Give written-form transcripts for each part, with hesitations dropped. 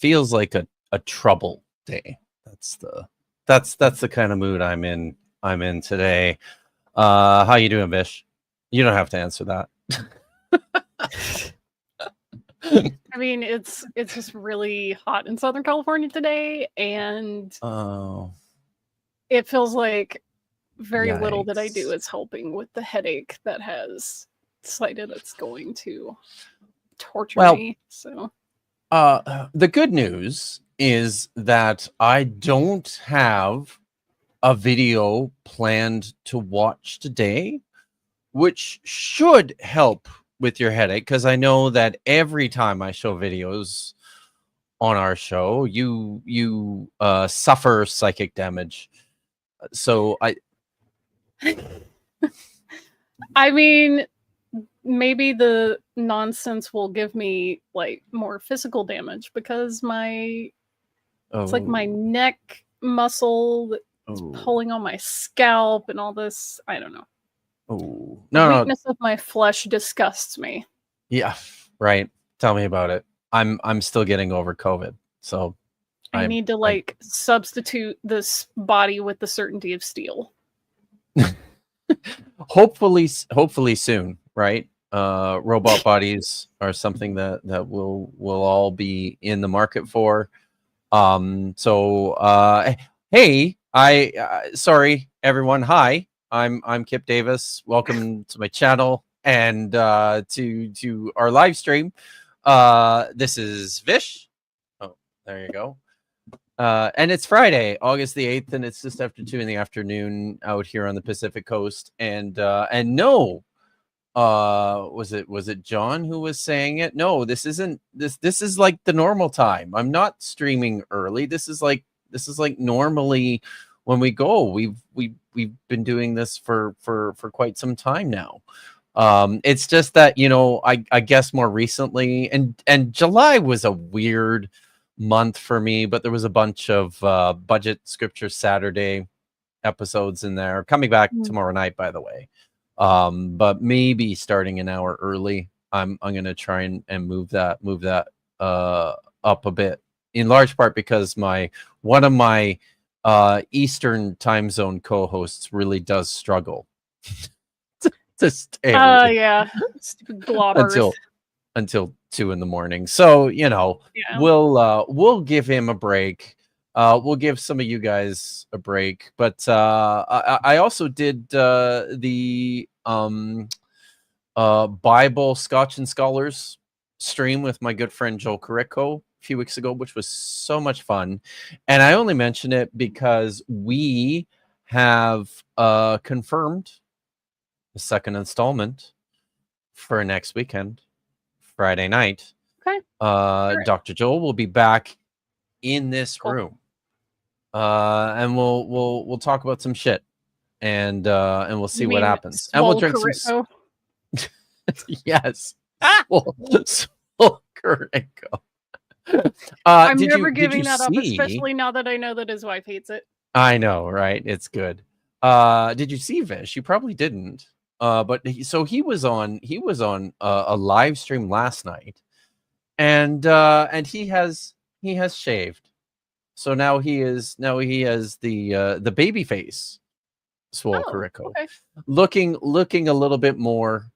feels like a trouble day. That's the kind of mood I'm in today. How you doing, Vish? You don't have to answer that. I mean, it's just really hot in Southern California today, and it feels like very little that I do is helping with the headache that has decided it's going to torture me. So, the good news is that I don't have a video planned to watch today, which should help with your headache, because I know that every time I show videos on our show, you suffer psychic damage. So I mean, maybe the nonsense will give me like more physical damage, because it's like my neck muscle that's pulling on my scalp and all this. I don't know. The weakness of my flesh disgusts me. Yeah, right. Tell me about it. I'm still getting over COVID, so I need to substitute this body with the certainty of steel. hopefully soon, right? Robot bodies are something that we'll all be in the market for. Hey, sorry everyone. Hi, I'm Kip Davis. Welcome to my channel and to our live stream. This is Vish. Oh, there you go. And it's Friday, August the 8th, and it's just after 2 in the afternoon out here on the Pacific Coast. And no, was it John who was saying it? No, this isn't this is like the normal time. I'm not streaming early. This is like normally when we go. We've been doing this for quite some time now. It's just that, I guess more recently, and July was a weird month for me, but there was a bunch of budget scripture Saturday episodes in there, coming back tomorrow night, by the way. But maybe starting an hour early. I'm gonna try and move that up a bit, in large part because one of my Eastern time zone co-hosts really does struggle to stay awake. Yeah, stupid globbers. until 2 in the morning. So we'll give him a break. We'll give some of you guys a break, but I also did the Bible Scotch and Scholars stream with my good friend Joel Carrico a few weeks ago, which was so much fun. And I only mention it because we have confirmed the second installment for next weekend, Friday night. Okay. Dr. Joel will be back in this room. And we'll talk about some shit, and we'll see what happens. And we'll drink some. Yes. Swole Carrico. I'm never giving that up, especially now that I know that his wife hates it. I know, right? It's good. Did you see Vish? You probably didn't. But he was on a live stream last night, and he has shaved. So now he has the baby face Swole Carrico. Okay. Looking a little bit more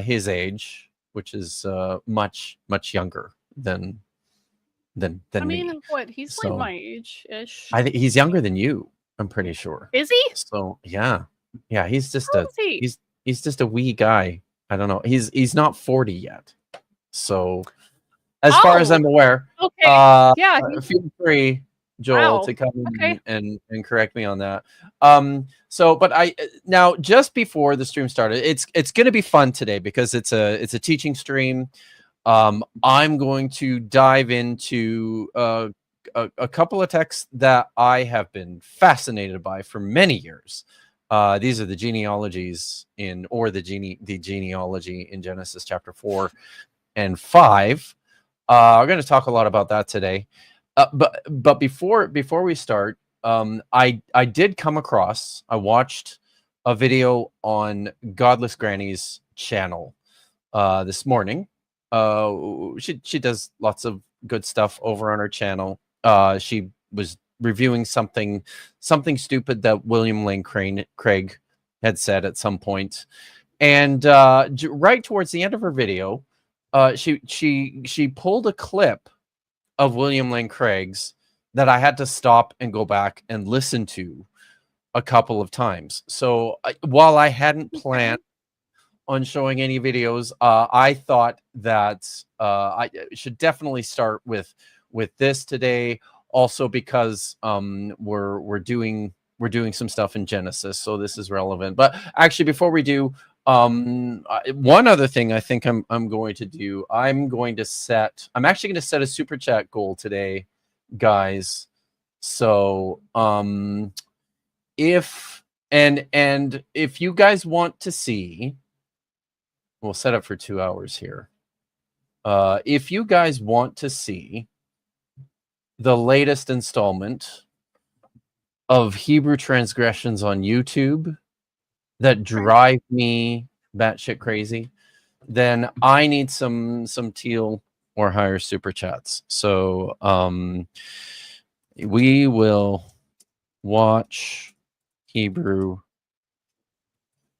his age, which is much younger than I mean, me. what? He's like my age-ish. I think he's younger than you, I'm pretty sure. Is he? So yeah, he's just he's just a wee guy. I don't know. He's not 40 yet. So as far as I'm aware, okay. Feel free, Joel, to come and correct me on that. But I now, just before the stream started, it's going to be fun today because it's a teaching stream. I'm going to dive into a couple of texts that I have been fascinated by for many years. These are the genealogies the genealogy in Genesis chapter 4 and 5. We're going to talk a lot about that today. But before we start, I did come across, I watched a video on Godless Granny's channel this morning. She does lots of good stuff over on her channel. She was reviewing something stupid that William Lane Craig had said at some point, and right towards the end of her video, she pulled a clip of William Lane Craig's that I had to stop and go back and listen to a couple of times. So while I hadn't planned on showing any videos, I thought that I should definitely start with this today. Also because we're doing some stuff in Genesis, so this is relevant. But actually, before we do, one other thing I think I'm going to do, I'm actually going to set a super chat goal today, guys. So if you guys want to see, we'll set up for 2 hours here. If you guys want to see the latest installment of Hebrew transgressions on YouTube that drive me batshit crazy, then I need some teal or higher super chats. So we will watch Hebrew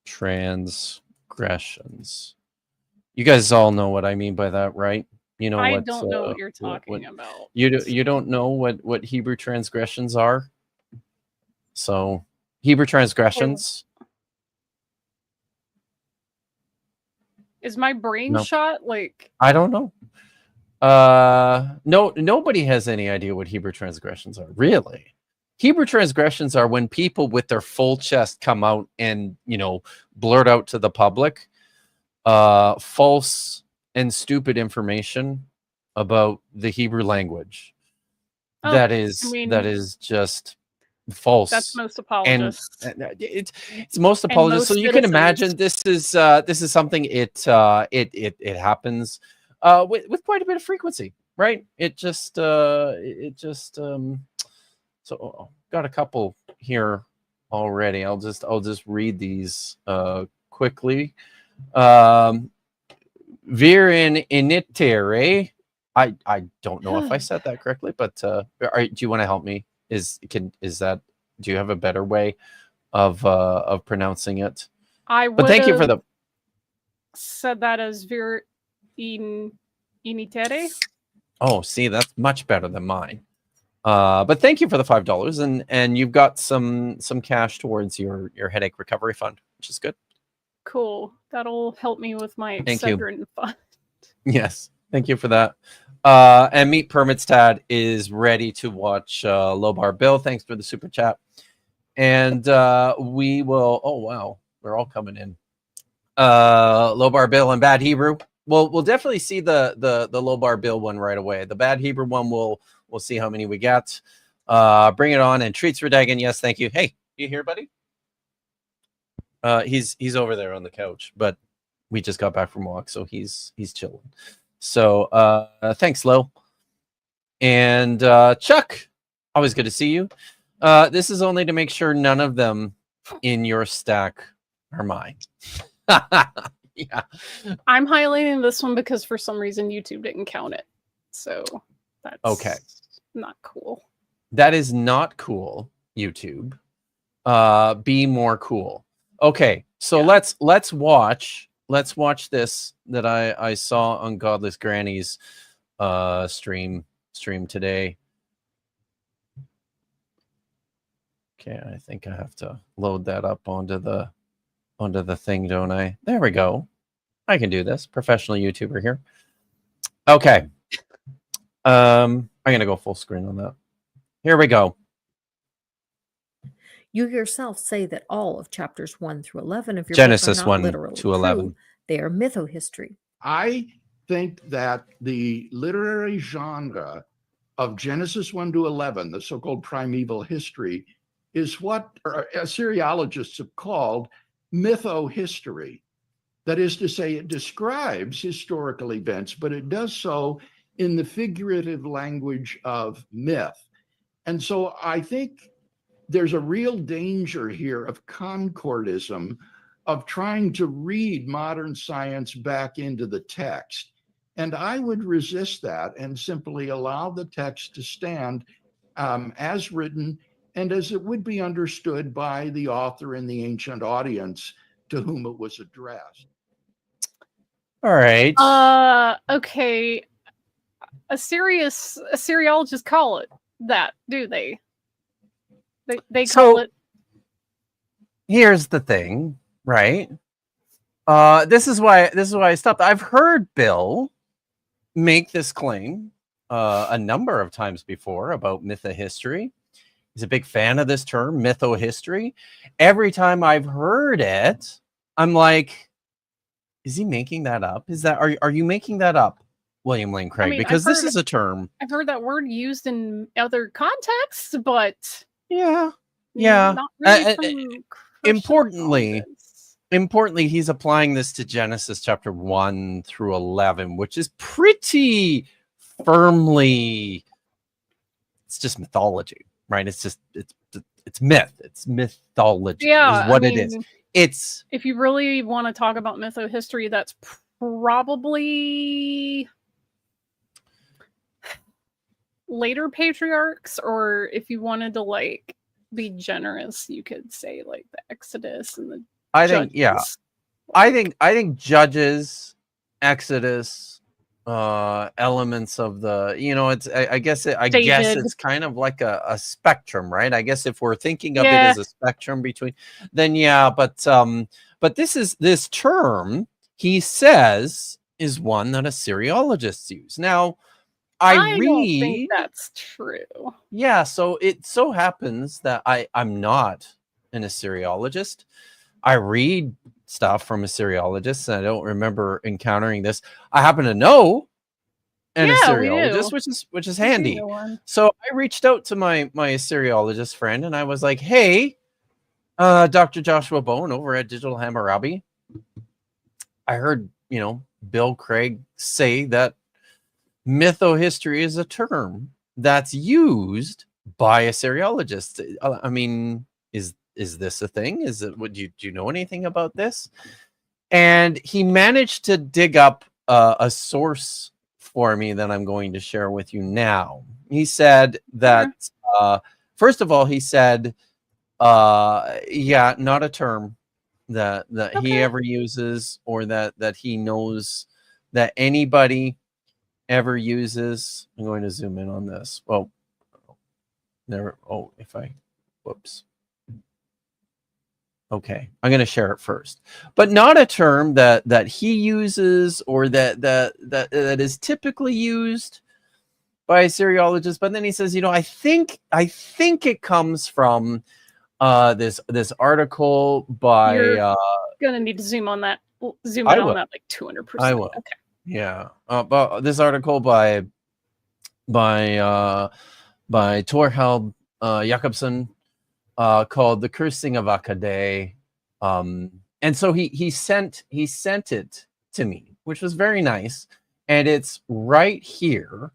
transgressions. You guys all know what I mean by that, right? You know, I don't know what you're talking about. You don't know what Hebrew transgressions are? So Hebrew transgressions. Is my brain shot? Like, I don't know. No, nobody has any idea what Hebrew transgressions are, really. Hebrew transgressions are when people with their full chest come out and, you know, blurt out to the public false and stupid information about the Hebrew language. That is just false. That's most apologists. And it's most apologists. So you can imagine this is something it happens with quite a bit of frequency, right? So got a couple here already. I'll just read these quickly. Virin initere. I don't know if I said that correctly, but do you want to help me? Do you have a better way of pronouncing it? But thank you for the said that as vir initere. Oh, see, that's much better than mine. But thank you for the $5, and you've got some cash towards your headache recovery fund, which is good. Cool. That'll help me with my Excedrin fund. Yes, thank you for that. And Meat Permits Tad is ready to watch Lobar Bill. Thanks for the super chat. And we will. Oh wow, we're all coming in. Lobar Bill and Bad Hebrew. We'll definitely see the Lobar Bill one right away. The Bad Hebrew one we'll see how many we get. Bring it on. And treats for Dagon. Yes, thank you. Hey, you here, buddy? He's over there on the couch, but we just got back from walk, so he's chilling. So thanks, Lo. And Chuck, always good to see you. This is only to make sure none of them in your stack are mine. Yeah. I'm highlighting this one because for some reason YouTube didn't count it. So that's okay. Not cool. That is not cool, YouTube. Be more cool. Okay, so yeah. let's watch this that I saw on Godless Granny's stream today. Okay, I think I have to load that up onto the thing, don't I? There we go. I can do this. Professional YouTuber here. Okay. I'm gonna go full screen on that. Here we go. You yourself say that all of chapters 1 through 11 of your Genesis book are not 1 literally to 11. true. They are mytho-history. I think that the literary genre of Genesis 1 to 11, the so-called primeval history, is what Assyriologists have called mytho-history. That is to say, it describes historical events, but it does so in the figurative language of myth. And so I think there's a real danger here of concordism, of trying to read modern science back into the text. And I would resist that and simply allow the text to stand as written and as it would be understood by the author and the ancient audience to whom it was addressed. All right. Okay. Assyriologists call it that, do they? They call it. Here's the thing, right? This is why I stopped. I've heard Bill make this claim a number of times before about mytho-history. He's a big fan of this term, mytho-history. Every time I've heard it, I'm like, is he making that up? Are you making that up, William Lane Craig? I mean, because this is a term. I've heard that word used in other contexts, but yeah. not really Importantly, he's applying this to Genesis chapter 1 through 11, which is pretty firmly, it's just mythology, right? It's myth. It's mythology is what it is. It's, if you really want to talk about mytho-history, that's probably later patriarchs, or if you wanted to like be generous, you could say like the Exodus and the Judges. I think Judges, Exodus, elements of the, it's I guess it's kind of like a spectrum, right? I guess if we're thinking of it as a spectrum between, then but this term, he says, is one that Assyriologists use. Now I don't think that's true. Yeah, so it so happens that I'm not an Assyriologist. I read stuff from Assyriologists, and I don't remember encountering this. I happen to know an Assyriologist, which is handy. So I reached out to my Assyriologist friend, and I was like, "Hey, Dr. Joshua Bowen over at Digital Hammurabi, I heard Bill Craig say that mytho-history is a term that's used by Assyriologists. I mean, is this a thing? Do you know anything about this?" And he managed to dig up a source for me that I'm going to share with you now. He said that first of all, he said, not a term that he ever uses, or that he knows that anybody ever uses. I'm going to zoom in on this. Well, whoops. Okay, I'm going to share it first, but not a term that he uses, or that is typically used by Assyriologists. But then he says, I think it comes from this article by. You're gonna need to zoom in on that like 200%. I will. Okay. Yeah, but this article by Torheld Jakobsen, called "The Cursing of Akkad," and so he sent it to me, which was very nice, and it's right here.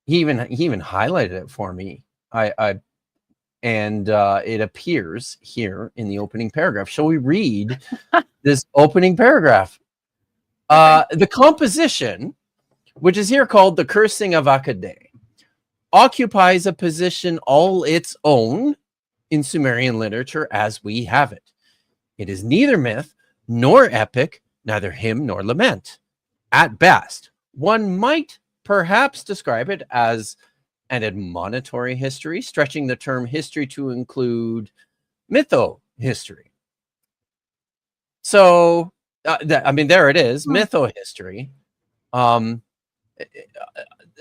He even highlighted it for me. It appears here in the opening paragraph. Shall we read this opening paragraph? The composition, which is here called "The Cursing of Akkad," occupies a position all its own in Sumerian literature as we have it. It is neither myth nor epic, neither hymn nor lament. At best, one might perhaps describe it as an admonitory history, stretching the term history to include mytho-history. So, there it is, mytho-history.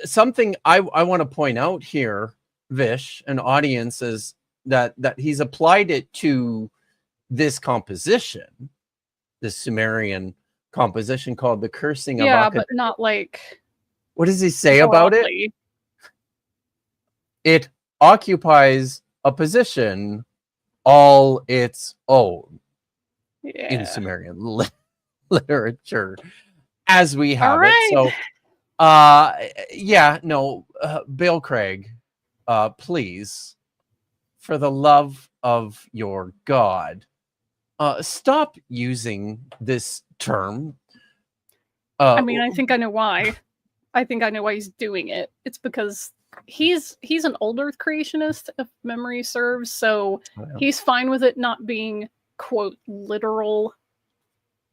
Something I want to point out here, Vish, and audience, is that he's applied it to this composition, this Sumerian composition called "The Cursing of Akkad." Yeah, but not like. What does he say about it? It occupies a position all its own in Sumerian literature as we have it. So, Bill Craig, please, for the love of your God, stop using this term I mean, I think I know why. I think I know why he's doing it. It's because he's an old Earth creationist, if memory serves, so he's fine with it not being, quote, literal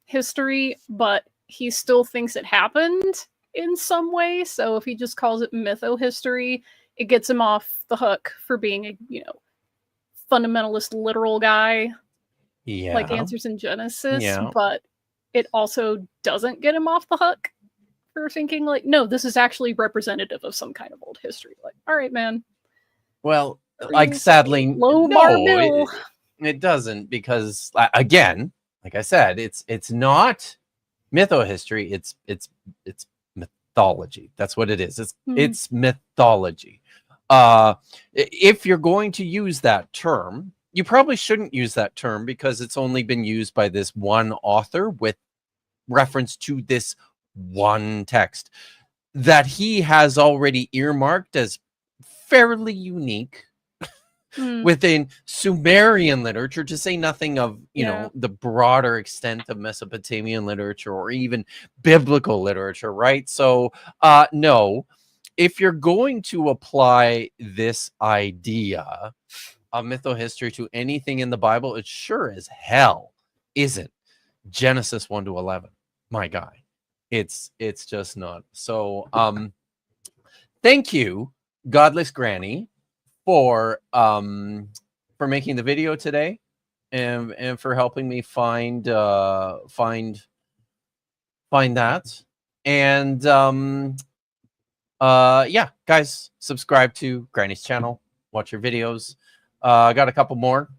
history, but he still thinks it happened in some way. So if he just calls it mytho-history, it gets him off the hook for being a, fundamentalist literal guy, like Answers in Genesis, but it also doesn't get him off the hook for thinking like, no, this is actually representative of some kind of old history. Like, all right, man. Well, like, sadly, low bar bill. It doesn't, because again, like I said, it's not mytho-history. It's mythology. That's what it is. It's mythology. If you're going to use that term, you probably shouldn't use that term, because it's only been used by this one author with reference to this one text that he has already earmarked as fairly unique within Sumerian literature, to say nothing of, you know, the broader extent of Mesopotamian literature or even biblical literature, right? So, no, if you're going to apply this idea of mytho-history to anything in the Bible, it sure as hell isn't Genesis 1 to 11, my guy. It's just not. So, thank you, Godless Granny, for making the video today, and for helping me find that. And yeah, guys, subscribe to Granny's channel, watch her videos. I got a couple more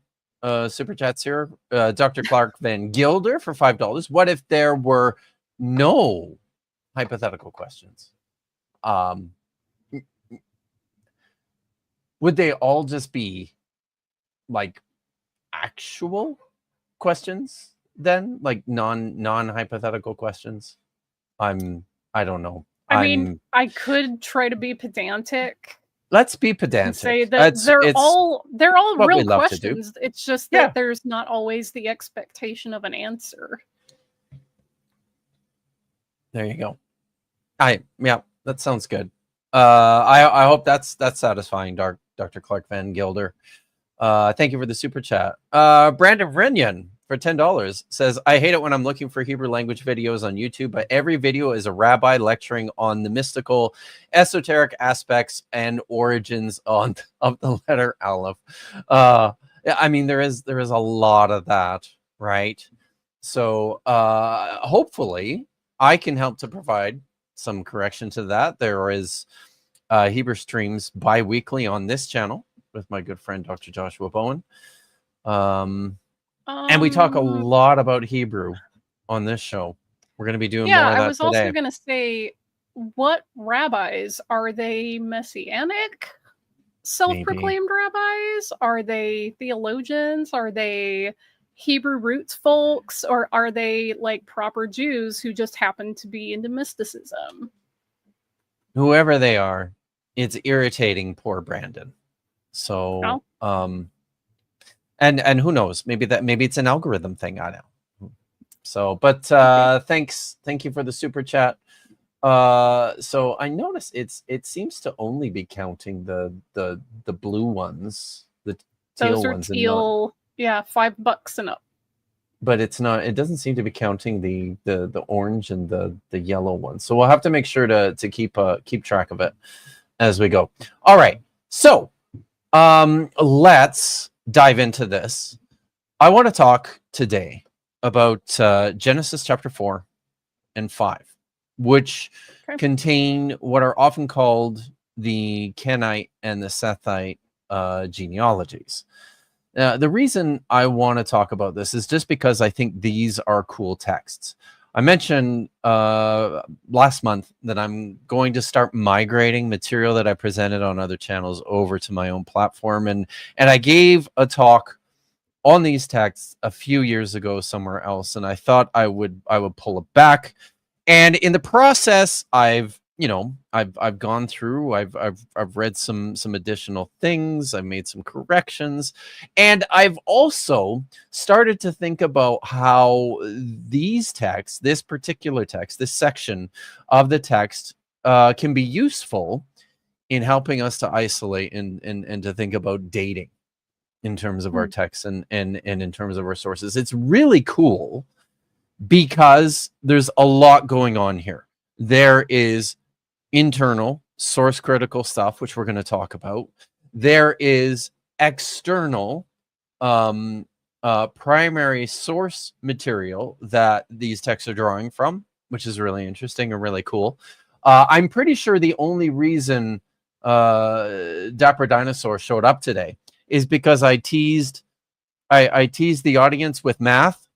super chats here. Dr. Clark Van Gilder for $5. What if there were no hypothetical questions? Would they all just be like actual questions then, like non-hypothetical questions? I don't know. I mean, I could try to be pedantic. Let's be pedantic. And say that they're all real questions. It's just that there's not always the expectation of an answer. There you go. Yeah, that sounds good. I hope that's satisfying, Dr. Clark Van Gilder. Thank you for the super chat. Brandon Renyon for $10 says, I hate it when I'm looking for Hebrew language videos on YouTube, but every video is a rabbi lecturing on the mystical, esoteric aspects and origins of the letter Aleph. I mean, there is a lot of that, right? So hopefully I can help to provide some correction to that. There is Hebrew streams bi-weekly on this channel with my good friend Dr. Joshua Bowen, and we talk a lot about Hebrew on this show. We're going to be doing more of that today. I was also going to say, what rabbis are they? Messianic self-proclaimed rabbis? Are they theologians? Are they Hebrew roots folks, or are they like proper Jews who just happen to be into mysticism? Whoever they are, it's irritating poor Brandon. So, and who knows? Maybe it's an algorithm thing. I don't know. So, but thank you for the super chat. So I noticed it seems to only be counting the blue ones, the teal ones. Those are teal. Yeah, $5 and up. But it's not. It doesn't seem to be counting the orange and the yellow ones. So we'll have to make sure to keep track of it as we go. All right. So let's dive into this. I want to talk today about Genesis chapter 4 and 5, which contain what are often called the Kenite and the Sethite genealogies. The reason I want to talk about this is just because I think these are cool texts. I mentioned last month that I'm going to start migrating material that I presented on other channels over to my own platform, and I gave a talk on these texts a few years ago somewhere else, and I thought I would pull it back. And in the process, I've you know, I've gone through, I've read some additional things, I've made some corrections, and I've also started to think about how these texts, this particular text, this section of the text, can be useful in helping us to isolate and to think about dating in terms of our texts and in terms of our sources. It's really cool because there's a lot going on here. There is internal source critical stuff, which we're going to talk about. There is external primary source material that these texts are drawing from, which is really interesting and really cool. I'm pretty sure the only reason Dapper Dinosaur showed up today is because I teased the audience with math.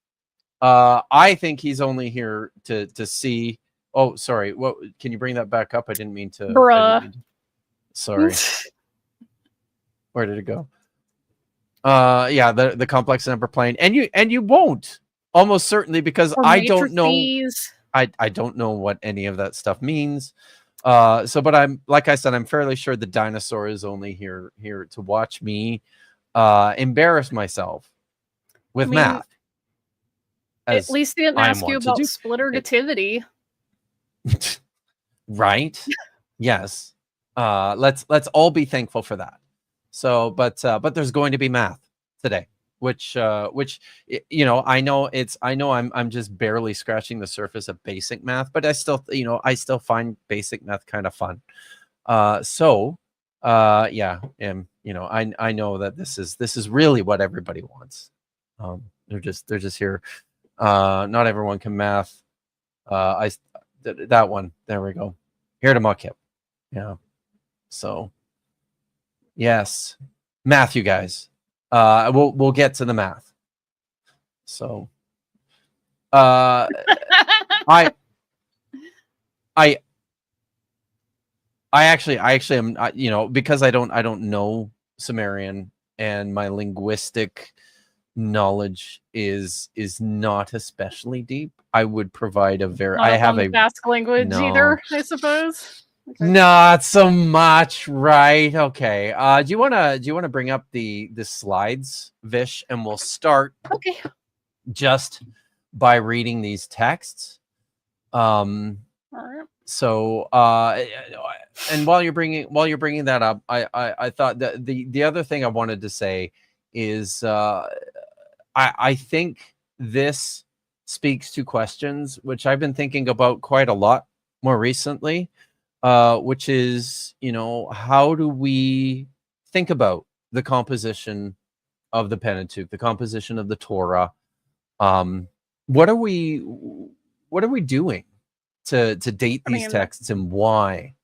I think he's only here to see. Oh, sorry. What? Can you bring that back up? I didn't mean to. Bruh. Sorry. Where did it go? Yeah, the complex number plane, and you won't, almost certainly, because Or I don't know. matrices. I don't know what any of that stuff means. But I'm, like I said, I'm fairly sure the dinosaur is only here to watch me embarrass myself with math. At least they didn't ask you about split ergativity. Right? Yes. Let's all be thankful for that. So, but there's going to be math today, which you know, I know I'm just barely scratching the surface of basic math, but I still find basic math kind of fun. Yeah, and you know, I know that this is really what everybody wants. They're just here. Not everyone can math. That one, there we go. Here to muck him. Yeah. So yes, math, you guys. We'll get to the math. So I actually am, you know, because I don't know Sumerian, and my linguistic knowledge is not especially deep. I would provide a very I have a Basque language either, I suppose. Okay. Not so much, right? Okay. Do you wanna bring up the slides, Vish, and we'll start just by reading these texts. All right. So and while you're bringing that up, I thought that the other thing I wanted to say is I think this speaks to questions which I've been thinking about quite a lot more recently, which is, you know, how do we think about the composition of the Pentateuch, the composition of the Torah? What are we doing to date these texts, and why?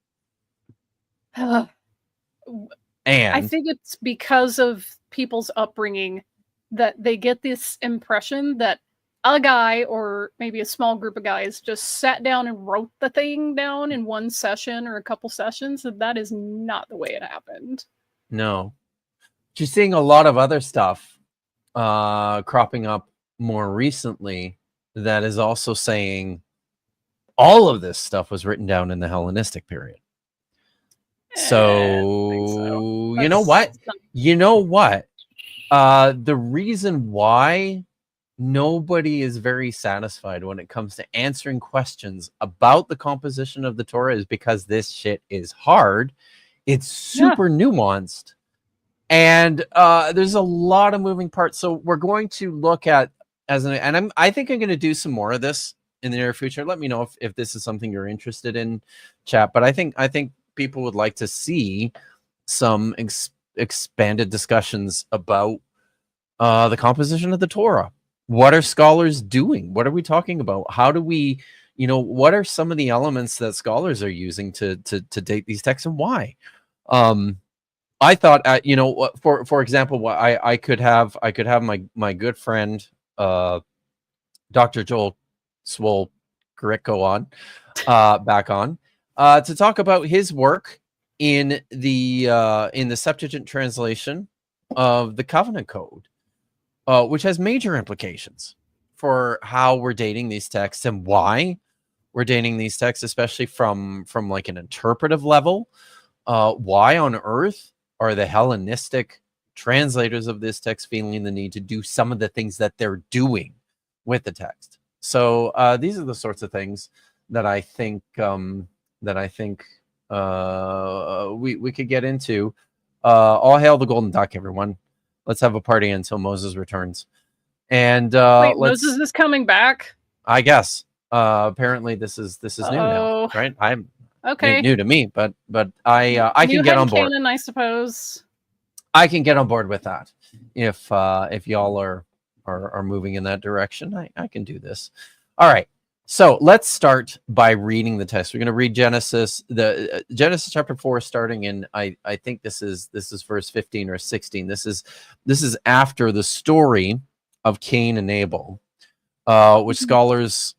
And I think it's because of people's upbringing that they get this impression that a guy or maybe a small group of guys just sat down and wrote the thing down in one session or a couple sessions, and that is not the way it happened. No. Just seeing a lot of other stuff cropping up more recently that is also saying all of this stuff was written down in the Hellenistic period. So, you know what? The reason why nobody is very satisfied when it comes to answering questions about the composition of the Torah is because this shit is hard. It's super nuanced, and there's a lot of moving parts. So we're going to look at I think I'm going to do some more of this in the near future. Let me know if this is something you're interested in, chat. But I think people would like to see some expanded discussions about the composition of the Torah. What are scholars doing? What are we talking about? How do we, you know, what are some of the elements that scholars are using to date these texts, and why? I thought, you know, for example, I could have my good friend, Dr. Joel Swole Gricko on, back on, to talk about his work in the Septuagint translation of the Covenant Code, which has major implications for how we're dating these texts and why. dating these texts, especially from like an interpretive level. Why on earth are the Hellenistic translators of this text feeling the need to do some of the things that they're doing with the text? So these are the sorts of things that I think we could get into. All hail the golden duck, everyone. Let's have a party until Moses returns. And Wait, let's. Moses is coming back. I guess. Apparently, this is new now, right? I'm okay. new to me, but I can get on board. Canon, I suppose. I can get on board with that if y'all are moving in that direction. I can do this. All right. So let's start by reading the text. We're going to read Genesis chapter 4, starting in I think this is verse 15 or 16. This is after the story of Cain and Abel, which scholars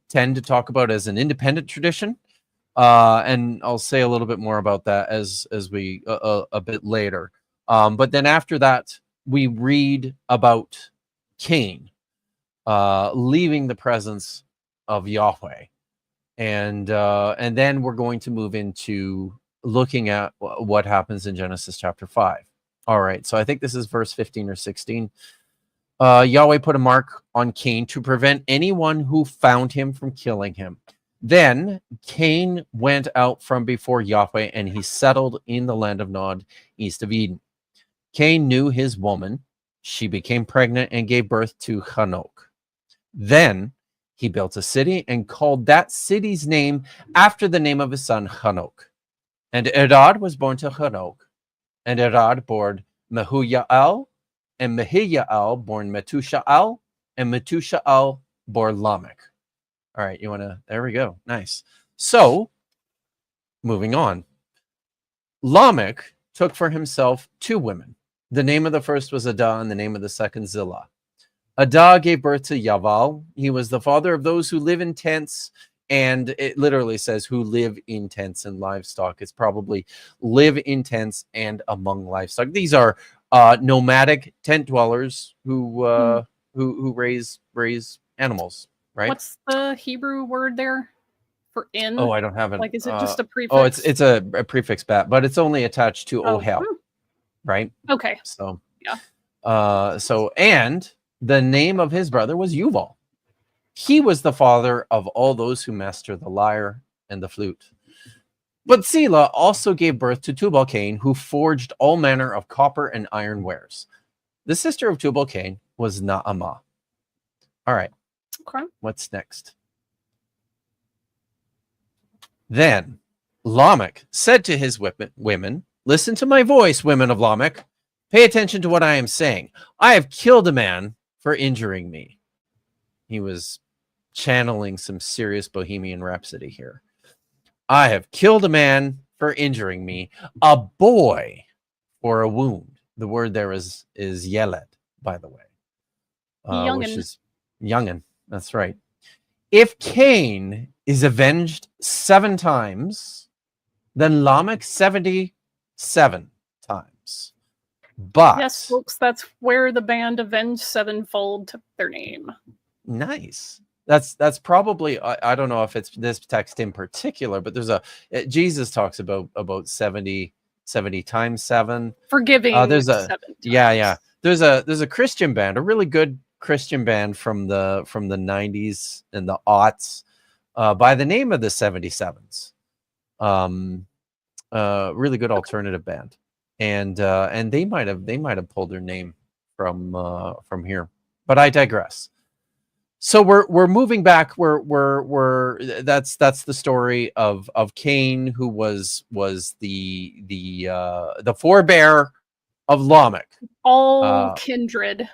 tend to talk about as an independent tradition, and I'll say a little bit more about that as we a bit later. But then after that, we read about Cain leaving the presence of Yahweh, and then we're going to move into looking at what happens in Genesis chapter 5. All right, so I think this is verse 15 or 16. Yahweh put a mark on Cain to prevent anyone who found him from killing him. Then Cain went out from before Yahweh, and he settled in the land of Nod, east of Eden. Cain knew his woman. She became pregnant and gave birth to Enoch. Then he built a city and called that city's name after the name of his son Enoch. And Adad was born to Enoch. And Adad bore Mehujael, and Mehujael born Methuselah, and Methuselah bore Lamech. All right, there we go. Nice. So, moving on. Lamech took for himself 2 women. The name of the first was Adah, and the name of the second Zillah. Adah gave birth to Yaval. He was the father of those who live in tents, and it literally says who live in tents and livestock. It's probably live in tents and among livestock. These are nomadic tent dwellers who raise animals, right? What's the Hebrew word there for in? Oh, I don't have it. Like, is it just a prefix? Oh, it's a prefix bat, but it's only attached to ohel, right? Okay. So yeah. And the name of his brother was Yuval. He was the father of all those who master the lyre and the flute. But Selah also gave birth to Tubal-Cain, who forged all manner of copper and iron wares. The sister of Tubal-Cain was Naamah. All right. Okay. What's next? Then Lamech said to his women, "Listen to my voice, women of Lamech. Pay attention to what I am saying. I have killed a man for injuring me." He was channeling some serious Bohemian Rhapsody here. I have killed a man for injuring me, a boy for a wound. The word there is yeled, by the way, which is youngin. That's right. If Cain is avenged 7 times, then Lamech 77 times. But yes, folks, that's where the band Avenged Sevenfold took their name. Nice. That's probably, I don't know if it's this text in particular, but there's Jesus talks about 70 times 7. Forgiving. There's 7 times. Yeah. There's a Christian band, a really good Christian band from the 90s and the aughts, by the name of the 77s. Really good alternative band. And they might have pulled their name from here, but I digress. So we're moving back. That's the story of Cain, who was the forebear of Lamech. All kindred.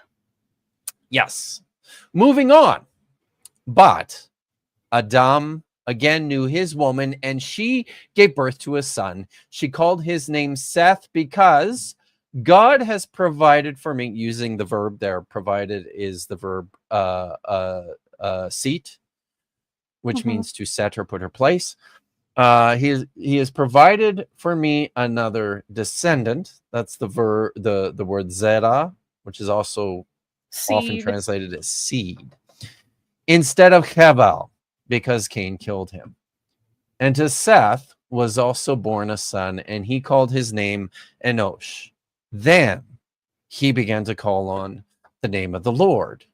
Yes. Moving on. But Adam again knew his woman, and she gave birth to a son. She called his name Seth, because God has provided for me, using the verb there. Provided is the verb seat, which means to set or put her place. He has provided for me another descendant. That's the word zera, which is also seed. Often translated as seed, instead of Hevel. because Cain killed him. And to Seth was also born a son, and he called his name Enosh. Then he began to call on the name of the Lord.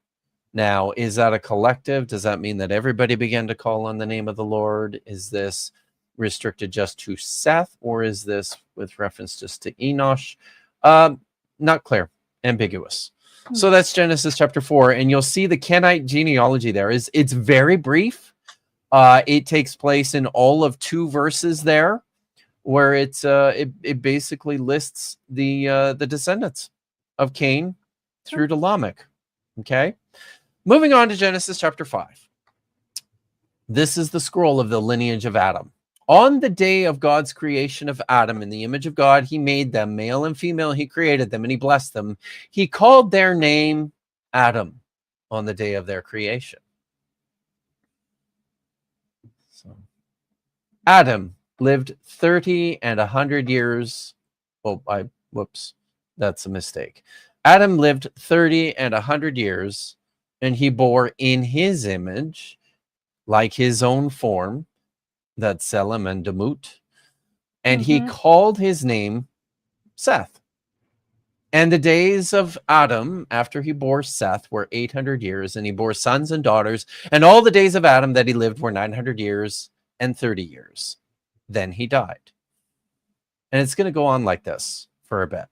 Now, is that a collective? Does that mean that everybody began to call on the name of the Lord? Is this restricted just to Seth, or is this with reference just to Enosh? Not clear, ambiguous. So that's Genesis chapter 4, and you'll see the Kenite genealogy there. It's very brief. It takes place in all of 2 verses there, where it basically lists the descendants of Cain through to Lamech. Okay, moving on to Genesis chapter 5. This is the scroll of the lineage of Adam. On the day of God's creation of Adam, in the image of God, he made them, male and female, he created them, and he blessed them. He called their name Adam on the day of their creation. So, Adam lived 30 and 100 years. Oh, whoops, that's a mistake. Adam lived 30 and 100 years, and he bore in his image, like his own form, that Selim and Demut, and he called his name Seth. And the days of Adam after he bore Seth were 800 years, and he bore sons and daughters, and all the days of Adam that he lived were 900 years and 30 years. Then he died. And it's going to go on like this for a bit.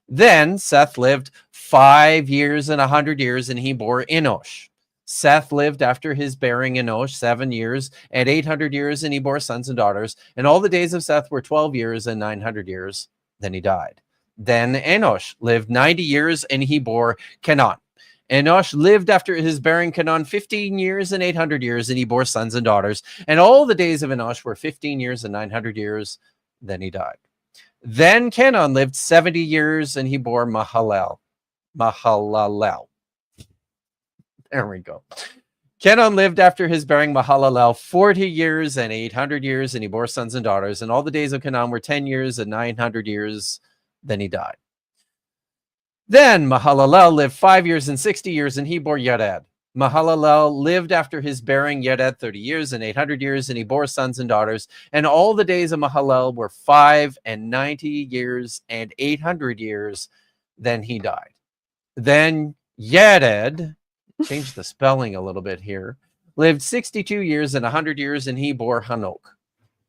Then Seth lived 5 years and 100 years, and he bore Enosh. Seth lived after his bearing Enosh 7 years and 800 years, and he bore sons and daughters. And all the days of Seth were 12 years and 900 years. Then he died. Then Enosh lived 90 years, and he bore Kenan. Enosh lived after his bearing Kenan 15 years and 800 years, and he bore sons and daughters. And all the days of Enosh were 15 years and 900 years. Then he died. Then Kenan lived 70 years, and he bore Mahalalel. There we go. Kenan lived after his bearing Mahalalel 40 years and 800 years, and he bore sons and daughters. And all the days of Kenan were 10 years and 900 years. Then he died. Then Mahalalel lived 5 years and 60 years, and he bore Yared. Mahalalel lived after his bearing Yared 30 years and 800 years, and he bore sons and daughters. And all the days of Mahalalel were 5 and 90 years and 800 years. Then he died. Then Yared, change the spelling a little bit here, lived 62 years and 100 years, and he bore Hanok.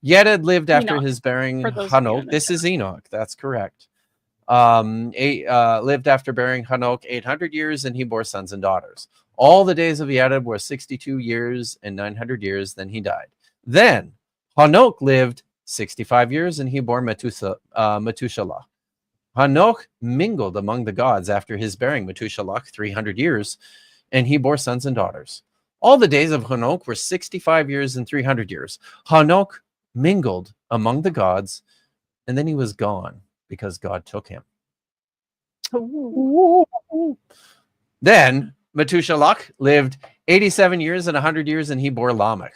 Yared lived after his bearing Hanok. This is Enoch. That's correct. Lived after bearing Hanok 800 years, and he bore sons and daughters. All the days of Yared were 62 years and 900 years. Then he died. Then Hanok lived 65 years, and he bore Methuselah. Hanok mingled among the gods after his bearing Methuselah 300 years, and he bore sons and daughters. All the days of Hanok were 65 years and 300 years. Hanok mingled among the gods, and then he was gone because God took him. Then Methuselah lived 87 years and 100 years, and he bore Lamech.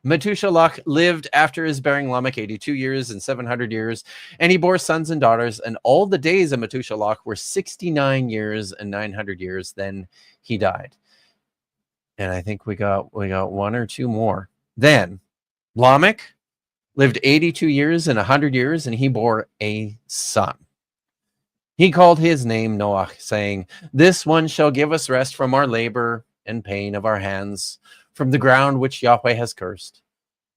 Methuselah lived after his bearing Lamech 82 years and 700 years, and he bore sons and daughters. And all the days of Methuselah were 69 years and 900 years. Then he died. And I think we got 1 or 2 more. Then Lamech lived 82 years and 100 years, and he bore a son. He called his name Noah, saying, "This one shall give us rest from our labor and pain of our hands, from the ground which Yahweh has cursed."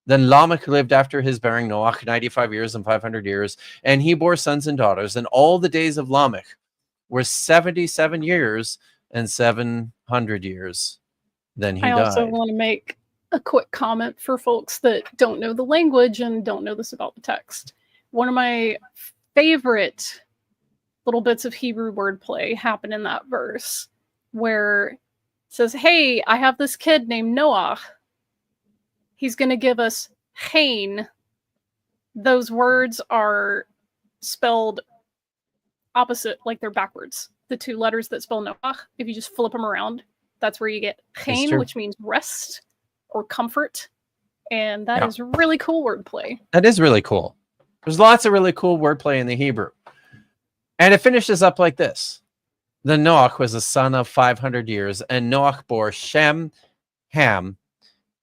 Then Lamech lived after his bearing Noah 95 years and 500 years, and he bore sons and daughters. And all the days of Lamech were 77 years and 700 years. Then he died. I also want to make a quick comment for folks that don't know the language and don't know this about the text. One of my favorite little bits of Hebrew wordplay happened in that verse, where it says, "Hey, I have this kid named Noah. He's going to give us Hain." Those words are spelled opposite, like they're backwards. The 2 letters that spell Noah, if you just flip them around, that's where you get Hain, which means rest or comfort. And that is really cool wordplay. That is really cool. There's lots of really cool wordplay in the Hebrew. And it finishes up like this. Then Noach was a son of 500 years, and Noach bore Shem, Ham,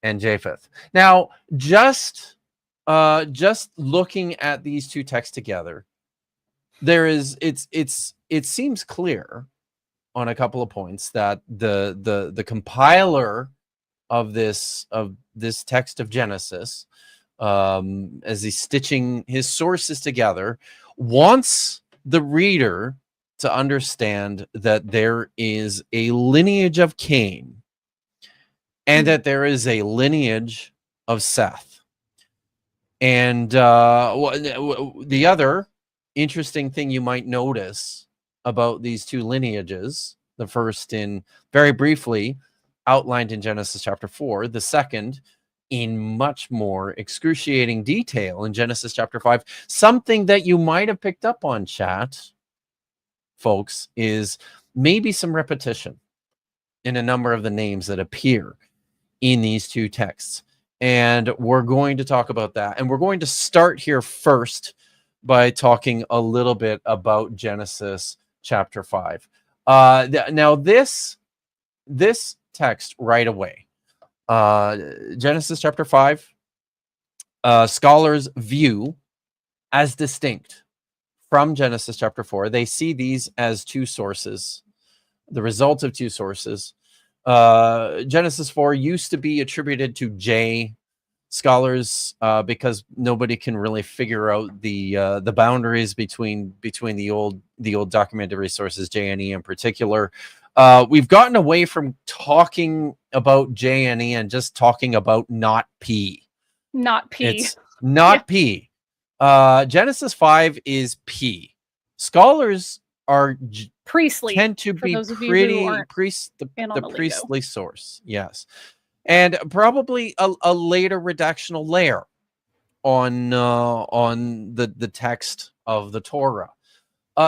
and Japheth. Now, just looking at these two texts together, it seems clear on a couple of points that the compiler of this text of Genesis, as he's stitching his sources together, wants the reader to understand that there is a lineage of Cain and that there is a lineage of Seth. And the other interesting thing you might notice about these two lineages, the first very briefly outlined in Genesis chapter 4, the second in much more excruciating detail in Genesis chapter 5, something that you might have picked up on, chat, folks, is maybe some repetition in a number of the names that appear in these two texts. And we're going to talk about that. And we're going to start here first by talking a little bit about Genesis chapter 5. Now, this text right away, Genesis chapter 5, scholars view as distinct from Genesis chapter 4. They see these as two sources, the result of two sources. Genesis 4 used to be attributed to J. Scholars, because nobody can really figure out the boundaries between the old documented resources, J and E in particular. We've gotten away from talking about J and E and just talking about not P. Not P. It's not P. Genesis 5 is P. Scholars are priestly, tend to be pretty the priestly source, yes, and probably a later redactional layer on the text of the Torah.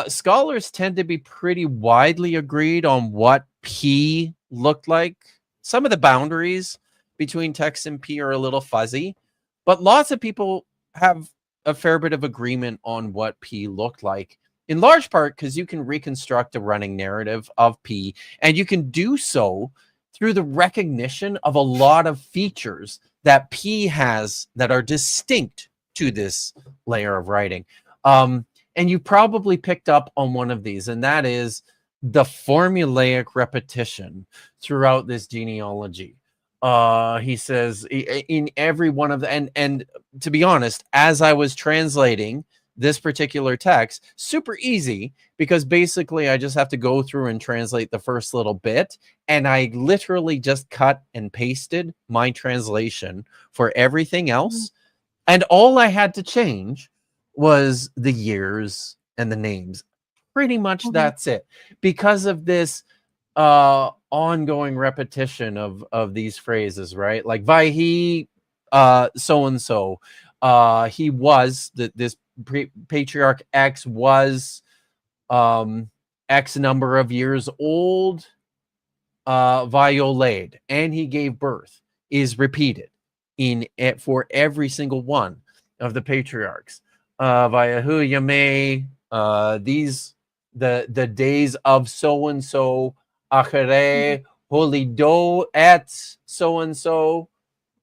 Scholars tend to be pretty widely agreed on what P looked like. Some of the boundaries between text and P are a little fuzzy, but lots of people have a fair bit of agreement on what P looked like, in large part because you can reconstruct a running narrative of P, and you can do so through the recognition of a lot of features that P has that are distinct to this layer of writing. And you probably picked up on one of these, and that is the formulaic repetition throughout this genealogy. He says in every one of the, and to be honest, as I was translating this particular text, super easy, because basically I just have to go through and translate the first little bit, and I literally just cut and pasted my translation for everything else. And all I had to change was the years and the names. Pretty much that's it, because of this ongoing repetition of these phrases, right? Like Vaihi so and so, he was this patriarch X was X number of years old, Violade, and he gave birth, is repeated for every single one of the patriarchs. Vayahu Yameh, these the days of so and so, Achere Holido et so and so,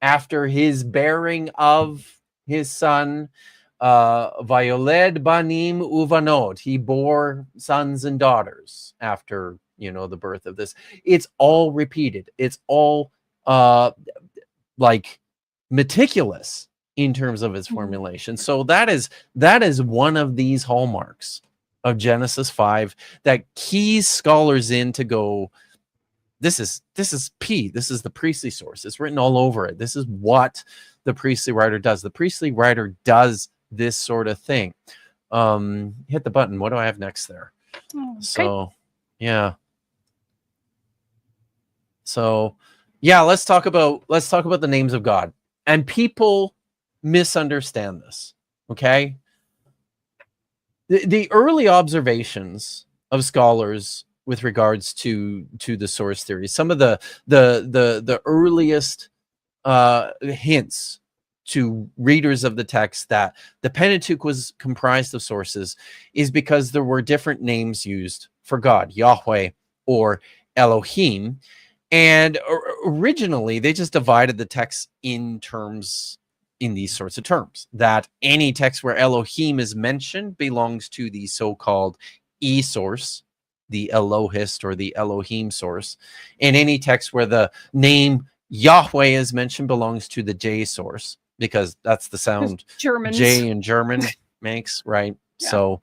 after his bearing of his son, Violed Banim Uvanod, he bore sons and daughters after the birth of this. It's all repeated. It's all like meticulous in terms of its formulation. So that is one of these hallmarks of Genesis 5 that keys scholars in to go, this is P. This is the priestly source. It's written all over it. This is what the priestly writer does. The priestly writer does this sort of thing. Hit the button. What do I have next there? Okay. So yeah. So yeah, let's talk about the names of God. And people misunderstand this. Okay. The early observations of scholars with regards to the source theory, some of the earliest hints to readers of the text that the Pentateuch was comprised of sources is because there were different names used for God, Yahweh or Elohim, And originally, they just divided the text in these sorts of terms, that any text where Elohim is mentioned belongs to the so-called E source, the Elohist or the Elohim source, and any text where the name Yahweh is mentioned belongs to the J source, because that's the sound Germans. J in German makes, right? Yeah. So,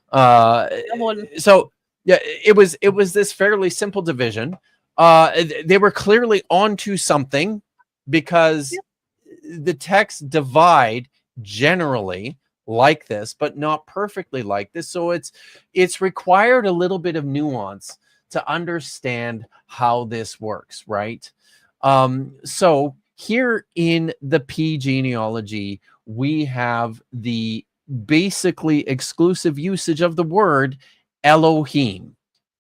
One. so yeah, it was this fairly simple division. They were clearly onto something, because the texts divide generally like this, but not perfectly like this. So it's required a little bit of nuance to understand how this works, right? So here in the P genealogy, we have the basically exclusive usage of the word Elohim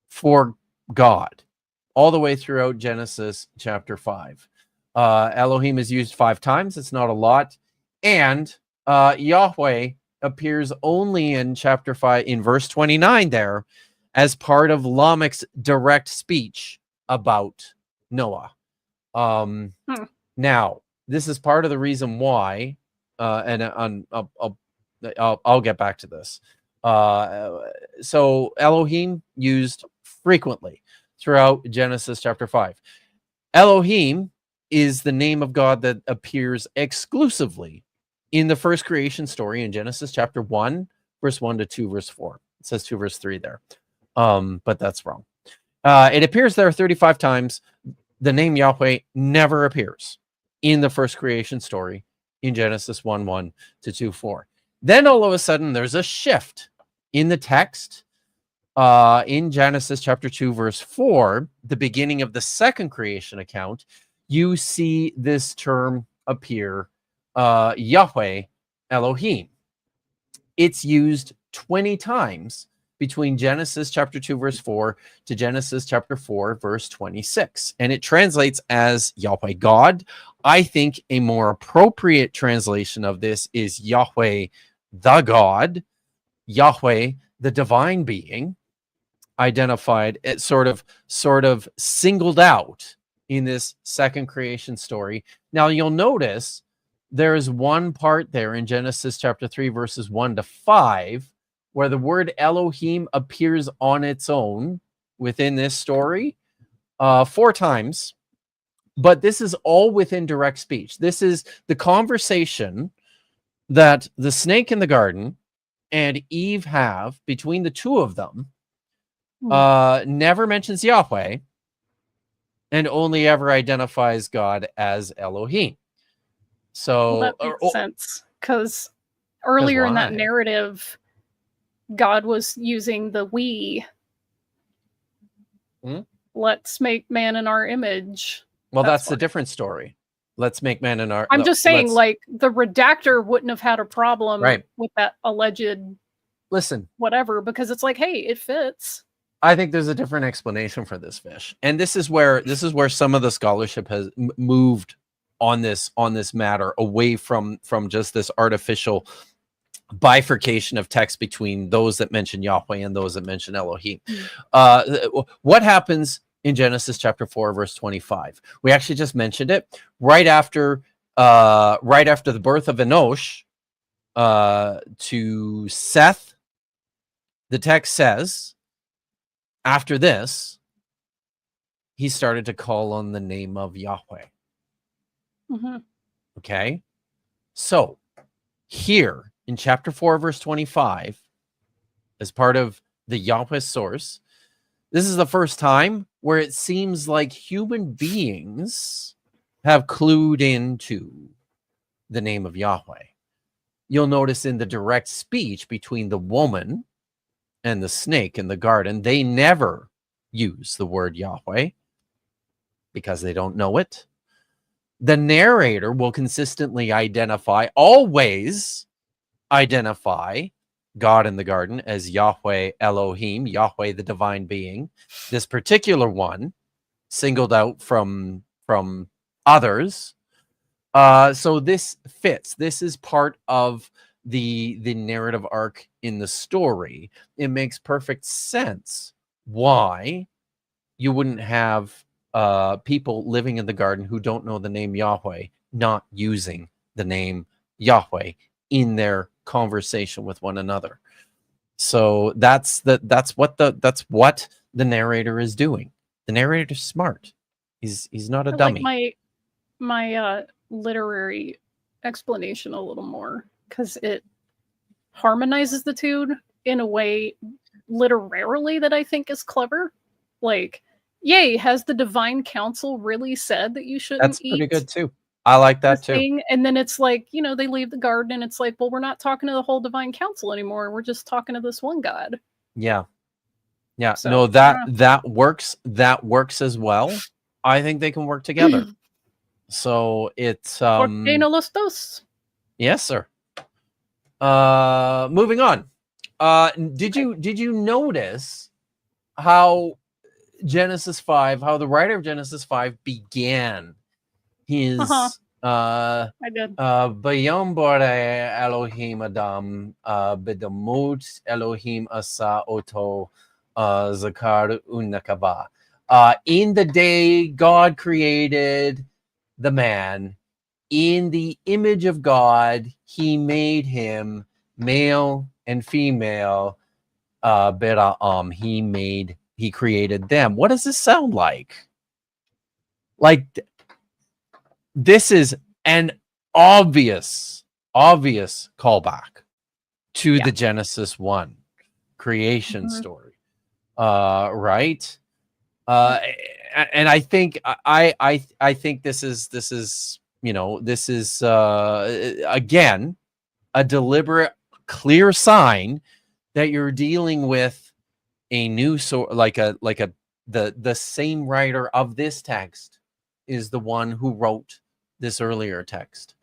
for God all the way throughout Genesis chapter 5. Elohim is used 5 times. It's not a lot. And Yahweh appears only in chapter 5, in verse 29 there, as part of Lamech's direct speech about Noah. Now, this is part of the reason why, and I'll get back to this. So Elohim used frequently throughout Genesis chapter 5. Elohim is the name of God that appears exclusively in the first creation story in Genesis chapter 1, verse 1 to 2, verse 4. It says 2, verse 3 there. But that's wrong. It appears there 35 times. The name Yahweh never appears in the first creation story in Genesis 1:1 to 2:4. Then all of a sudden there's a shift in the text. In Genesis chapter 2, verse 4, the beginning of the second creation account, you see this term appear, Yahweh Elohim. It's used 20 times between Genesis chapter 2, verse 4 to Genesis chapter 4, verse 26. And it translates as Yahweh God. I think a more appropriate translation of this is Yahweh the God, Yahweh the divine being, identified, it sort of singled out in this second creation story. Now you'll notice there is one part there in Genesis chapter 3, verses 1 to 5, where the word Elohim appears on its own within this story 4 times. But this is all within direct speech. This is the conversation that the snake in the garden and Eve have between the two of them. Never mentions Yahweh and only ever identifies God as Elohim. So that makes sense, because earlier in that narrative, God was using the we. Let's make man in our image. Well, that's a different story. Let's make man in our... I'm just saying, like, the redactor wouldn't have had a problem with that alleged... whatever, because it's like, hey, it fits. I think there's a different explanation for this, Fish. And this is where some of the scholarship has moved on this matter, away from just this artificial bifurcation of text between those that mention Yahweh and those that mention Elohim. What happens in Genesis chapter 4, verse 25? We actually just mentioned it right after the birth of Enoch to Seth. The text says, after this, he started to call on the name of Yahweh. Okay, so here in chapter 4, verse 25, as part of the Yahweh source, this is the first time where it seems like human beings have clued into the name of Yahweh. You'll notice in the direct speech between the woman and the snake in the garden, they never use the word Yahweh because they don't know it. The narrator will consistently always identify God in the garden as Yahweh Elohim, Yahweh the divine being. This particular one singled out from others. So this fits. This is part of the narrative arc in the story. It makes perfect sense why you wouldn't have people living in the garden who don't know the name Yahweh not using the name Yahweh in their conversation with one another. So that's what the narrator is doing. The narrator's smart. He's not a I dummy. like my literary explanation a little more because it harmonizes the two in a way literarily that I think is clever. Like, yay, has the divine council really said that you shouldn't That's eat pretty good too. I like that too. thing? And then it's like, you know, they leave the garden and it's like, well, we're not talking to the whole divine council anymore. We're just talking to this one God. Yeah. So, No, yeah. that works. That works as well. I think they can work together. So it's ¿Por qué no los dos? yes, sir. Moving on. Did you notice how Genesis 5, how the writer of Genesis 5 began his I did. Bayom bore Elohim Adam bedamut Elohim asa oto zakar unakava. In the day God created the man, in the image of God he made him, male and female. He created them. What does this sound like? Like, this is an obvious callback to the Genesis 1 creation story. Right? And I think I think this is, you know, this is again a deliberate, clear sign that you're dealing with a new sort, the same writer of this text is the one who wrote this earlier text.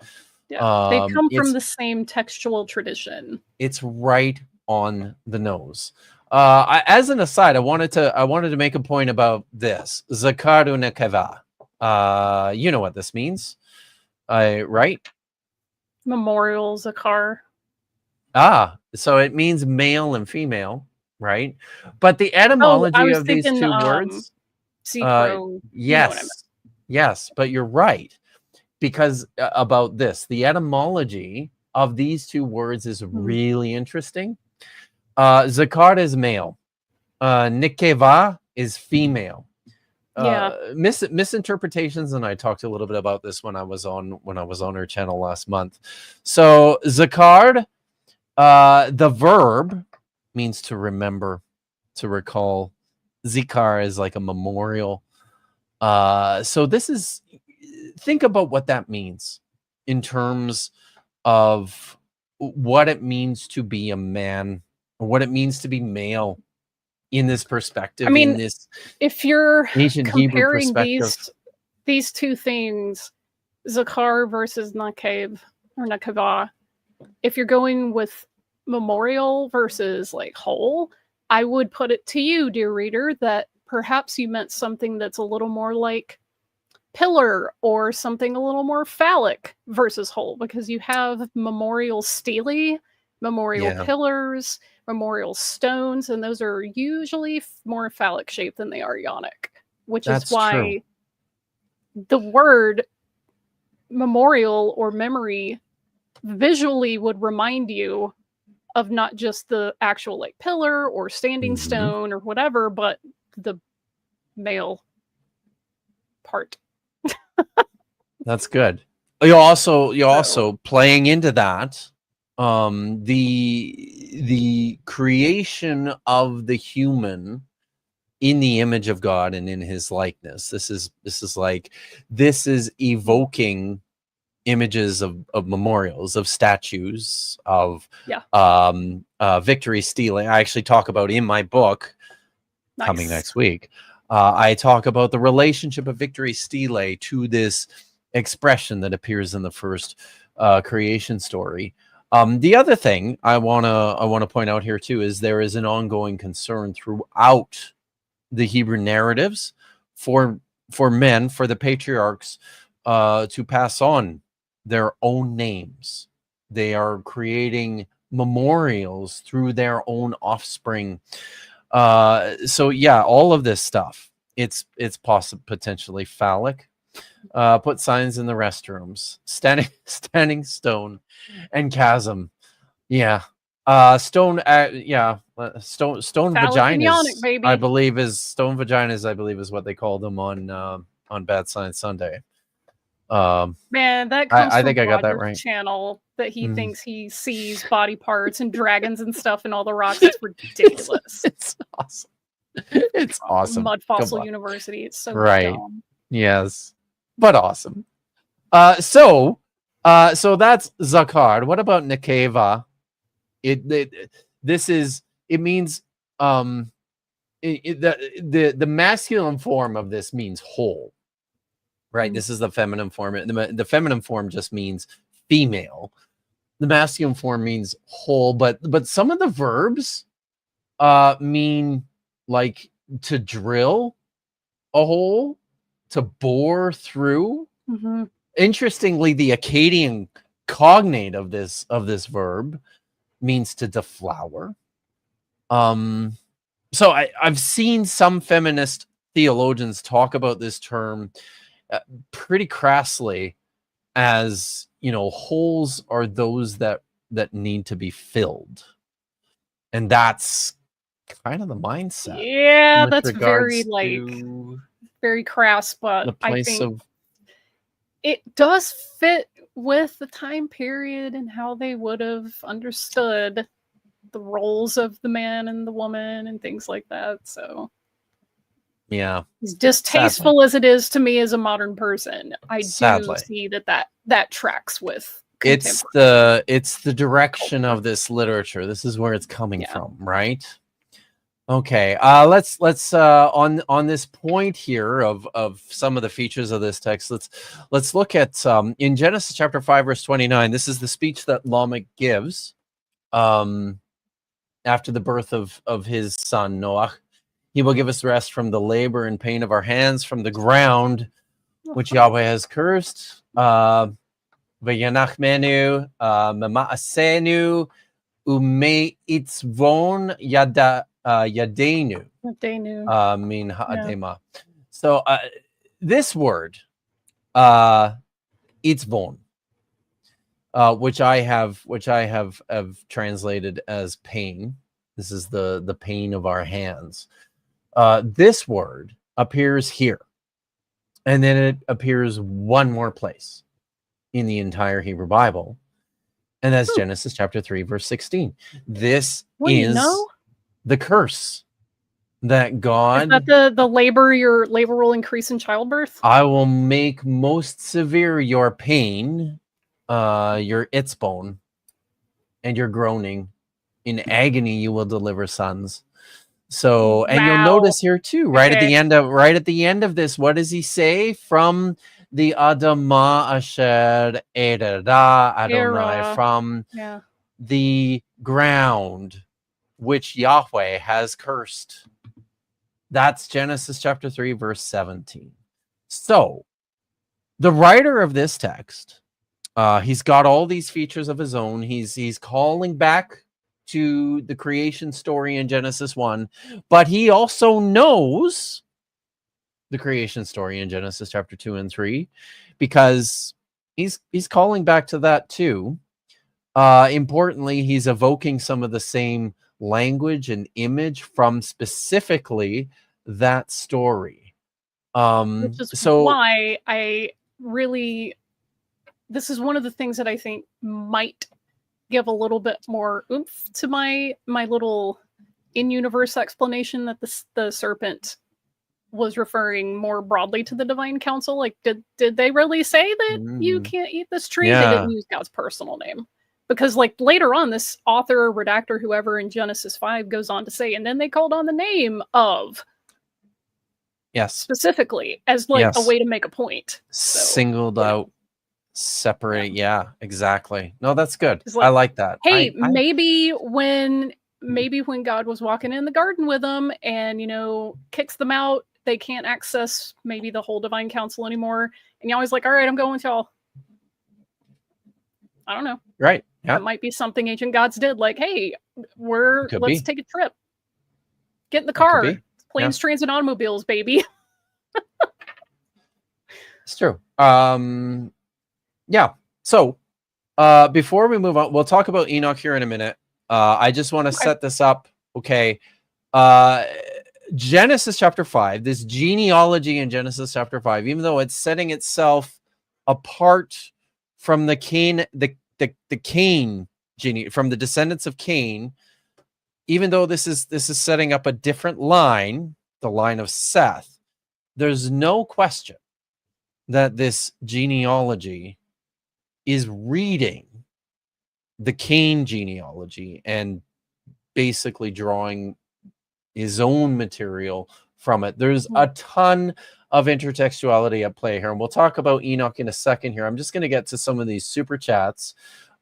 Yeah, they come from the same textual tradition. It's right on the nose. As an aside, I wanted to make a point about this. Zakaru nekeva. You know what this means, right? Memorial Zakar. So it means male and female, right? But the etymology of these two words, yes, but you're right, because about this, the etymology of these two words is really interesting. Zakar is male, Nikeva is female. Misinterpretations, and I talked a little bit about this when I was on her channel last month. So Zakar, the verb means to remember, to recall. Zikar is like a memorial. So this is, think about what that means in terms of what it means to be a man, or what it means to be male in this perspective. I mean, in this if you're ancient Hebrew comparing perspective, these two things, Zakar versus Nakev or Nakeva, if you're going with memorial versus like whole, I would put it to you, dear reader, that perhaps you meant something that's a little more like pillar or something a little more phallic versus whole, because you have memorial stele, memorial pillars, memorial stones, and those are usually more phallic shaped than they are ionic, which is why the word memorial or memory visually would remind you of not just the actual like pillar or standing stone or whatever, but the male part. That's good. You also playing into that, the creation of the human in the image of God and in his likeness. This is evoking images of memorials, of statues, of victory stealing. I actually talk about in my book coming next week. I talk about the relationship of victory stele to this expression that appears in the first creation story. The other thing I want to point out here too is there is an ongoing concern throughout the Hebrew narratives for men, for the patriarchs, to pass on their own names. They are creating memorials through their own offspring. So yeah, all of this stuff it's potentially phallic. Put signs in the restrooms. Standing stone and chasm. Yeah. Stone stone Phallic and vaginas, yonic, baby. I believe is what they call them on Bad Science Sunday. Man, that comes I from think I got that Roger's right. channel that he Mhm. thinks he sees body parts and dragons and stuff in all the rocks. It's ridiculous. It's awesome. It's awesome. Mud Come Fossil on. University. It's so Right. dumb. Yes, but awesome. So that's Zakar. What about Nekeva? It means the masculine form of this means whole, right? This is the feminine form. The feminine form just means female. The masculine form means whole, but some of the verbs mean like to drill a hole, to bore through. Mm-hmm. Interestingly, the Akkadian cognate of this verb means to deflower. So I've seen some feminist theologians talk about this term pretty crassly as, holes are those that need to be filled. And that's kind of the mindset. Yeah, that's very very crass, but I think it does fit with the time period and how they would have understood the roles of the man and the woman and things like that. So yeah, as distasteful as it is to me as a modern person, I do see that tracks with it's the direction of this literature. This is where it's coming from, right? Okay, let's on this point here of some of the features of this text. Let's look at in Genesis chapter 5 verse 29. This is the speech that Lamech gives after the birth of his son Noah. He will give us rest from the labor and pain of our hands, from the ground which Yahweh has cursed. V'yanachmenu mema'asenu umeitzvon yadenu min ha'adema. So this word itzvon, which I have translated as pain. This is the pain of our hands. This word appears here, and then it appears one more place in the entire Hebrew Bible, and that's Genesis chapter 3 verse 16. This is the curse that God... Is that the labor, your labor will increase in childbirth? I will make most severe your pain, your itzbone, and your groaning. In agony you will deliver sons. So, and you'll notice here too, right at the end of this, what does he say? From the Adama Asher Erada Adonai, from the ground which Yahweh has cursed. That's Genesis chapter 3 verse 17. So the writer of this text, he's got all these features of his own. He's calling back to the creation story in Genesis 1, but he also knows the creation story in Genesis chapter 2 and 3, because he's calling back to that too. Importantly, he's evoking some of the same language and image from specifically that story. Which is why I really, this is one of the things that I think might give a little bit more oomph to my little in-universe explanation that the serpent was referring more broadly to the divine council. Like, did they really say that you can't eat this tree? They didn't use God's personal name. Because like later on, this author, redactor, whoever in Genesis 5 goes on to say, and then they called on the name of specifically as like a way to make a point. So, singled out, separate. Yeah, exactly. No, that's good. Like, I like that. Hey, maybe when God was walking in the garden with them and, kicks them out, they can't access maybe the whole divine council anymore. And Yahweh's like, all right, I'm going with y'all. I don't know. Right. Yeah. It might be something ancient gods did. Like, hey, let's take a trip. Get in the car. Planes, trains, and automobiles, baby. It's true. Yeah. So before we move on, we'll talk about Enoch here in a minute. I just want to set this up. Okay. Genesis chapter 5, this genealogy in Genesis chapter 5, even though it's setting itself apart from the Cain, the Cain from the descendants of Cain, even though this is setting up a different line, the line of Seth, there's no question that this genealogy is reading the Cain genealogy and basically drawing his own material from it. There's a ton of intertextuality at play here, and we'll talk about Enoch in a second here. I'm just going to get to some of these super chats.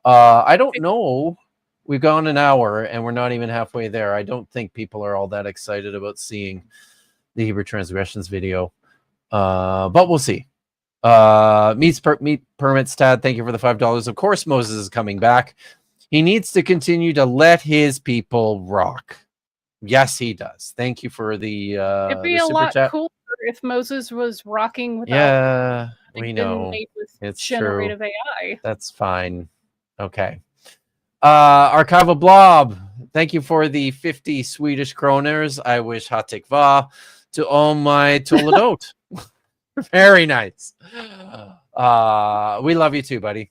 I don't know. We've gone an hour, and we're not even halfway there. I don't think people are all that excited about seeing the Hebrew Transgressions video, but we'll see. Meat Permits Tad, thank you for the $5. Of course, Moses is coming back. He needs to continue to let his people rock. Yes, he does. Thank you for the It'd be a lot cooler if Moses was rocking without. Yeah, we know. It's generative true. AI. That's fine. Okay. Archival Blob, thank you for the 50 Swedish kroners. I wish hatikva to all my Toledot. Very nice. We love you too, buddy.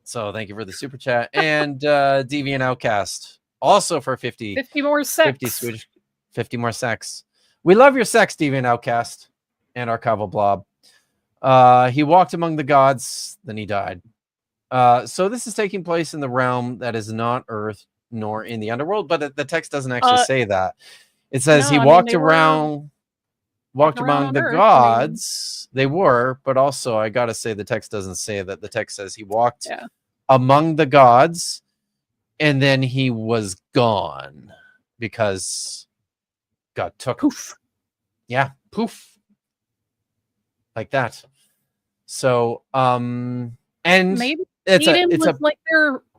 So thank you for the super chat. And Deviant Outcast, also for 50 more sex. 50 Swedish, 50 more sex. We love your sex, Deviant Outcast and Archival Blob. He walked among the gods, then he died. So this is taking place in the realm that is not Earth nor in the underworld, but the text doesn't actually say that. It says he walked among the gods. They were, but also I gotta say the text doesn't say that. The text says he walked among the gods, and then he was gone because God took poof. Yeah, poof, like that. So, and maybe Eden was like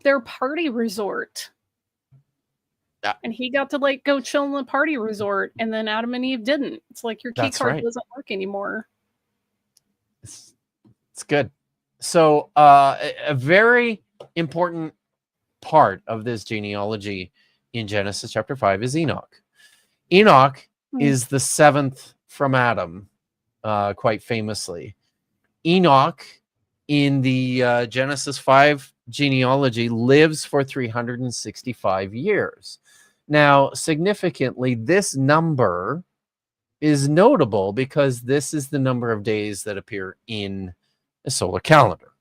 their party resort. And he got to like go chill in the party resort, and then Adam and Eve didn't. It's like your key card doesn't work anymore. It's good. So a very important part of this genealogy in Genesis chapter 5 is Enoch. Enoch is the seventh from Adam, quite famously. Enoch in the Genesis 5 genealogy lives for 365 years. Now, significantly, this number is notable because this is the number of days that appear in a solar calendar,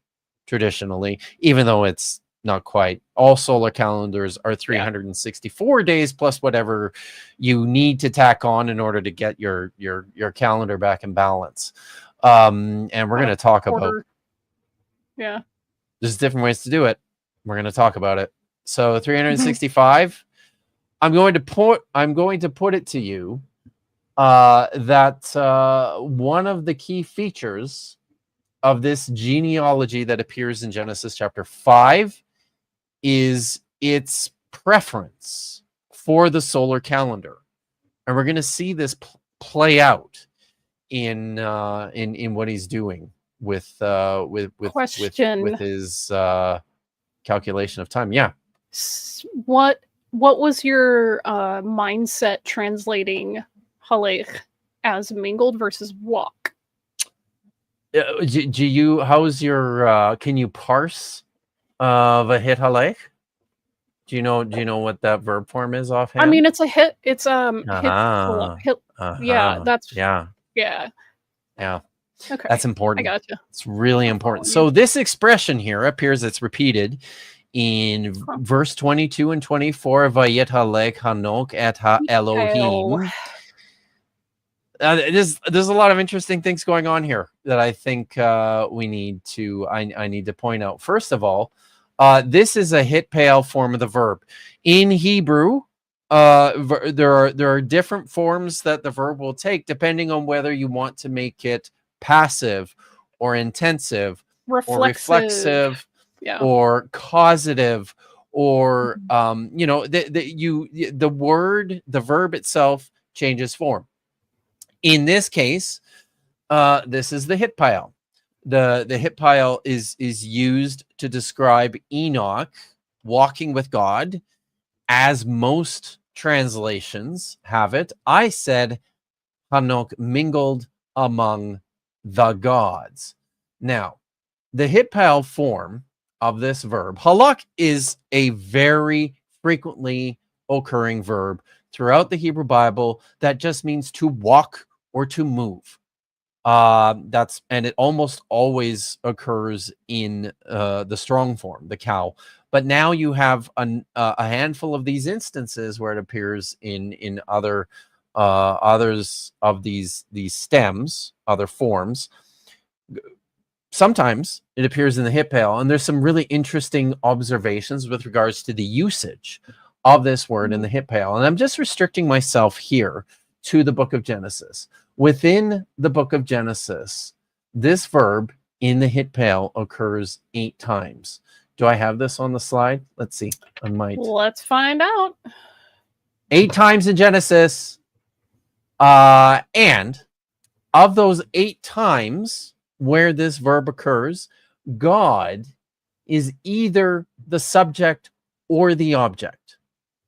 traditionally, even though it's not quite. All solar calendars are 364 days plus whatever you need to tack on in order to get your calendar back in balance. And we're going to talk about... Yeah. There's different ways to do it. We're going to talk about it. So 365... I'm going to put it to you that one of the key features of this genealogy that appears in Genesis chapter 5 is its preference for the solar calendar, and we're going to see this play out in what he's doing with his calculation of time. Yeah. What was your mindset translating halech as mingled versus walk? Do you? How's your? Can you parse vahit halech? Do you know what that verb form is offhand? I mean, it's a hit. It's hit. Yeah, that's yeah. Okay, that's important. I gotcha. It's really important. So this expression here appears. It's repeated in verse 22 and 24, Vayet halech Hanok et ha Elohim. There's a lot of interesting things going on here that I think I need to point out. First of all, this is a hit pale form of the verb. In Hebrew, there are different forms that the verb will take depending on whether you want to make it passive or intensive or reflexive. Yeah. Or causative, or the verb itself changes form. In this case, this is the hit pile. the hit pile is used to describe Enoch walking with God, as most translations have it. I said Hanok mingled among the gods. Now, the hit pile form of this verb, halak, is a very frequently occurring verb throughout the Hebrew Bible that just means to walk or to move. And it almost always occurs in the strong form, the cow. But now you have a handful of these instances where it appears in other others of these stems, other forms. Sometimes it appears in the hit pale, and there's some really interesting observations with regards to the usage of this word in the hit pale. And I'm just restricting myself here to the book of Genesis. Within the book of Genesis, this verb in the hit pale occurs 8 times. Do I have this on the slide? Let's see. I might. Let's find out. 8 times in Genesis. And of those 8 times where this verb occurs, God is either the subject or the object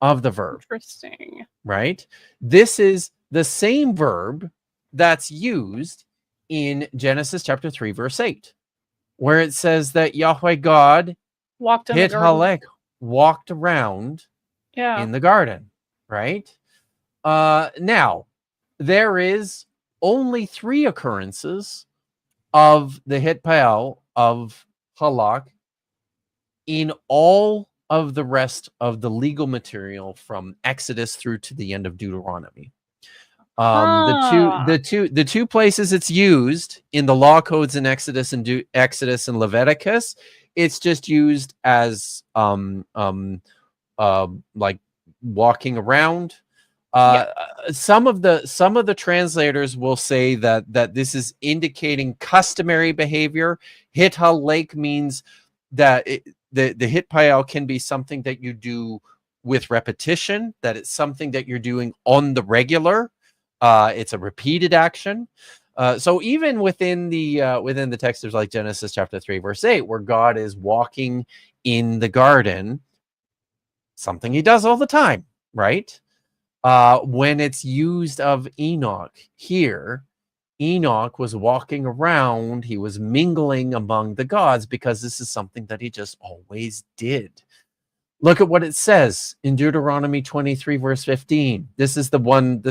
of the verb. Interesting. Right? This is the same verb that's used in Genesis chapter 3, verse 8, where it says that Yahweh God Walked in the garden. Halek walked around in the garden, right? Now, there is only 3 occurrences of the hit pa'al of halak in all of the rest of the legal material from Exodus through to the end of Deuteronomy. The two places it's used in the law codes in Exodus and Leviticus, it's just used as like walking around. Some of the translators will say that this is indicating customary behavior. Hit halak means that the hit pa'al can be something that you do with repetition, that it's something that you're doing on the regular. It's a repeated action. So even within the text, there's like Genesis chapter 3, verse 8, where God is walking in the garden, something he does all the time, right? When it's used of Enoch here, Enoch was walking around, he was mingling among the gods because this is something that he just always did. Look at what it says in Deuteronomy 23, verse 15. This is the one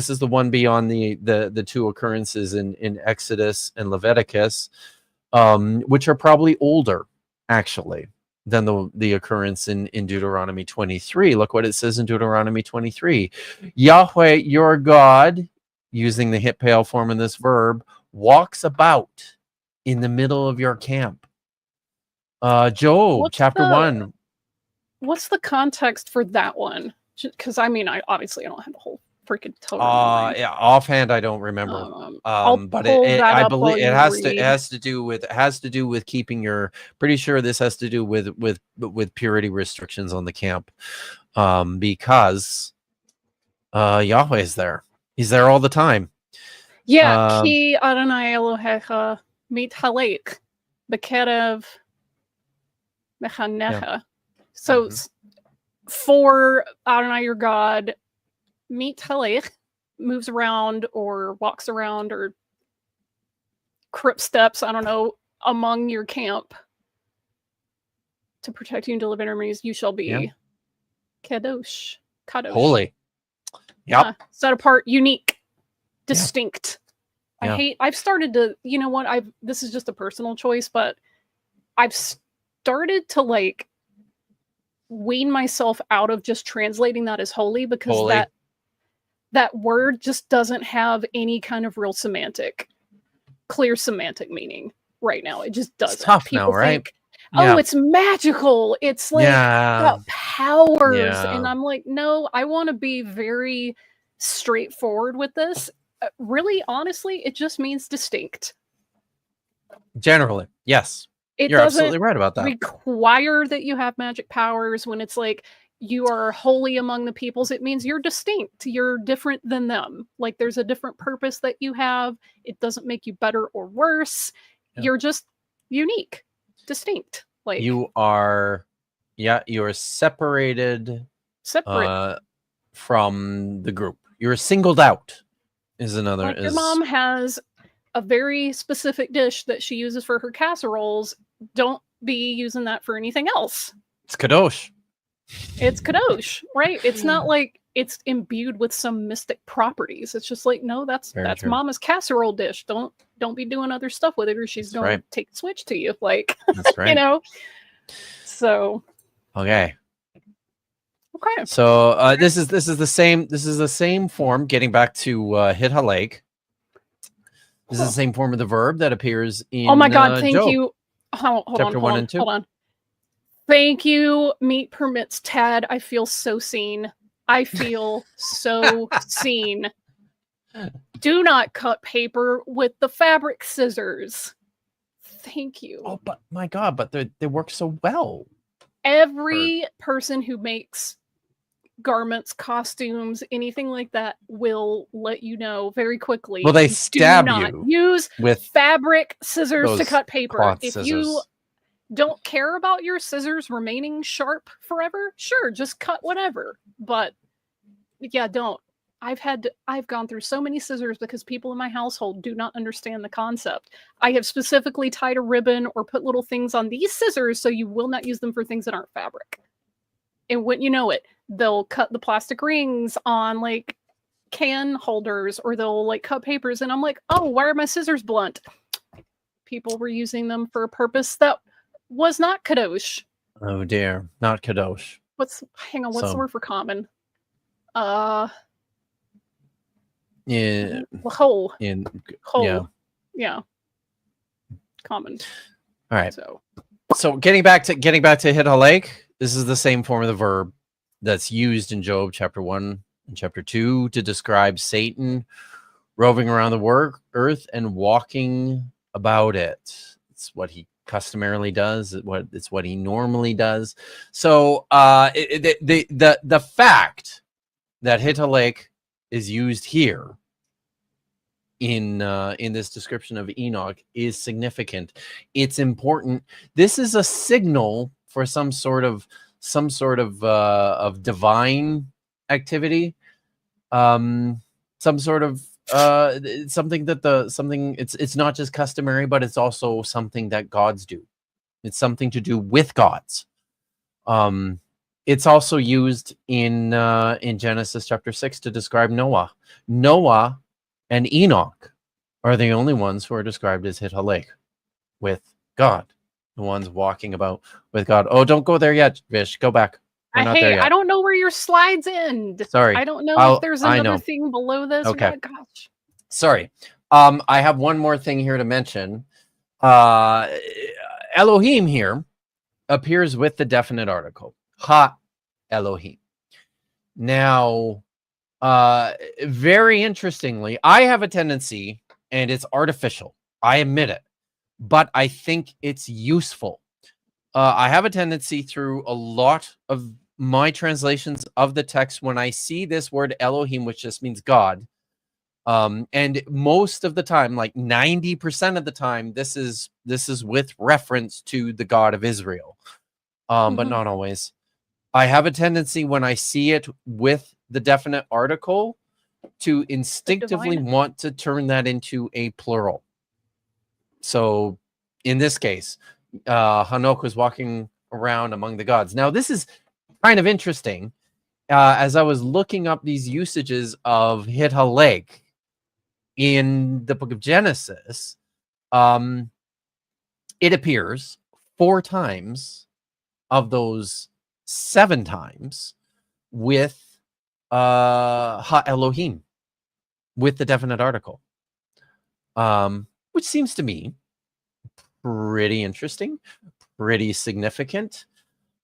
beyond the 2 occurrences in Exodus and Leviticus, which are probably older, actually, than the occurrence in Deuteronomy 23. Look what it says in Deuteronomy 23. Yahweh, your God, using the hit pa'al form in this verb, walks about in the middle of your camp. Job, chapter 1. What's the context for that one? Because I mean, I obviously don't have the whole freaking Torah. Yeah, offhand I don't remember. But I believe it has to do with keeping your. Pretty sure this has to do with purity restrictions on the camp, because Yahweh is there. He's there all the time. Yeah, Ki Adonai Elohecha mit halek bekerev mechanecha. So for Adonai your God, mit halek moves around or walks around or crip steps, I don't know, among your camp to protect you and deliver enemies. You shall be kadosh, holy. Yep. Set apart, unique, distinct. I've started to, you know what, this is just a personal choice, but I've started to like wean myself out of just translating that as holy, because that word just doesn't have any kind of real clear semantic meaning right now. It just doesn't. It's tough People now, right? think, oh, it's magical. It's like got powers. Yeah. And I'm like, no, I want to be very straightforward with this. Really, honestly, it just means distinct. Generally, yes. You're absolutely right about that. Require that you have magic powers. When it's like you are holy among the peoples, it means you're distinct. You're different than them. Like there's a different purpose that you have. It doesn't make you better or worse. You're just unique, distinct. Like you are separated separate. from the group. You're singled out. Is another Like your mom has a very specific dish that she uses for her casseroles. Don't be using that for anything else. It's kadosh. It's kadosh, right? It's not like it's imbued with some mystic properties. It's just like, no, that's true. mama's casserole dish. Don't be doing other stuff with it, or she's going to take a switch to you. Like, that's right. You know. So. Okay. Okay. So this is the same form. Getting back to Hithalek. This is the same form of the verb that appears in. Oh my God! Thank Job. you. Hold Chapter 1 and 2. Hold on. Thank you, Meat Permits Tad. I feel so seen. I feel so seen. Do not cut paper with the fabric scissors. Thank you. Oh, but my God! But they work so well. Every person who makes garments, costumes, anything like that will let you know very quickly. Well, they stab do not you use with fabric scissors to cut paper. If scissors. you don't care about your scissors remaining sharp forever, sure, just cut whatever. But yeah, don't. I've gone through so many scissors because people in my household do not understand the concept. I have specifically tied a ribbon or put little things on these scissors so you will not use them for things that aren't fabric. And wouldn't you know it, they'll cut the plastic rings on like can holders, or they'll like cut papers, and I'm like, oh, why are my scissors blunt? People were using them for a purpose that was not kadosh. Oh dear, not kadosh. What's the word for common? Yeah. Whole. Whole. Yeah. Common. All right. So getting back to Hithalek, this is the same form of the verb that's used in Job chapter 1 and chapter 2 to describe Satan roving around the earth and walking about it. It's what he customarily does. It's what he normally does. So the fact that Hithalek is used here in this description of Enoch is significant. It's important. This is a signal for some sort of divine activity, something it's not just customary, but it's also something that gods do. It's something to do with gods. It's also used in Genesis chapter 6 to describe Noah. Noah and Enoch are the only ones who are described as Hithalek, with God, the ones walking about with God. Oh, don't go there yet, Vish. Go back. We're not there yet. I don't know where your slides end. Sorry. I don't know if there's another thing below this. Okay. Oh, gosh. Sorry. I have one more thing here to mention. Elohim here appears with the definite article. Ha Elohim. Now, very interestingly, I have a tendency, and it's artificial, I admit it, but I think it's useful. I have a tendency through a lot of my translations of the text, when I see this word Elohim, which just means God, and most of the time, like 90% of the time, this is with reference to the God of Israel, but not always. I have a tendency when I see it with the definite article to instinctively want to turn that into a plural. So in this case, Enoch was walking around among the gods. Now, this is kind of interesting. As I was looking up these usages of Hithalek in the book of Genesis, it appears 4 times of those 7 times with Ha Elohim, with the definite article, which seems to me pretty interesting, pretty significant.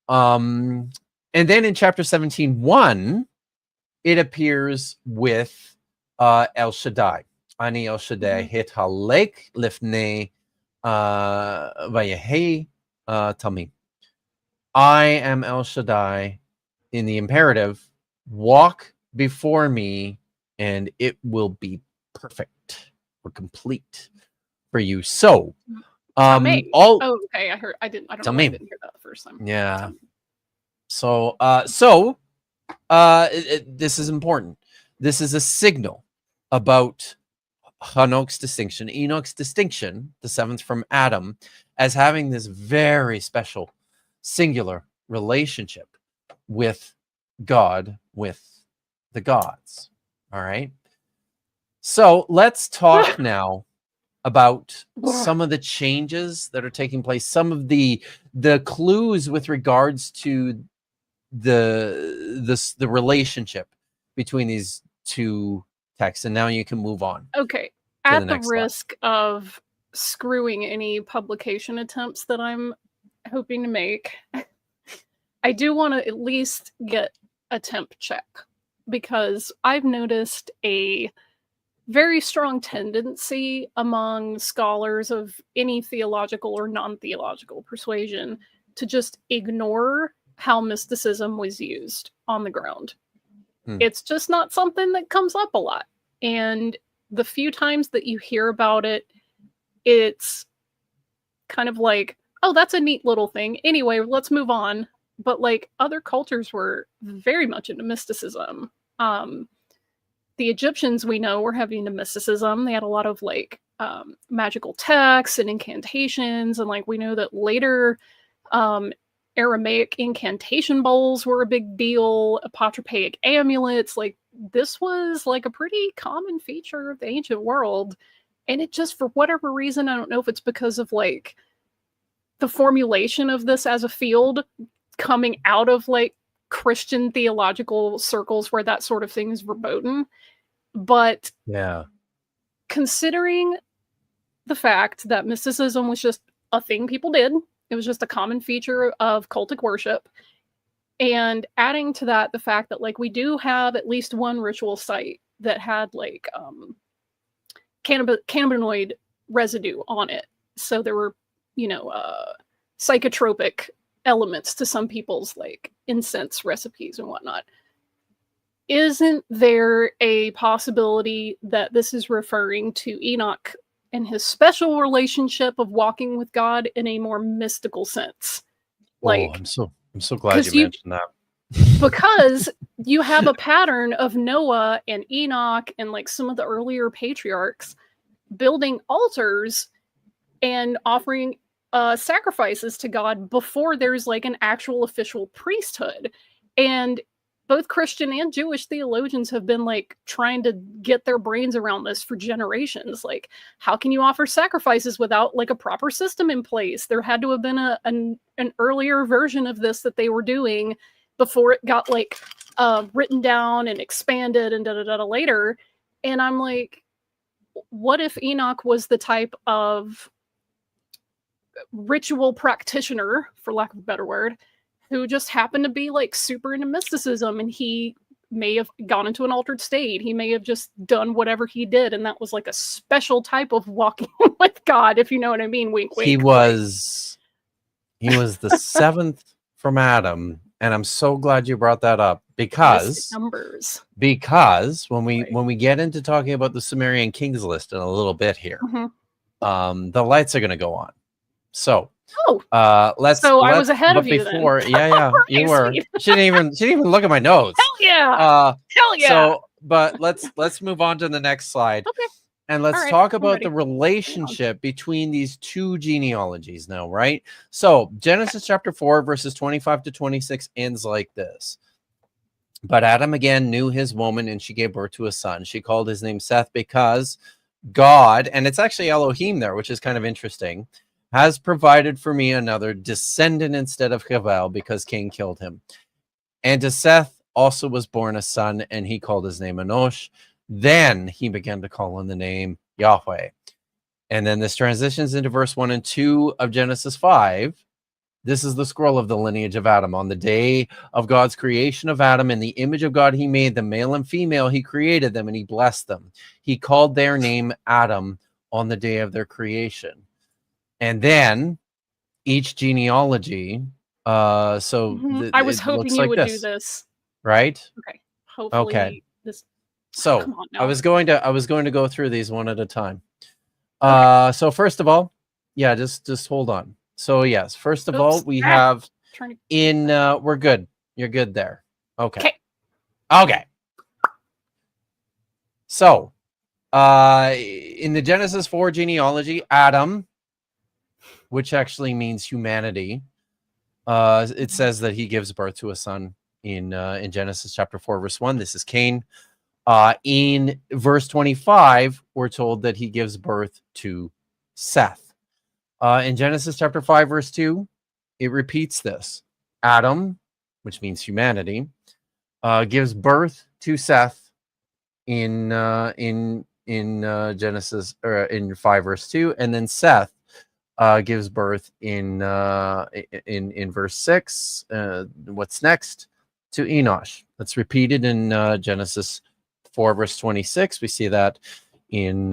And then in chapter 17:1, it appears with El Shaddai. Ani El Shaddai Hithalek lifnei vayehi tamim. I am El Shaddai in the imperative. Walk before me, and it will be perfect or complete for you. So, Tamei. All Oh, okay. I heard. I don't know why I Tamim. didn't hear that the first time. Yeah. So, this is important. This is a signal about Enoch's distinction, the seventh from Adam, as having this very special, singular relationship with God, with the gods. All right. So let's talk now about some of the changes that are taking place, some of the clues with regards to the relationship between these two texts, and now you can move on. Okay. the At the next slide. risk of screwing any publication attempts that I'm hoping to make, I do want to at least get a temp check, because I've noticed a very strong tendency among scholars of any theological or non-theological persuasion to just ignore how mysticism was used on the ground. It's just not something that comes up a lot. And the few times that you hear about it, it's kind of like, oh, that's a neat little thing. Anyway, let's move on. But like, other cultures were very much into mysticism. The Egyptians, we know, were heavy into mysticism. They had a lot of like magical texts and incantations, and like we know that later Aramaic incantation bowls were a big deal. Apotropaic amulets, like this was like a pretty common feature of the ancient world. And it just, for whatever reason, I don't know if it's because of like the formulation of this as a field coming out of like Christian theological circles where that sort of thing is verboten. But Yeah, considering the fact that mysticism was just a thing people did, it was just a common feature of cultic worship, and adding to that the fact that like we do have at least one ritual site that had like cannabinoid residue on it, so there were, you know, psychotropic elements to some people's like incense recipes and whatnot. Isn't there a possibility that this is referring to Enoch and his special relationship of walking with God in a more mystical sense? Like, I'm so glad you mentioned that. Because you have a pattern of Noah and Enoch and like some of the earlier patriarchs building altars and offering sacrifices to God before there's like an actual official priesthood. And both Christian and Jewish theologians have been like trying to get their brains around this for generations. Like, how can you offer sacrifices without like a proper system in place? There had to have been an earlier version of this that they were doing before it got like written down and expanded and later. And I'm like, what if Enoch was the type of ritual practitioner, for lack of a better word, who just happened to be like super into mysticism, and he may have gone into an altered state. He may have just done whatever he did, and that was like a special type of walking with God, if you know what I mean. Wink, wink. He was the seventh from Adam, and I'm so glad you brought that up, because numbers. Because when we get into talking about the Sumerian kings list in a little bit here, the lights are going to go on. So I was ahead of you before, then. Yeah, you were. She didn't even look at my notes. Hell yeah. Hell yeah. So, but let's move on to the next slide. Okay. And let's talk about the relationship between these two genealogies now, right? So Genesis chapter 4, verses 25 to 26 ends like this. But Adam again knew his woman, and she gave birth to a son. She called his name Seth, because God, and it's actually Elohim there, which is kind of interesting, has provided for me another descendant instead of Havel, because Cain killed him. And to Seth also was born a son, and he called his name Enosh. Then he began to call on the name Yahweh. And then this transitions into verse 1 and 2 of Genesis 5. This is the scroll of the lineage of Adam. On the day of God's creation of Adam, in the image of God he made them, male and female he created them, and he blessed them. He called their name Adam on the day of their creation. And then each genealogy, I was hoping you would do this. Right? Okay. Hopefully okay. This. So come on now. I was going to go through these one at a time. So first of all, Yeah, just hold on. So yes, first of all, Oops. we have Trying to... in we're good. You're good there. Okay. Okay. Okay. So, in the Genesis 4 genealogy, Adam, which actually means humanity, it says that he gives birth to a son in Genesis chapter 4, verse 1. This is Cain. In verse 25, we're told that he gives birth to Seth. In Genesis chapter 5, verse 2, it repeats this. Adam, which means humanity, gives birth to Seth in Genesis or in 5 verse 2, and then Seth gives birth in verse 6. What's next? To Enoch. That's repeated in Genesis 4 verse 26. We see that in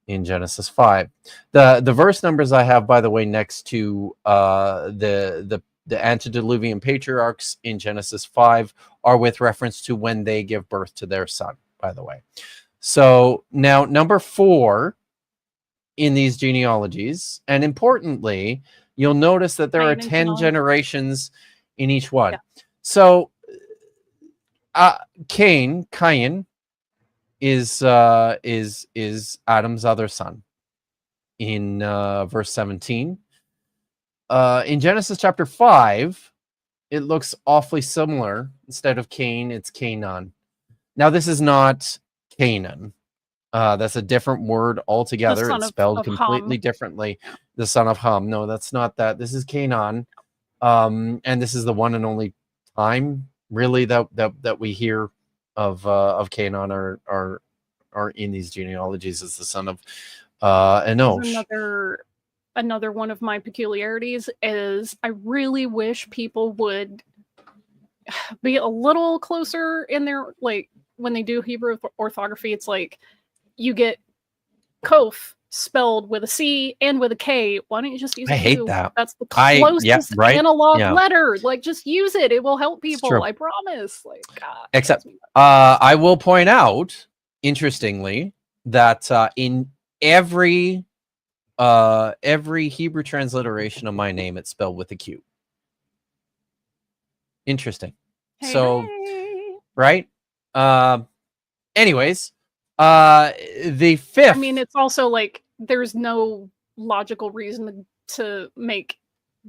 Genesis 5. The verse numbers I have, by the way, next to the antediluvian patriarchs in Genesis 5 are with reference to when they give birth to their son, by the way. So now number 4 in these genealogies, and importantly, you'll notice that there are 10 generations in each one. Yeah. So Cain is Adam's other son in verse 17. In Genesis chapter 5, it looks awfully similar. Instead of Cain, it's Canaan. Now, this is not Canaan. That's a different word altogether. It's spelled completely differently. The son of Ham. No, that's not that. This is Canaan. And this is the one and only time, really, that we hear of Canaan are in these genealogies as the son of Enoch. Another one of my peculiarities is I really wish people would be a little closer in their, like, when they do Hebrew orthography, it's like you get Kof spelled with a C and with a K. Why don't you just use I hate Q? that. That's the closest analog letter. Like, just use it. It will help people. I promise. Like, God, except I will point out, interestingly, that in every Hebrew transliteration of my name, it's spelled with a Q. Interesting. So, right? Anyways, the 5th. I mean, it's also like there's no logical reason to make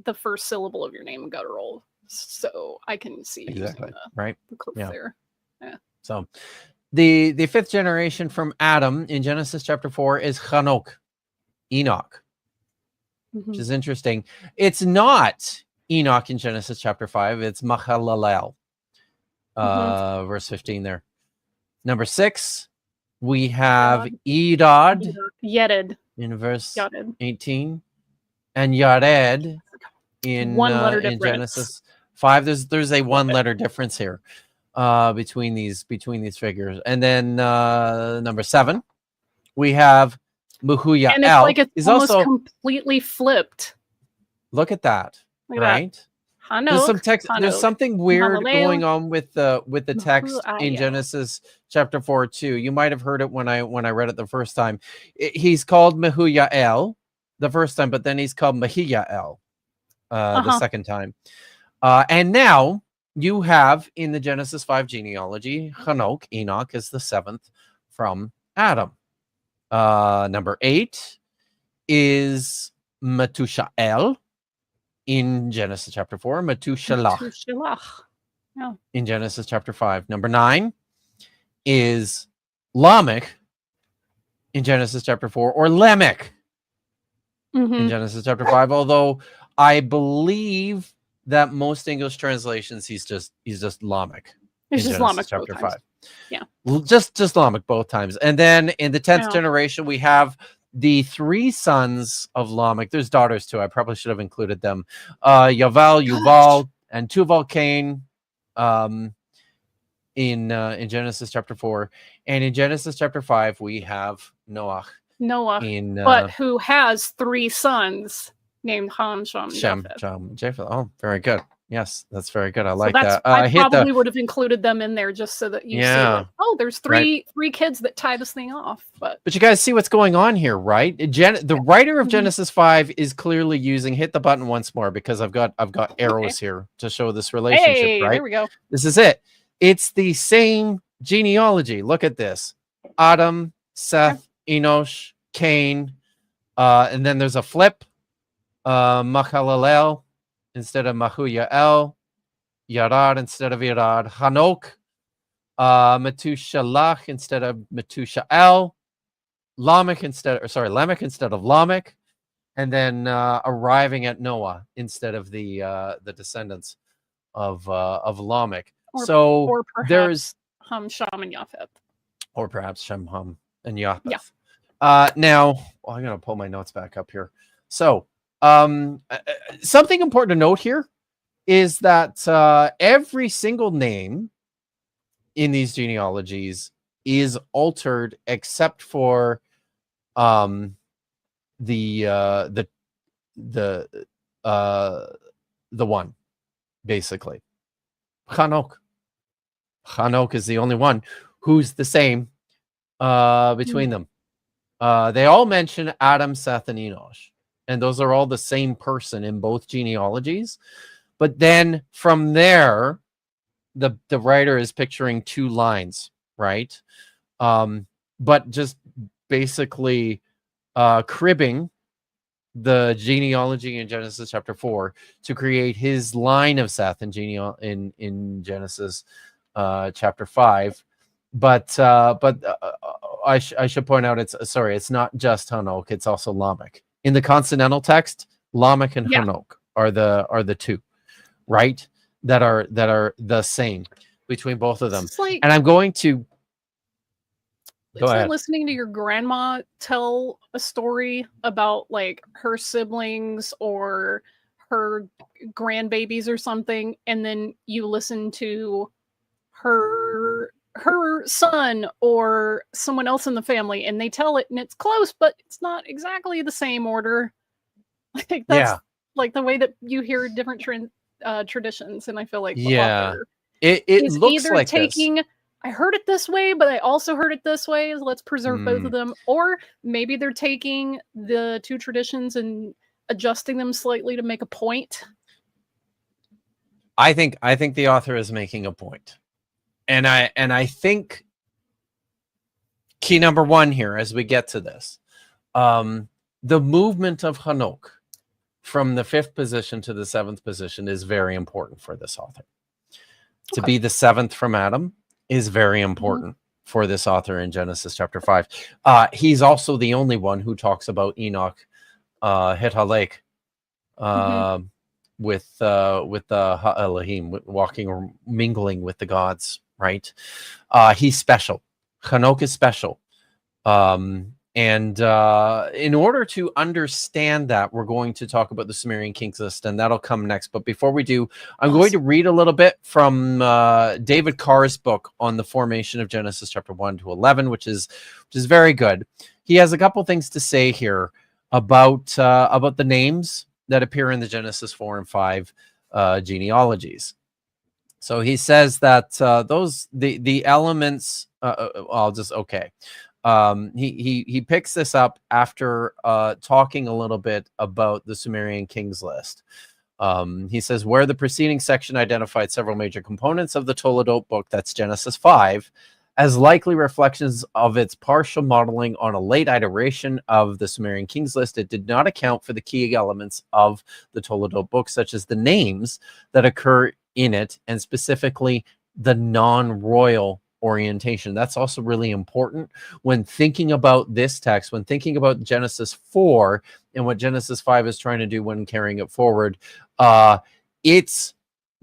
the first syllable of your name guttural. So I can see exactly the clip there. Yeah. So the 5th generation from Adam in Genesis chapter 4 is Enoch, which is interesting. It's not Enoch in Genesis chapter 5. It's Mahalalel, verse 15 there. Number 6, we have Edad in verse 18, and Yared in Genesis 5. There's a one-letter difference here between these figures. And then number 7, we have Mehuyael. And it's like it's almost also completely flipped. Look at that, right? That. There's some text. There's something weird going on with the text in Genesis chapter 4 too. You might have heard it when I read it the first time. He's called Mehuyael the first time, but then he's called Mehiyael the second time. And now you have in the Genesis 5 genealogy, Enoch is the 7th from Adam. Number 8 is Methuselah in Genesis chapter 4, Methuselah. Yeah. In Genesis chapter 5. Number 9 is Lamech in Genesis chapter 4, or Lamech in Genesis chapter 5. Although I believe that most English translations he's just Lamech. It's just Lamech chapter 5. Yeah. Just Lamech both times. And then in the 10th generation we have the 3 sons of Lamech. There's daughters too. I probably should have included them. Yaval, Yuval, and Tuval Cain in Genesis chapter 4. And in Genesis chapter 5, we have Noah. But who has 3 sons named Ham, Shem, Japheth. Oh, very good. Yes, that's very good. I So like that's that. I Hit probably the would have included them in there just so that you see, Yeah. like, oh, there's Right. three kids that tie this thing off. But But you guys see what's going on here, right? The writer of Mhm. Genesis 5 is clearly using, hit the button once more because I've got arrows here to show this relationship, hey, right? there we go. This is it. It's the same genealogy. Look at this. Adam, Seth, Enoch, Cain, and then there's a flip. Mahalalel instead of Mahuyael, Yarad instead of Yarad, Hanok, Methuselah instead of Methuselah, Lamech instead of Lamech, and then arriving at Noah instead of the descendants of Lamech. Or perhaps there's Sham and Japheth. or perhaps Shem, Ham, and Japheth. Yeah. Now I'm gonna pull my notes back up here. So something important to note here is that every single name in these genealogies is altered except for the one, basically. Hanok is the only one who's the same between them. They all mention Adam, Seth, and Enoch, and those are all the same person in both genealogies. But then from there, the writer is picturing two lines, right? But just basically cribbing the genealogy in Genesis chapter 4 to create his line of Seth in Genesis chapter 5. But I should point out it's not just Hanok, it's also Lamech. In the consonantal text, Lamech and Hanok are the two, right? That are the same between both of them. And I'm going to It's like listening to your grandma tell a story about like her siblings or her grandbabies or something, and then you listen to her son or someone else in the family and they tell it and it's close, but it's not exactly the same order. Like that's like the way that you hear different traditions, and I feel like the author it is looks either like taking this. I heard it this way, but I also heard it this way. So let's preserve both of them. Or maybe they're taking the two traditions and adjusting them slightly to make a point. I think the author is making a point. And I think key number one here as we get to this, the movement of Hanok from the 5th position to the 7th position is very important for this author. To be the 7th from Adam is very important for this author in Genesis chapter 5. He's also the only one who talks about Enoch hit Halek with the Elohim, walking or mingling with the gods, right? He's special. Hanok is special. And in order to understand that, we're going to talk about the Sumerian Kings list, and that'll come next. But before we do, I'm going to read a little bit from David Carr's book on the formation of Genesis chapter 1 to 11, which is very good. He has a couple things to say here about the names that appear in the Genesis 4 and 5 genealogies. So he says that the elements. He picks this up after talking a little bit about the Sumerian Kings list. He says, where the preceding section identified several major components of the Toledot book, that's Genesis 5, as likely reflections of its partial modeling on a late iteration of the Sumerian Kings list, it did not account for the key elements of the Toledot book, such as the names that occur in it, and specifically the non-royal orientation. That's also really important when thinking about this text, when thinking about Genesis 4 and what Genesis 5 is trying to do when carrying it forward. It's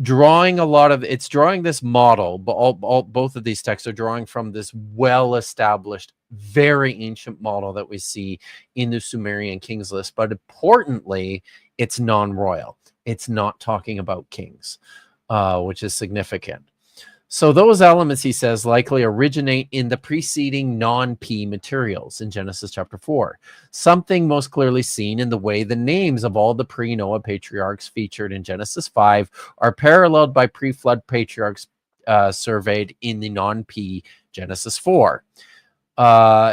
drawing this model, but both of these texts are drawing from this well-established, very ancient model that we see in the Sumerian Kings list. But importantly, it's non-royal. It's not talking about kings, which is significant. So those elements, he says, likely originate in the preceding non-P materials in Genesis chapter 4. Something most clearly seen in the way the names of all the pre-Noah patriarchs featured in Genesis 5 are paralleled by pre-flood patriarchs surveyed in the non-P Genesis 4.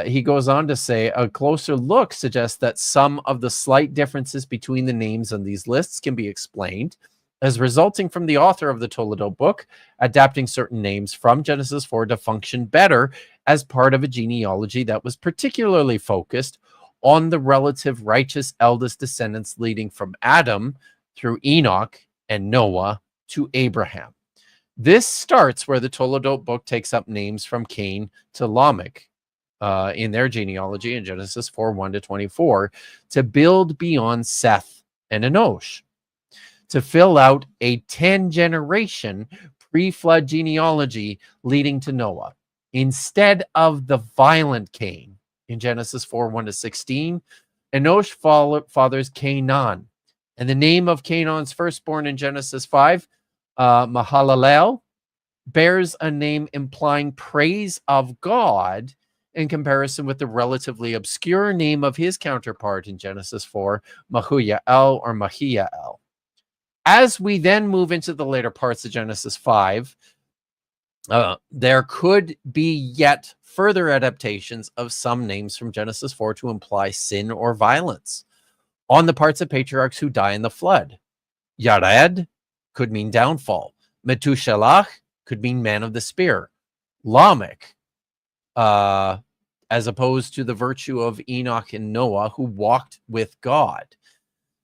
He goes on to say a closer look suggests that some of the slight differences between the names on these lists can be explained as resulting from the author of the Toledo book adapting certain names from Genesis 4 to function better as part of a genealogy that was particularly focused on the relative righteous eldest descendants leading from Adam through Enoch and Noah to Abraham. This starts where the Toledo book takes up names from Cain to Lamech in their genealogy in Genesis 4, 1-24 to build beyond Seth and Enoch, to fill out a 10-generation pre-flood genealogy leading to Noah. Instead of the violent Cain in Genesis 4, 1-16, Enoch fathers Canaan. And the name of Canaan's firstborn in Genesis 5, Mahalalel, bears a name implying praise of God in comparison with the relatively obscure name of his counterpart in Genesis 4, Mahuyael or Mahiael. As we then move into the later parts of Genesis 5, there could be yet further adaptations of some names from Genesis 4 to imply sin or violence on the parts of patriarchs who die in the flood. Yared could mean downfall. Methuselah could mean man of the spear. Lamech, as opposed to the virtue of Enoch and Noah, who walked with God.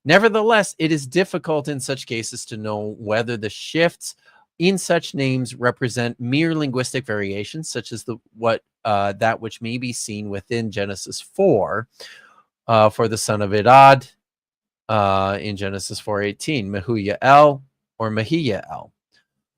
Nevertheless, it is difficult in such cases to know whether the shifts in such names represent mere linguistic variations, such as that which may be seen within Genesis 4 for the son of Idad in Genesis 4:18, Mehuyael or Mahiyael.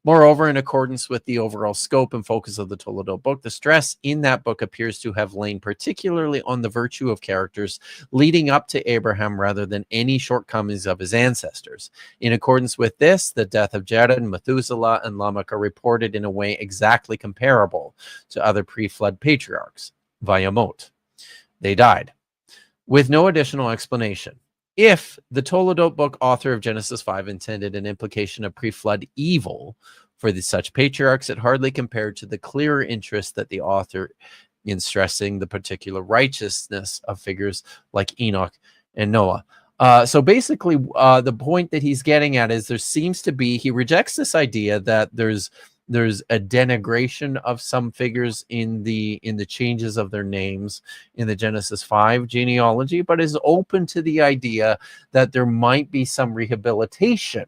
Moreover, in accordance with the overall scope and focus of the Toledo book, the stress in that book appears to have lain particularly on the virtue of characters leading up to Abraham rather than any shortcomings of his ancestors. In accordance with this, the death of Jared, Methuselah, and Lamech are reported in a way exactly comparable to other pre-flood patriarchs. Vayamot. They died. With no additional explanation. If the Toledo book author of Genesis 5 intended an implication of pre-flood evil for such patriarchs, it hardly compared to the clearer interest that the author in stressing the particular righteousness of figures like Enoch and Noah. So basically, the point that he's getting at is there seems to be, he rejects this idea that there's a denigration of some figures in the changes of their names in the Genesis 5 genealogy, but is open to the idea that there might be some rehabilitation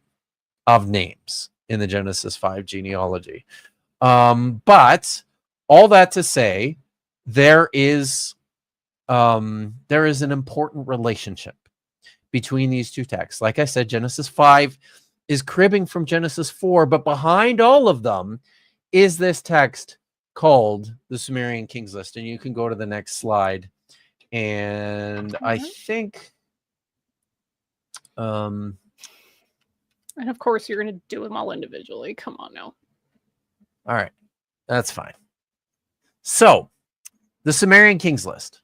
of names in the Genesis 5 genealogy. But all that to say, there is an important relationship between these two texts. Like I said, Genesis 5 is cribbing from Genesis 4, but behind all of them is this text called the Sumerian Kings List. And you can go to the next slide. And I think... and of course, you're going to do them all individually. Come on now. All right. That's fine. So, the Sumerian Kings List.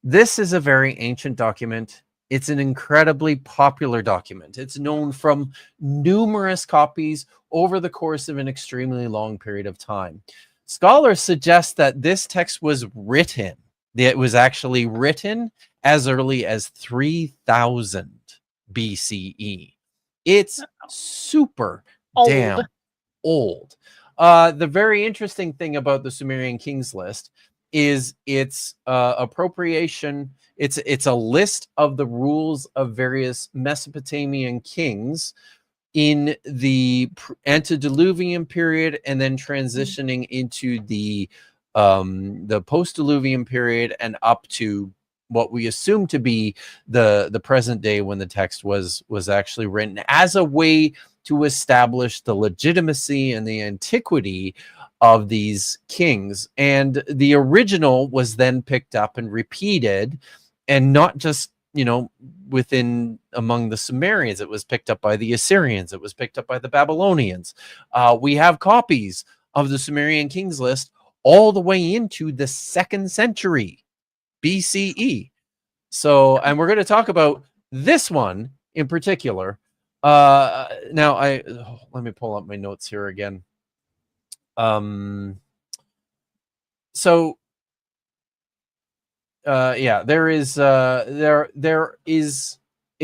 This is a very ancient document. It's an incredibly popular document. It's known from numerous copies over the course of an extremely long period of time. Scholars suggest that this text was written. It was actually written as early as 3000 BCE. It's super damn old. The very interesting thing about the Sumerian Kings List is its appropriation. It's a list of the rules of various Mesopotamian kings in the antediluvian period, and then transitioning into the post-diluvian period and up to what we assume to be the present day when the text was actually written, as a way to establish the legitimacy and the antiquity of these kings. And the original was then picked up and repeated, and not just, within among the Sumerians. It was picked up by the Assyrians. It was picked up by the Babylonians. We have copies of the Sumerian kings list all the way into the 2nd century BCE. So, and we're going to talk about this one in particular. Now, let me pull up my notes here again. Yeah, there is a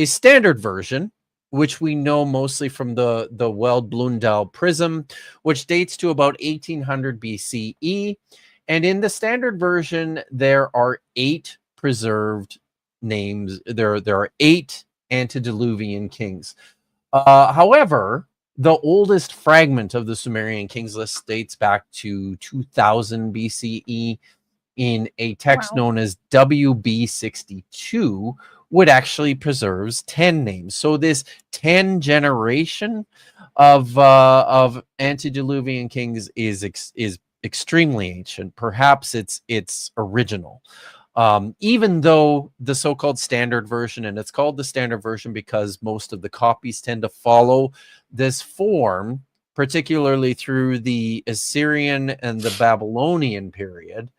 standard version, which we know mostly from the Weld-Blundell prism, which dates to about 1800 BCE. And in the standard version, there are 8 preserved names. There are 8 antediluvian kings. However, the oldest fragment of the Sumerian kings list dates back to 2000 BCE in a text known as WB62, which actually preserves 10 names. So this 10 generation of antediluvian kings is extremely ancient. Perhaps it's original. Even though the so-called standard version, and it's called the standard version because most of the copies tend to follow this form, particularly through the Assyrian and the Babylonian period,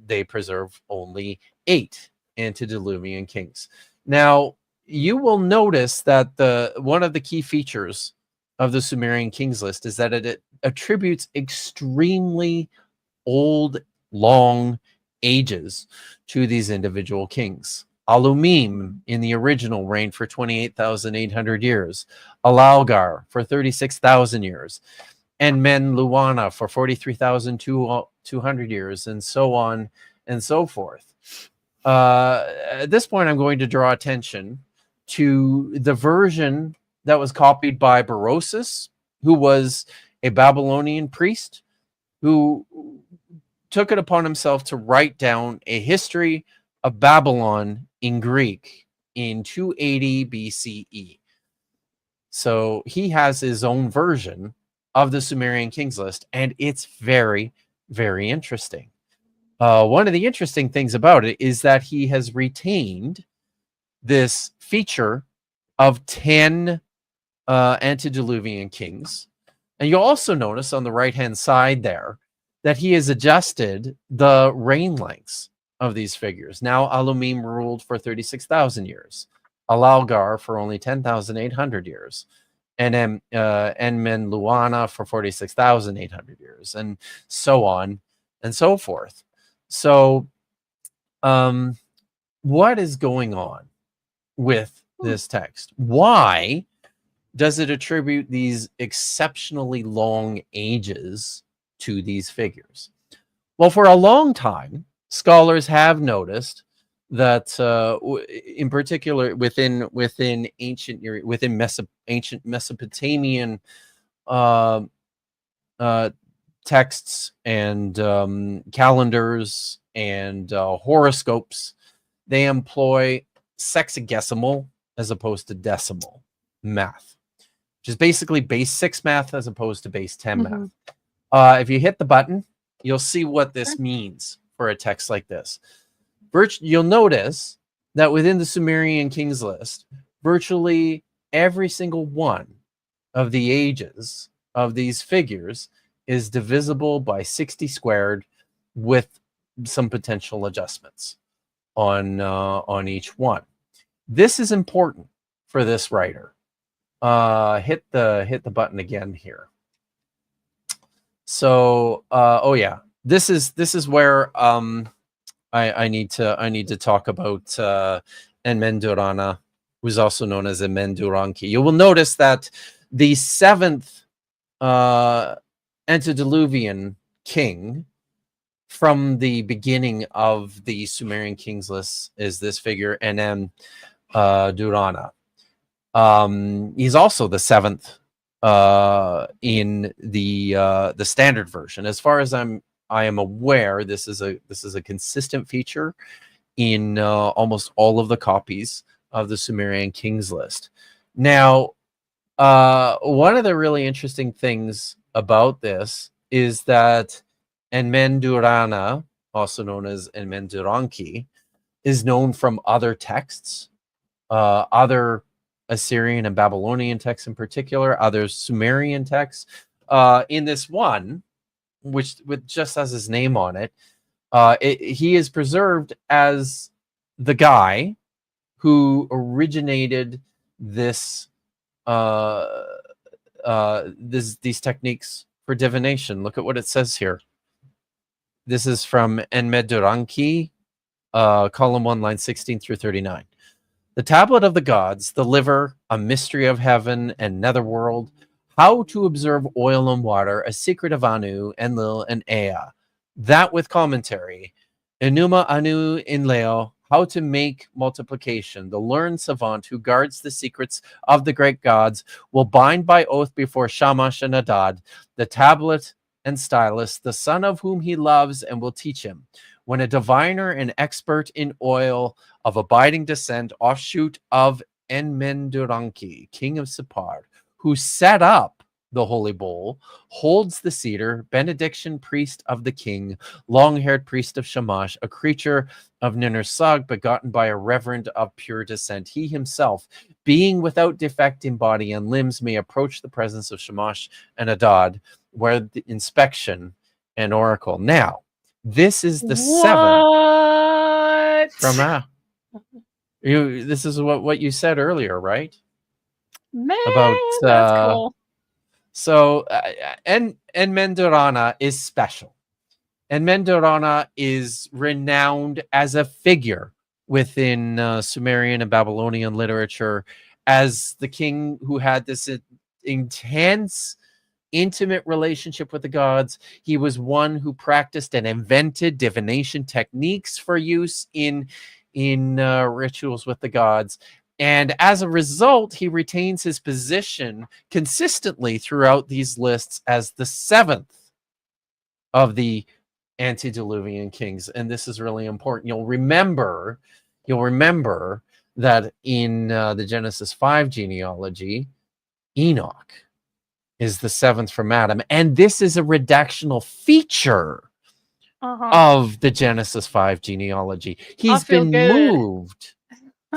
they preserve only 8 antediluvian kings. Now, you will notice that one of the key features of the Sumerian kings list is that it attributes extremely old, long ages to these individual kings. Alumim in the original reigned for 28,800 years, Alaugar for 36,000 years, and Men-Luana for 43,200 years, and so on and so forth. At this point, I'm going to draw attention to the version that was copied by Berosus, who was a Babylonian priest who took it upon himself to write down a history of Babylon in Greek in 280 BCE. So he has his own version of the Sumerian kings list, and it's very, very interesting. One of the interesting things about it is that he has retained this feature of 10 antediluvian kings. And you'll also notice on the right-hand side there that he has adjusted the reign lengths of these figures. Now, Alumim ruled for 36,000 years, Alaugar for only 10,800 years, and Men-Luana for 46,800 years, and so on and so forth. So, what is going on with this text? Why does it attribute these exceptionally long ages to these figures? Well, for a long time, scholars have noticed that, in particular, within ancient Mesopotamian texts and calendars and horoscopes, they employ sexagesimal as opposed to decimal math, which is basically base 6 math as opposed to base 10 math. If you hit the button, you'll see what this means for a text like this. You'll notice that within the Sumerian kings list, virtually every single one of the ages of these figures is divisible by 60 squared with some potential adjustments on each one. This is important for this writer. Hit the button again here. So, oh yeah, this is where I need to talk about Enmen-Durana, who's also known as Enmen-Duranki. You will notice that the 7th antediluvian king from the beginning of the Sumerian kings list is this figure, Enmen-Durana. He's also the 7th in the standard version. As far as I am aware, this is a consistent feature in almost all of the copies of the Sumerian kings list. Now, one of the really interesting things about this is that Enmen-Durana, also known as Enmen-Duranki, is known from other texts, other Assyrian and Babylonian texts in particular, other Sumerian texts, in this one, which just has his name on it, he is preserved as the guy who originated this these techniques for divination. Look at what it says here. This is from Enmeduranki, column 1, line 16 through 39. The tablet of the gods, the liver, a mystery of heaven and netherworld, how to observe oil and water, a secret of Anu, Enlil, and Ea. That with commentary. Enuma Anu in Leo, how to make multiplication. The learned savant who guards the secrets of the great gods will bind by oath before Shamash and Adad, the tablet and stylus, the son of whom he loves, and will teach him. When a diviner and expert in oil of abiding descent, offshoot of Enmenduranki, king of Sipar, who set up the holy bowl, holds the cedar, benediction priest of the king, long-haired priest of Shamash, a creature of Ninersag, begotten by a reverend of pure descent. He himself, being without defect in body and limbs, may approach the presence of Shamash and Adad, where the inspection and oracle. Now, this is the seventh from this is what you said earlier, right? Man, About that's cool. So Enmendurana is special. Enmendurana is renowned as a figure within Sumerian and Babylonian literature as the king who had this intense, intimate relationship with the gods. He was one who practiced and invented divination techniques for use in rituals with the gods. And as a result, he retains his position consistently throughout these lists as the seventh of the antediluvian kings. And this is really important. You'll remember that in the Genesis 5 genealogy, Enoch is the seventh from Adam. And this is a redactional feature of the Genesis 5 genealogy. He's been moved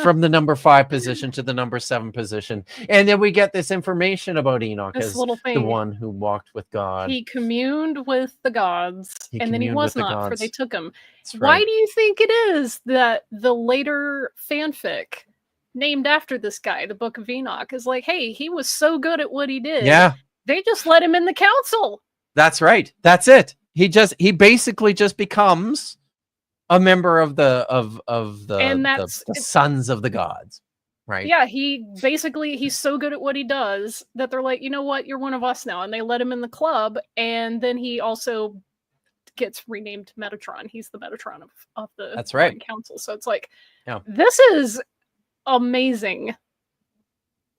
from the number 5 position to the number 7 position. And then we get this information about Enoch as the one who walked with God. He communed with the gods, and then he was not, for they took him. That's Why right. do you think it is that the later fanfic named after this guy, the Book of Enoch, is like, hey, he was so good at what he did. Yeah. They just let him in the council. That's right. That's it. He basically just becomes a member of the sons of the gods, right? Yeah, he's so good at what he does that they're like, you know what, you're one of us now, and they let him in the club. And then he also gets renamed Metatron. He's the Metatron of the That's right. council. So it's like, yeah. This is amazing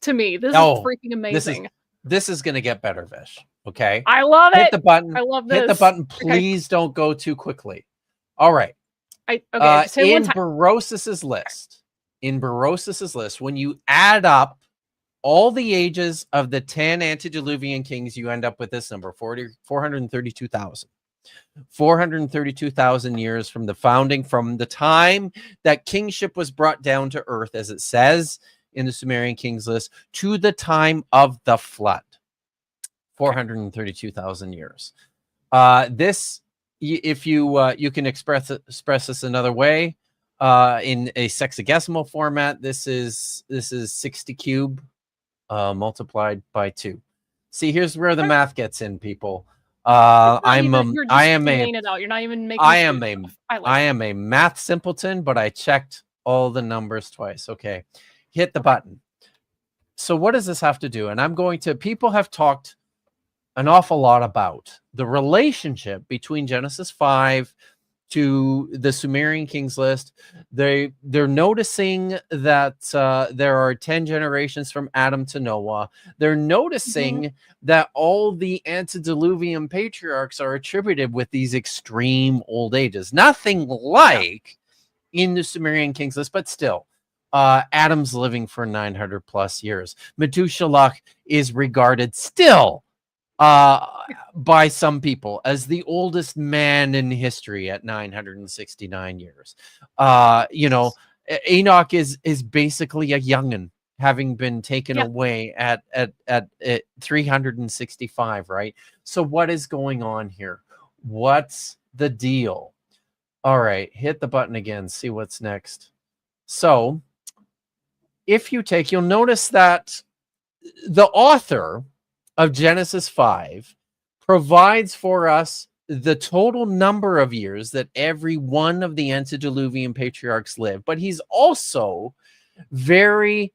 to me. This is freaking amazing. This is gonna get better, Vish. Okay, I love it. Hit the button. I love this. Hit the button, please. Don't go too quickly. All right. In Berossus's list, when you add up all the ages of the 10 antediluvian kings, you end up with this number: 432,000. 432,000 years from the founding, from the time that kingship was brought down to earth, as it says in the Sumerian kings list, to the time of the flood. 432,000 years. This, if you can express this another way, in a sexagesimal format, this is 60 cube multiplied by 2. See, here's where the math gets in, people. I am a math simpleton, but I checked all the numbers twice. Okay, hit the button. So what does this have to do? And people have talked an awful lot about the relationship between Genesis 5 to the Sumerian kings list. They're noticing that there are 10 generations from Adam to Noah. They're noticing that all the antediluvian patriarchs are attributed with these extreme old ages. Nothing like in the Sumerian kings list, but still. Adam's living for 900 plus years. Methuselah is regarded still by some people as the oldest man in history at 969 years. Enoch is basically a youngin having been taken Yeah. away at 365, right? So what is going on here? What's the deal? All right, hit the button again, see what's next. So if you take, you'll notice that the author of Genesis 5 provides for us the total number of years that every one of the antediluvian patriarchs lived, but he's also very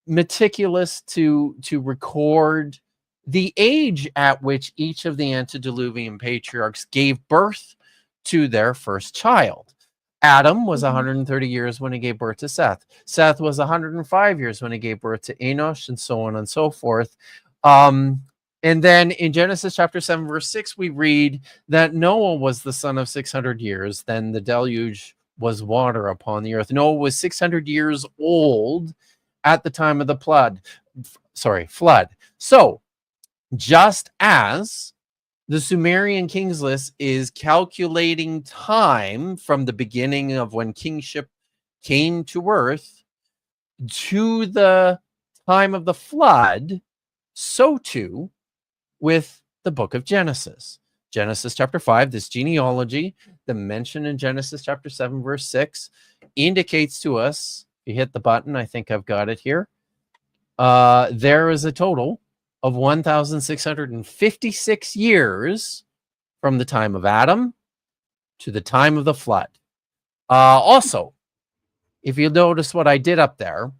meticulous to record the age at which each of the antediluvian patriarchs gave birth to their first child. Adam was 130 years when he gave birth to Seth. Seth was 105 years when he gave birth to Enoch, and so on and so forth. And then in Genesis chapter 7, verse 6, we read that Noah was the son of 600 years. Then the deluge was water upon the earth. Noah was 600 years old at the time of the flood. So just as the Sumerian kings list is calculating time from the beginning of when kingship came to earth to the time of the flood, so too with the book of Genesis. Genesis chapter 5, this genealogy, the mention in Genesis chapter 7, verse 6, indicates to us, if you hit the button, I think I've got it here, there is a total of 1,656 years from the time of Adam to the time of the flood. Also, if you notice what I did up there,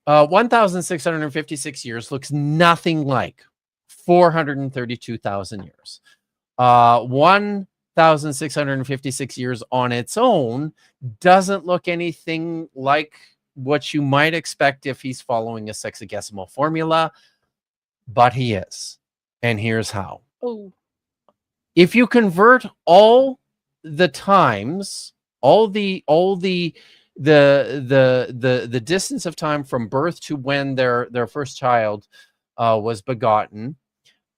1,656 years looks nothing like 432,000 years. 1,656 years on its own doesn't look anything like what you might expect if he's following a sexagesimal formula, but he is. And here's how. Oh. If you convert all the times, all the distance of time from birth to when their first child was begotten,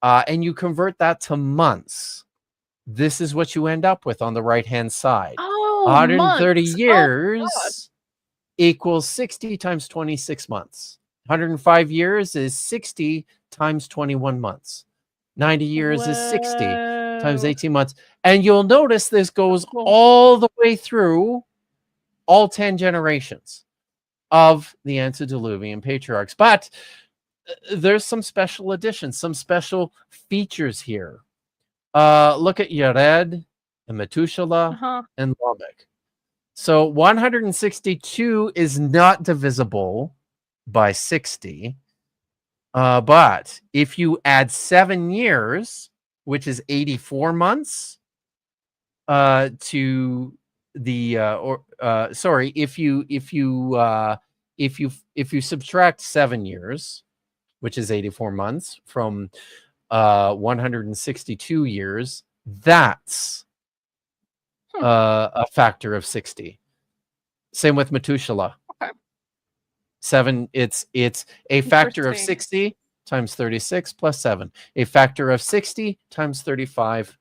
and you convert that to months, this is what you end up with on the right-hand side. Oh, 130 months. years equals 60 times 26 months. 105 years is 60 times 21 months. 90 years is 60 times 18 months. And you'll notice this goes all the way through all 10 generations of the antediluvian patriarchs. But there's some special additions, some special features here. Look at Yared and Methuselah and Lamech. So 162 is not divisible by 60. But if you add 7 years, which is 84 months, to the if you subtract 7 years, which is 84 months, from 162 years, that's a factor of 60. Same with Methuselah. Okay. 7, it's a factor of 60 times 36 plus 7. A factor of 60 times 35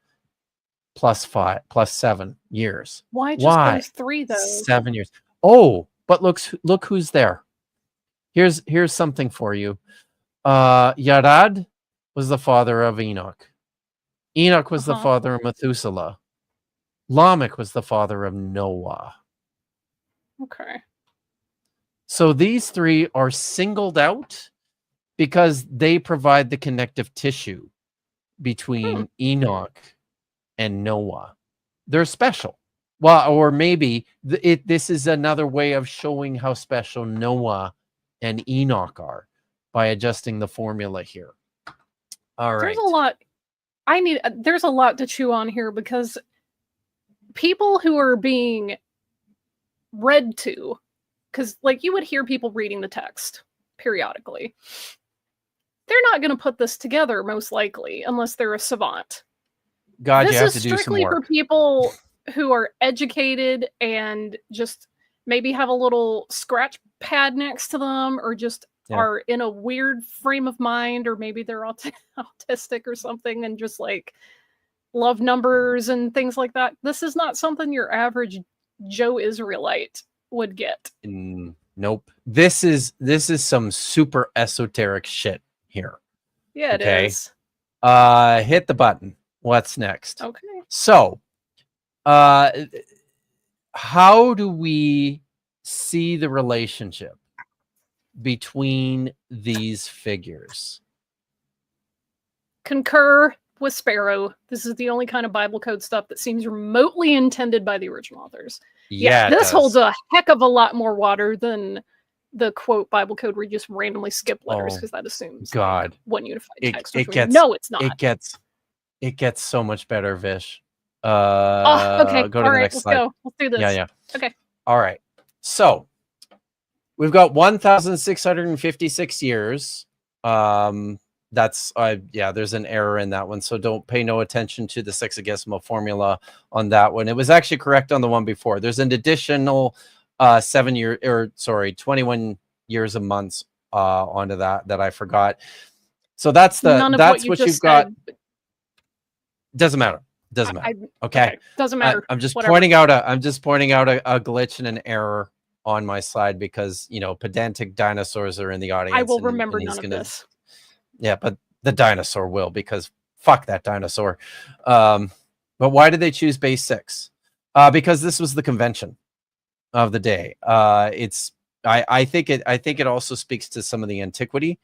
plus 7 years. Why just those 3 though? 7 years. Oh, but look who's there. Here's something for you. Yared was the father of Enoch. Enoch was the father of Methuselah. Lamech was the father of Noah. Okay. So these 3 are singled out because they provide the connective tissue between Enoch and Noah. They're special. Well, or maybe this is another way of showing how special Noah and Enoch are by adjusting the formula here. All right. There's a lot to chew on here because people who are being read to, because like you would hear people reading the text periodically, they're not going to put this together most likely unless they're a savant. God, this you have is to do some strictly work. for people who are educated and just maybe have a little scratch pad next to them, or just are in a weird frame of mind, or maybe they're autistic or something and just like love numbers and things like that. This is not something your average Joe Israelite would get. Nope. This is some super esoteric shit here. Yeah, Okay. it is. Hit the button. What's next? Okay. So, how do we see the relationship between these figures? Concur with Sparrow. This is the only kind of Bible code stuff that seems remotely intended by the original authors. Yeah, it this does. holds a heck of a lot more water than the quote Bible code where you just randomly skip letters, because that assumes God. like, one unified text. It gets no, it's not. It gets so much better, Vish. Okay. Go to All the right, next let's slide. go. Let's do this. Yeah. Okay. All right. So we've got 1,656 years. That's there's an error in that one, so don't pay no attention to the Sexagesimal formula on that one. It was actually correct on the one before. There's an additional 21 years of months onto that I forgot. So that's what you've got. Doesn't matter. Okay. Doesn't matter. I'm just Whatever. pointing out a glitch and an error on my slide because pedantic dinosaurs are in the audience. I will remember none of this. Yeah, but the dinosaur will, because fuck that dinosaur. But why did they choose base 6? Because this was the convention of the day. I think it also speaks to some of the antiquity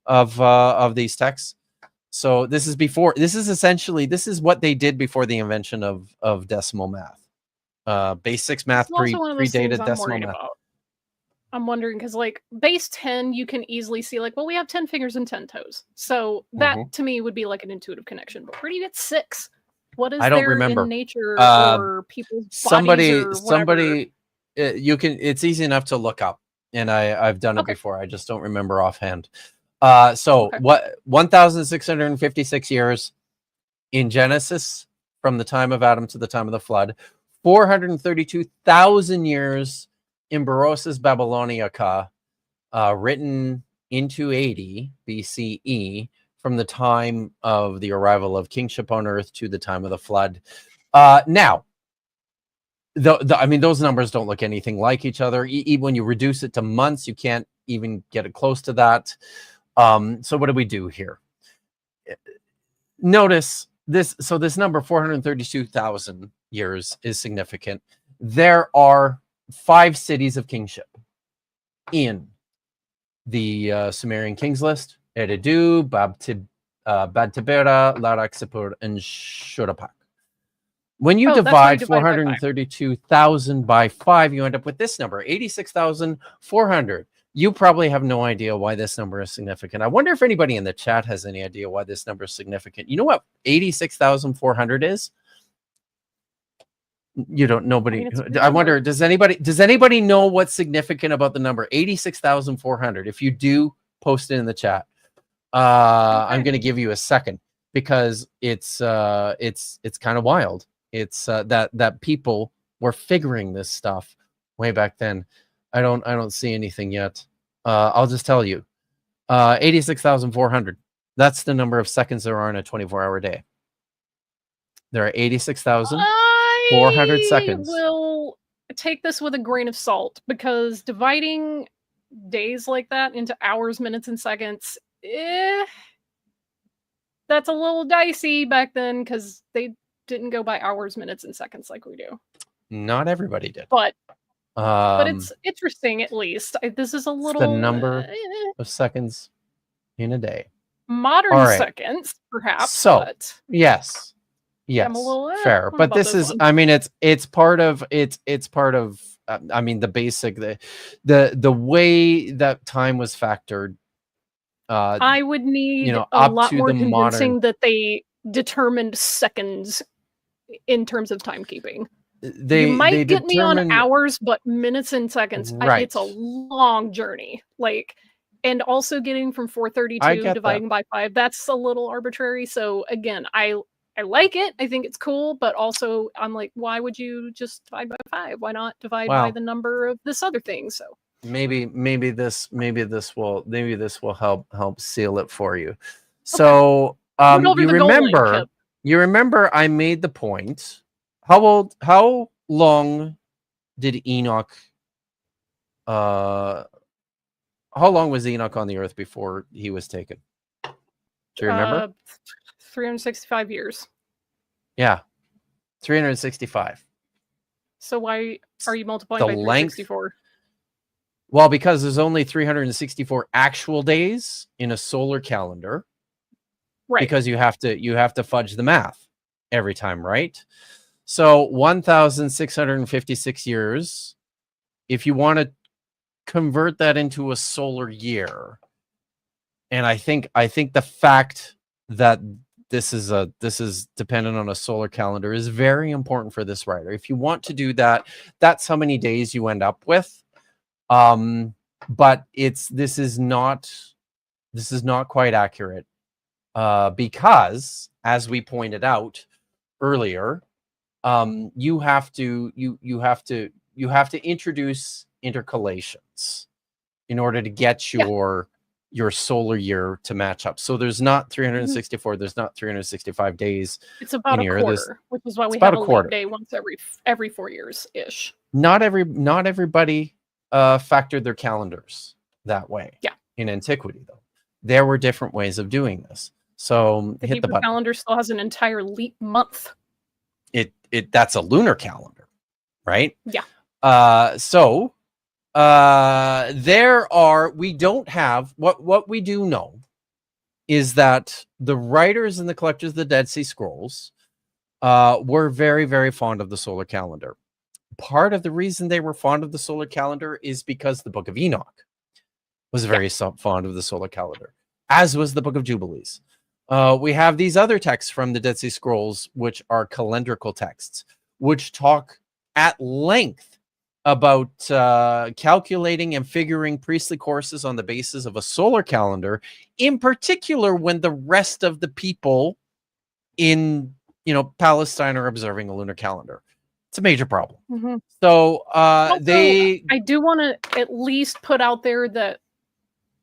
of these texts. So this is what they did before the invention of decimal math. Base 6 math predated decimal math. I'm wondering because, like, base 10, you can easily see, like, well, we have 10 fingers and 10 toes. So that, to me, would be like an intuitive connection. But where do you get 6? What is there in nature or people's bodies or somebody, it's easy enough to look up. And I've done it before. I just don't remember offhand. 1,656 years in Genesis from the time of Adam to the time of the flood. 432,000 years in Berossus Babylonica, written in 280 BCE, from the time of the arrival of kingship on earth to the time of the flood. Now, those numbers don't look anything like each other. Even when you reduce it to months, you can't even get it close to that. So what do we do here? Notice this. So this number, 432,000 years, is significant. There are 5 cities of kingship in the Sumerian kings list: Eridu, Bad-Tibera, Larak-Sipur, and Shurapak. When you divide 432,000 by 5, you end up with this number, 86,400. You probably have no idea why this number is significant. I wonder if anybody in the chat has any idea why this number is significant. You know what 86,400 is? You don't. Nobody. I wonder. Does anybody know what's significant about the number 86,400? If you do, post it in the chat. I'm going to give you a second because it's kind of wild. It's that people were figuring this stuff way back then. I don't see anything yet. I'll just tell you, 86,400. That's the number of seconds there are in a 24-hour day. There are 86,400 seconds. I will take this with a grain of salt because dividing days like that into hours, minutes, and seconds, that's a little dicey back then because they didn't go by hours, minutes, and seconds like we do. Not everybody did. But it's interesting, at least. This is a little... the number of seconds in a day. Modern seconds, perhaps. So, yes. I'm a little, fair. But this is, I mean, it's part of, I mean, the basic, the way that time was factored. I would need a lot more convincing that they determined seconds in terms of timekeeping. You might get me on hours, but minutes and seconds, right. It's a long journey. Like, and also getting from 432 dividing by 5, that's a little arbitrary. So again, I like it. I think it's cool, but also I'm like, why would you just divide by 5? Why not divide by the number of this other thing? So maybe this will help seal it for you. So you remember I made the point. How long did Enoch how long was Enoch on the earth before he was taken? Do you remember? 365 years. Yeah, 365. So why are you multiplying by length 364? Well, because there's only 364 actual days in a solar calendar. Right. Because you have to fudge the math every time, right? So 1,656 years. If you want to convert that into a solar year, and I think the fact that this is dependent on a solar calendar is very important for this writer. If you want to do that, that's how many days you end up with. But this is not quite accurate, because, as we pointed out earlier, you have to introduce intercalations in order to get your solar year to match up. So there's not 364. There's not 365 days. It's about a quarter, which is why we have a leap day once every 4 years ish. Not everybody factored their calendars that way. Yeah. In antiquity, though, there were different ways of doing this. So the hit Hebrew the button. calendar still has an entire leap month. That's a lunar calendar, right? Yeah. We don't have what we do know is that the writers and the collectors of the Dead Sea Scrolls were very, very fond of the solar calendar. Part of the reason they were fond of the solar calendar is because the Book of Enoch was very fond of the solar calendar, as was the Book of Jubilees. We have these other texts from the Dead Sea Scrolls, which are calendrical texts, which talk at length about calculating and figuring priestly courses on the basis of a solar calendar, in particular when the rest of the people in Palestine are observing a lunar calendar. It's a major problem. Mm-hmm. So I do want to at least put out there that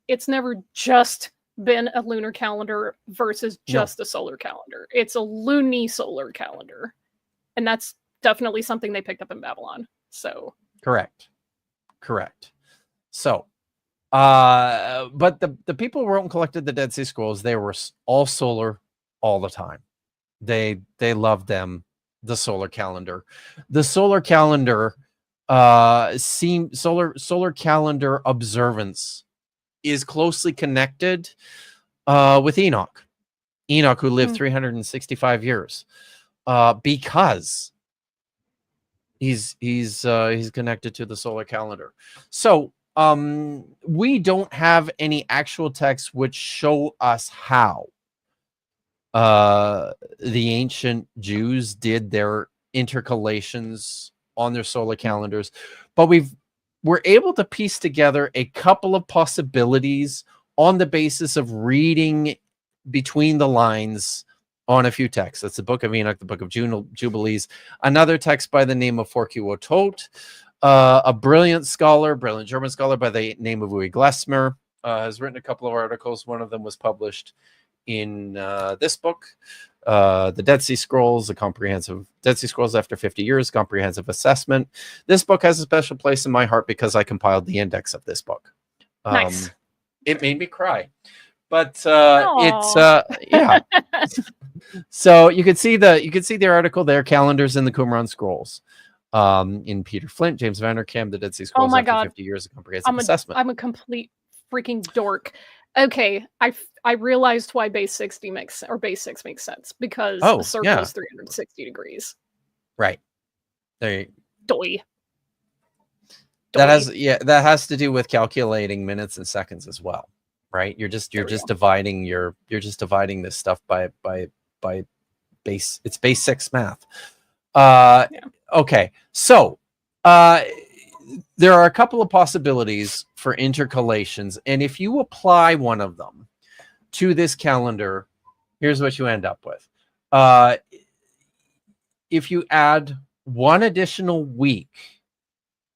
it's never just been a lunar calendar versus just a solar calendar. It's a lunisolar calendar, and that's definitely something they picked up in Babylon. So correct. So but the people who wrote and collected the Dead Sea Scrolls, they were all solar all the time. They loved them. The solar calendar solar calendar observance is closely connected with Enoch, who lived 365 years, because he's connected to the solar calendar. So we don't have any actual texts which show us how the ancient Jews did their intercalations on their solar calendars, but we're able to piece together a couple of possibilities on the basis of reading between the lines on a few texts. That's the Book of Enoch, the Book of Jubilees, another text by the name of Forky Tot, a brilliant German scholar by the name of Uwe Glessmer, has written a couple of articles. One of them was published in this book, the Dead Sea Scrolls, the comprehensive Dead Sea Scrolls after 50 years, comprehensive assessment. This book has a special place in my heart because I compiled the index of this book. Nice. It made me cry, but yeah. So you could see the article there, calendars in the Qumran Scrolls, in Peter Flint, James Vanderkam, the Dead Sea Scrolls after 50 years of comprehensive assessment. I'm a complete freaking dork. Okay, I realized why base 6 makes sense, because the circle is 360 degrees. Right. There you Doi. That has to do with calculating minutes and seconds as well, right? You're just dividing this stuff by base. It's base 6 math. Okay. So there are a couple of possibilities for intercalations, and if you apply one of them to this calendar, here's what you end up with. If you add one additional week,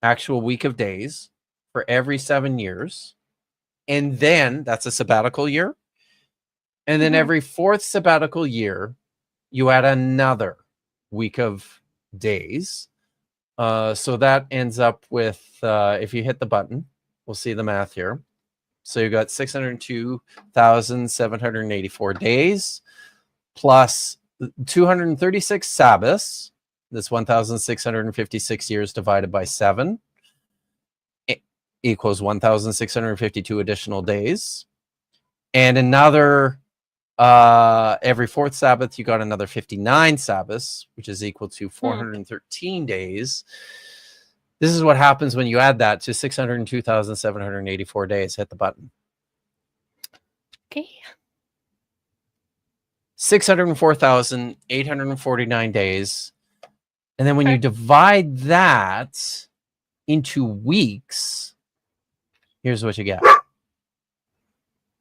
actual week of days, for every 7 years, and then that's a sabbatical year, and then every 4th sabbatical year, you add another week of days. So that ends up with, if you hit the button, we'll see the math here. So you've got 602,784 days plus 236 Sabbaths. That's 1,656 years divided by 7 equals 1,652 additional days. And another, every fourth Sabbath, you got another 59 Sabbaths, which is equal to 413 days. This is what happens when you add that to 602,784 days. Hit the button. Okay. 604,849 days. And then when you divide that into weeks, here's what you get.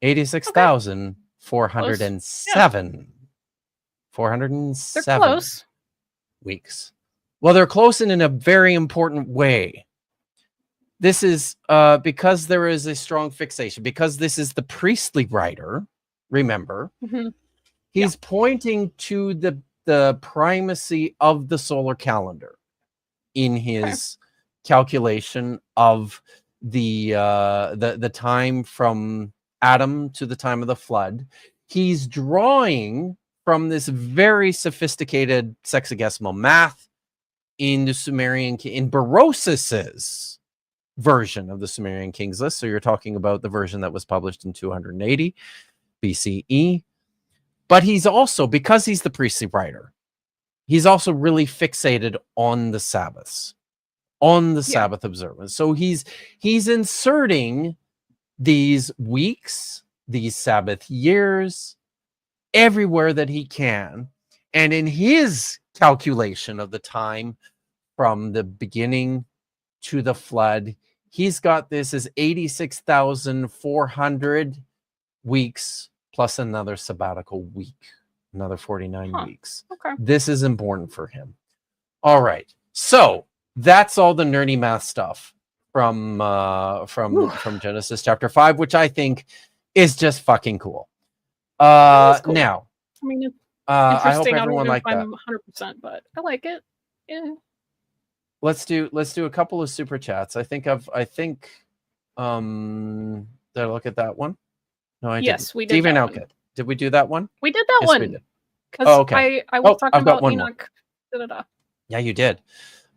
86,407. 407 They're close. weeks. Well, they're close in a very important way. This is because there is a strong fixation, because this is the priestly writer, remember, he's pointing to the primacy of the solar calendar in his calculation of the time from Adam to the time of the flood. He's drawing from this very sophisticated sexagesimal math in the Sumerian, in Berosus's version of the Sumerian Kings List. So you're talking about the version that was published in 280 BCE. But he's also, because he's the priestly writer, he's also really fixated on the Sabbaths, on the Sabbath observance. So he's inserting these weeks, these Sabbath years, everywhere that he can. And in his calculation of the time from the beginning to the flood, he's got this as 86,400 weeks plus another sabbatical week, another 49 weeks. Okay. This is important for him. All right. So that's all the nerdy math stuff from Genesis chapter 5, which I think is just fucking cool. Cool. Now, I mean, it's I hope interesting. everyone liked that. I'm 100%, but I like it. Yeah. Let's do a couple of super chats. I think did I look at that one? No, I didn't. Yes, we did. Stephen that Elkett. Did we do that one? We did that Yes, one. we did. Because okay. I was talking I've got about one Enoch. Yeah, you did.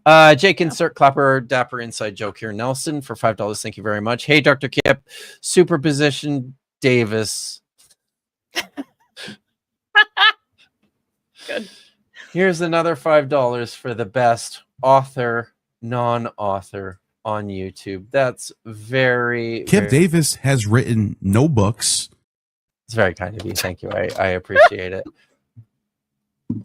Jake, insert clapper, dapper inside joke here. Nelson for $5. Thank you very much. Hey, Dr. Kip, superposition Davis. Good. Here's another $5 for the best author, non-author on YouTube. That's Kip Davis has written no books. It's very kind of you. Thank you. I appreciate it.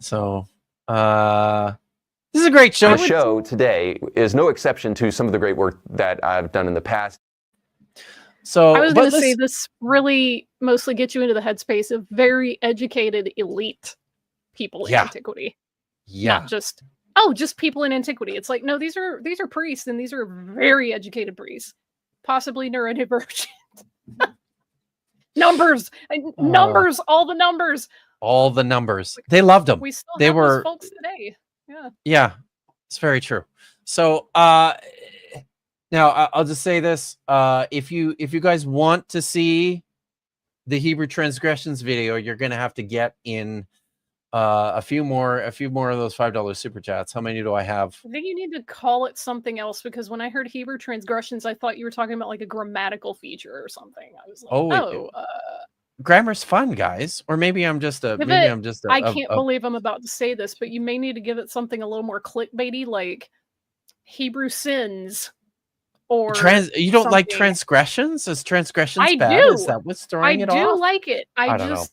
So, this is a great show. The show today is no exception to some of the great work that I've done in the past. So I was going to say this really mostly gets you into the headspace of very educated elite people in antiquity. Yeah. Not just people in antiquity. It's like, no, these are priests, and these are very educated priests, possibly neurodivergent. Numbers, all the numbers. They loved them. We still have those folks today. Yeah, it's very true. So now I'll just say this: if you guys want to see the Hebrew transgressions video, you're gonna have to get in a few more of those $5 super chats. How many do I have? I think you need to call it something else, because when I heard Hebrew transgressions, I thought you were talking about like a grammatical feature or something. I was like, grammar's fun, guys. Or maybe I'm just a I can't believe I'm about to say this, but you may need to give it something a little more clickbaity, like Hebrew sins. Or you don't like transgressions? Is transgressions bad? Do. Is that what's throwing it off? I do like it. I don't know.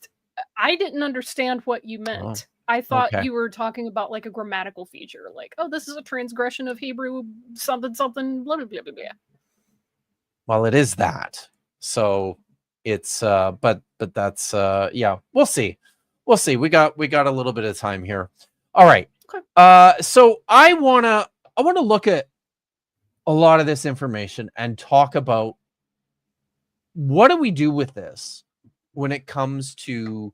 I didn't understand what you meant. I thought you were talking about like a grammatical feature, like, oh, this is a transgression of Hebrew something something blah blah blah blah. Well, it is that. So it's but that's we'll see. We got a little bit of time here. All right. Okay. So I wanna look at a lot of this information and talk about what do we do with this when it comes to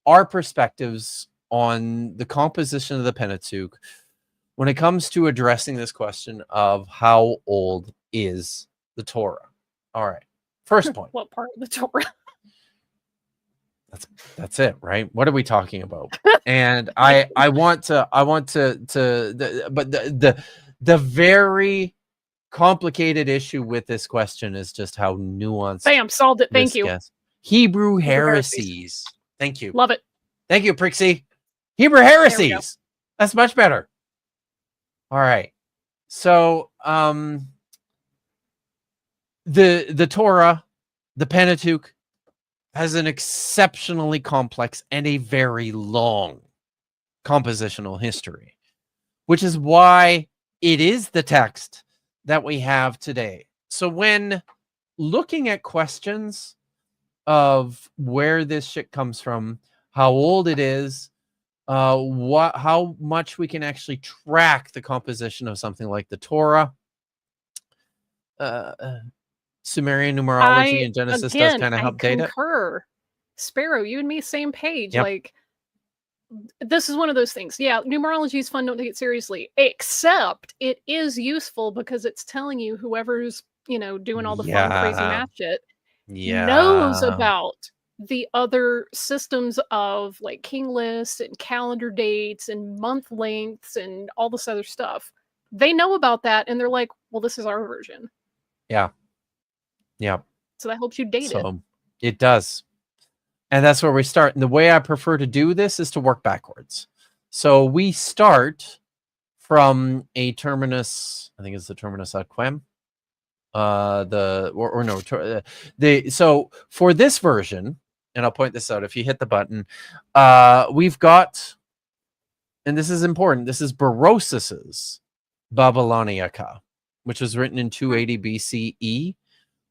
our perspectives on the composition of the Pentateuch, when it comes to addressing this question of how old is the Torah. All right. First point. What part of the Torah? That's it, right? What are we talking about? And I want to but the very complicated issue with this question is just how nuanced. Bam, solved it. Thank you. Hebrew heresies. Thank you. Love it. Thank you, Prixie. Hebrew heresies. That's much better. All right. So the Torah, the Pentateuch, has an exceptionally complex and a very long compositional history, which is why it is the text that we have today. So when looking at questions of where this shit comes from, how old it is, how much we can actually track the composition of something like the Torah, Sumerian numerology and Genesis does kind of help data. Sparrow, you and me, same page. Yep. Like, this is one of those things. Yeah, numerology is fun, don't take it seriously. Except it is useful because it's telling you whoever's, doing all the fun, crazy math shit knows about the other systems of like king lists and calendar dates and month lengths and all this other stuff. They know about that and they're like, well, this is our version. Yeah. So that helps you date it. It does. And that's where we start. And the way I prefer to do this is to work backwards. So we start from a terminus, I think it's the terminus ad quem. So for this version, and I'll point this out if you hit the button, we've got, and this is important, this is Berosus's Babyloniaca, which was written in 280 BCE,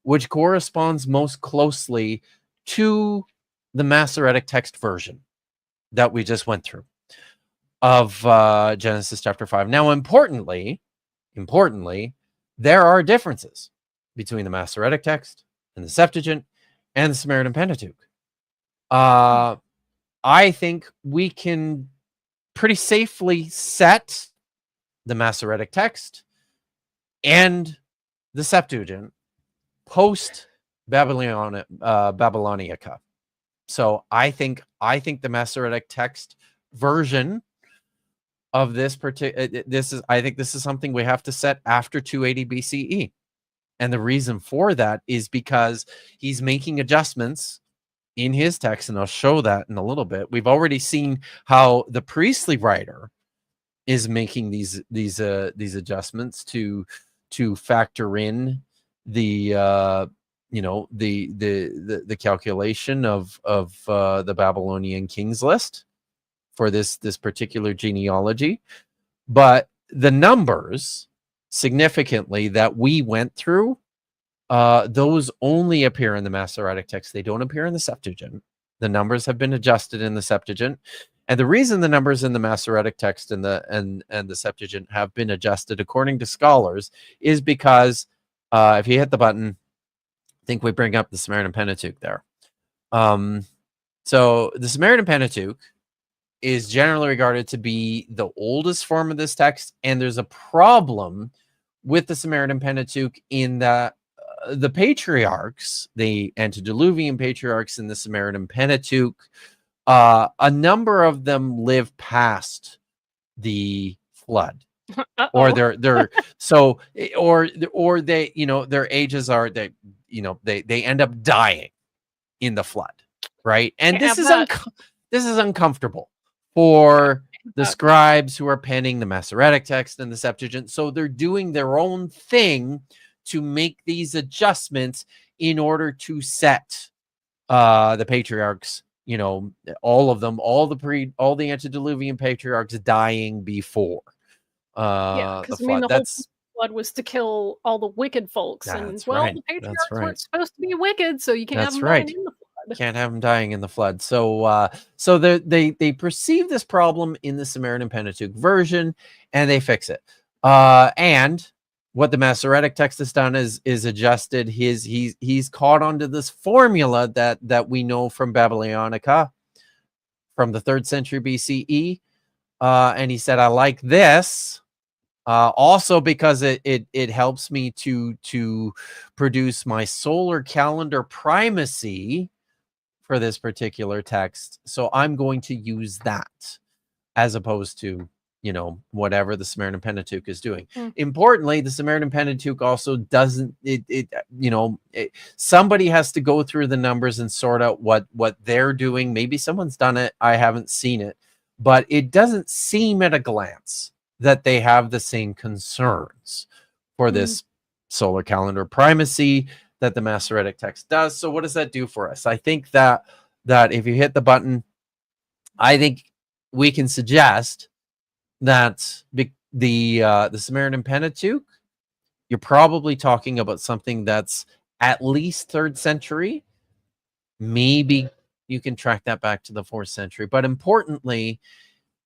which corresponds most closely to the Masoretic text version that we just went through of Genesis chapter 5. Now, importantly, there are differences between the Masoretic text and the Septuagint and the Sumerian Pentateuch. I think we can pretty safely set the Masoretic text and the Septuagint post Babyloniaca. So I think the Masoretic text version of this this is something we have to set after 280 BCE. And the reason for that is because he's making adjustments in his text, and I'll show that in a little bit. We've already seen how the priestly writer is making these adjustments to factor in the the calculation of the Babylonian kings list for this particular genealogy. But the numbers significantly that we went through, those only appear in the Masoretic text. They don't appear in the Septuagint. The numbers have been adjusted in the Septuagint. And the reason the numbers in the Masoretic text and the Septuagint have been adjusted, according to scholars, is because if you hit the button, I think we bring up the Sumerian Pentateuch there. So the Sumerian Pentateuch is generally regarded to be the oldest form of this text, and there's a problem with the Sumerian Pentateuch in that the patriarchs, the antediluvian patriarchs in the Sumerian Pentateuch, a number of them live past the flood. Or they're or they, their ages are they end up dying in the flood, right? And this is uncomfortable for the scribes who are penning the Masoretic text and the Septuagint. So they're doing their own thing to make these adjustments in order to set the patriarchs, all of them, all the antediluvian patriarchs dying before because the flood. the whole flood was to kill all the wicked folks, and the patriarchs weren't supposed to be wicked, so you can't have them dying in the flood. Can't have them dying in the flood. So they perceive this problem in the Sumerian Pentateuch version, and they fix it. And what the Masoretic text has done is adjusted he's caught onto this formula that we know from Babylonica from the 3rd century BCE. And he said, I like this. Also because it helps me to produce my solar calendar primacy for this particular text. So I'm going to use that as opposed to, you know, whatever the Sumerian Pentateuch is doing. Importantly, the Sumerian Pentateuch also doesn't, somebody has to go through the numbers and sort out what they're doing. Maybe someone's done it. I haven't seen it, but it doesn't seem at a glance that they have the same concerns for this solar calendar primacy that the Masoretic text does. So what does that do for us? I think that if you hit the button, I think we can suggest that the Sumerian Pentateuch, you're probably talking about something that's at least 3rd century. Maybe you can track that back to the 4th century. But importantly,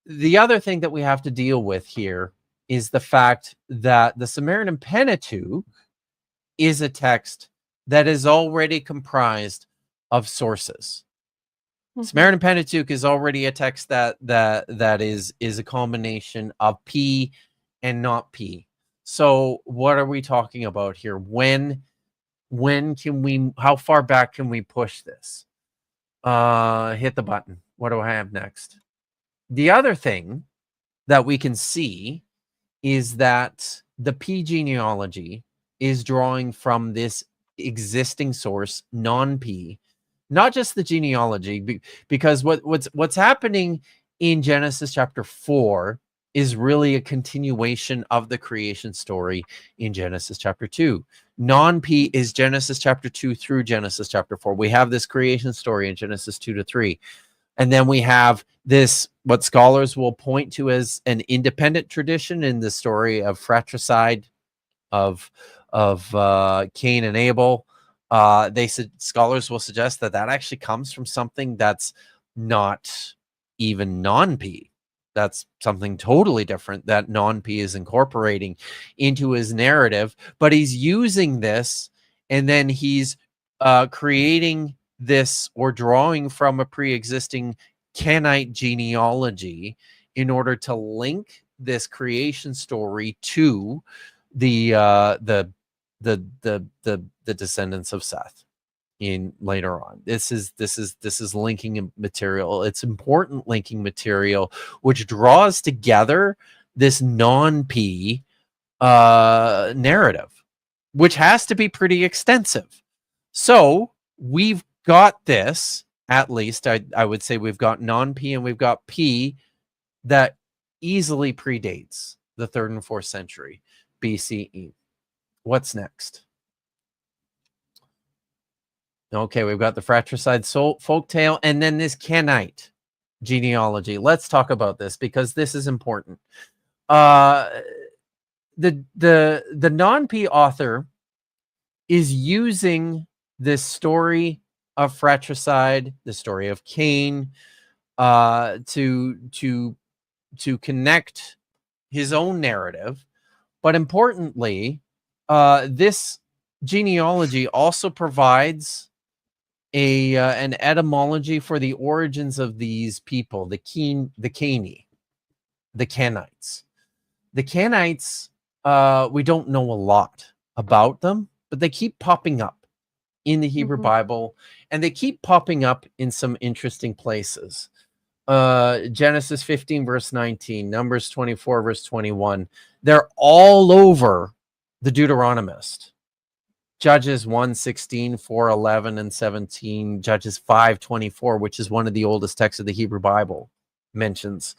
the other thing that we have to deal with here is the fact that the Sumerian Pentateuch is a text that is already comprised of sources. Sumerian Pentateuch is already a text that is a combination of P and not P. So what are we talking about here? When can we, how far back can we push this? Hit the button. What do I have next? The other thing that we can see is that the P genealogy is drawing from this existing source, non-P, not just the genealogy, because what's happening in Genesis chapter 4 is really a continuation of the creation story in Genesis chapter 2. Non-P is Genesis chapter 2 through Genesis chapter 4. We have this creation story in Genesis 2 to 3. And then we have this, what scholars will point to as an independent tradition in the story of fratricide of Cain and Abel. Scholars will suggest that actually comes from something that's not even non-P. That's something totally different that non-P is incorporating into his narrative, but he's using this, and then he's creating this or drawing from a pre-existing Kenite genealogy in order to link this creation story to the descendants of Seth in later on. This is linking material. It's important linking material, which draws together this non-P narrative, which has to be pretty extensive. So we've got this, at least I would say we've got non-P and we've got P that easily predates the 3rd and 4th century BCE. What's next? Okay, we've got the fratricide folktale, and then this Kenite genealogy. Let's talk about this because this is important. The non-P author is using this story of fratricide, the story of Cain, to connect his own narrative. But importantly, this genealogy also provides an etymology for the origins of these people, the Kenites. The Kenites, we don't know a lot about them, but they keep popping up in the Hebrew Bible, and they keep popping up in some interesting places. Genesis 15 verse 19, Numbers 24 verse 21. They're all over the Deuteronomist. Judges 1:16, 4:11, and 17. Judges 5:24, which is one of the oldest texts of the Hebrew Bible, mentions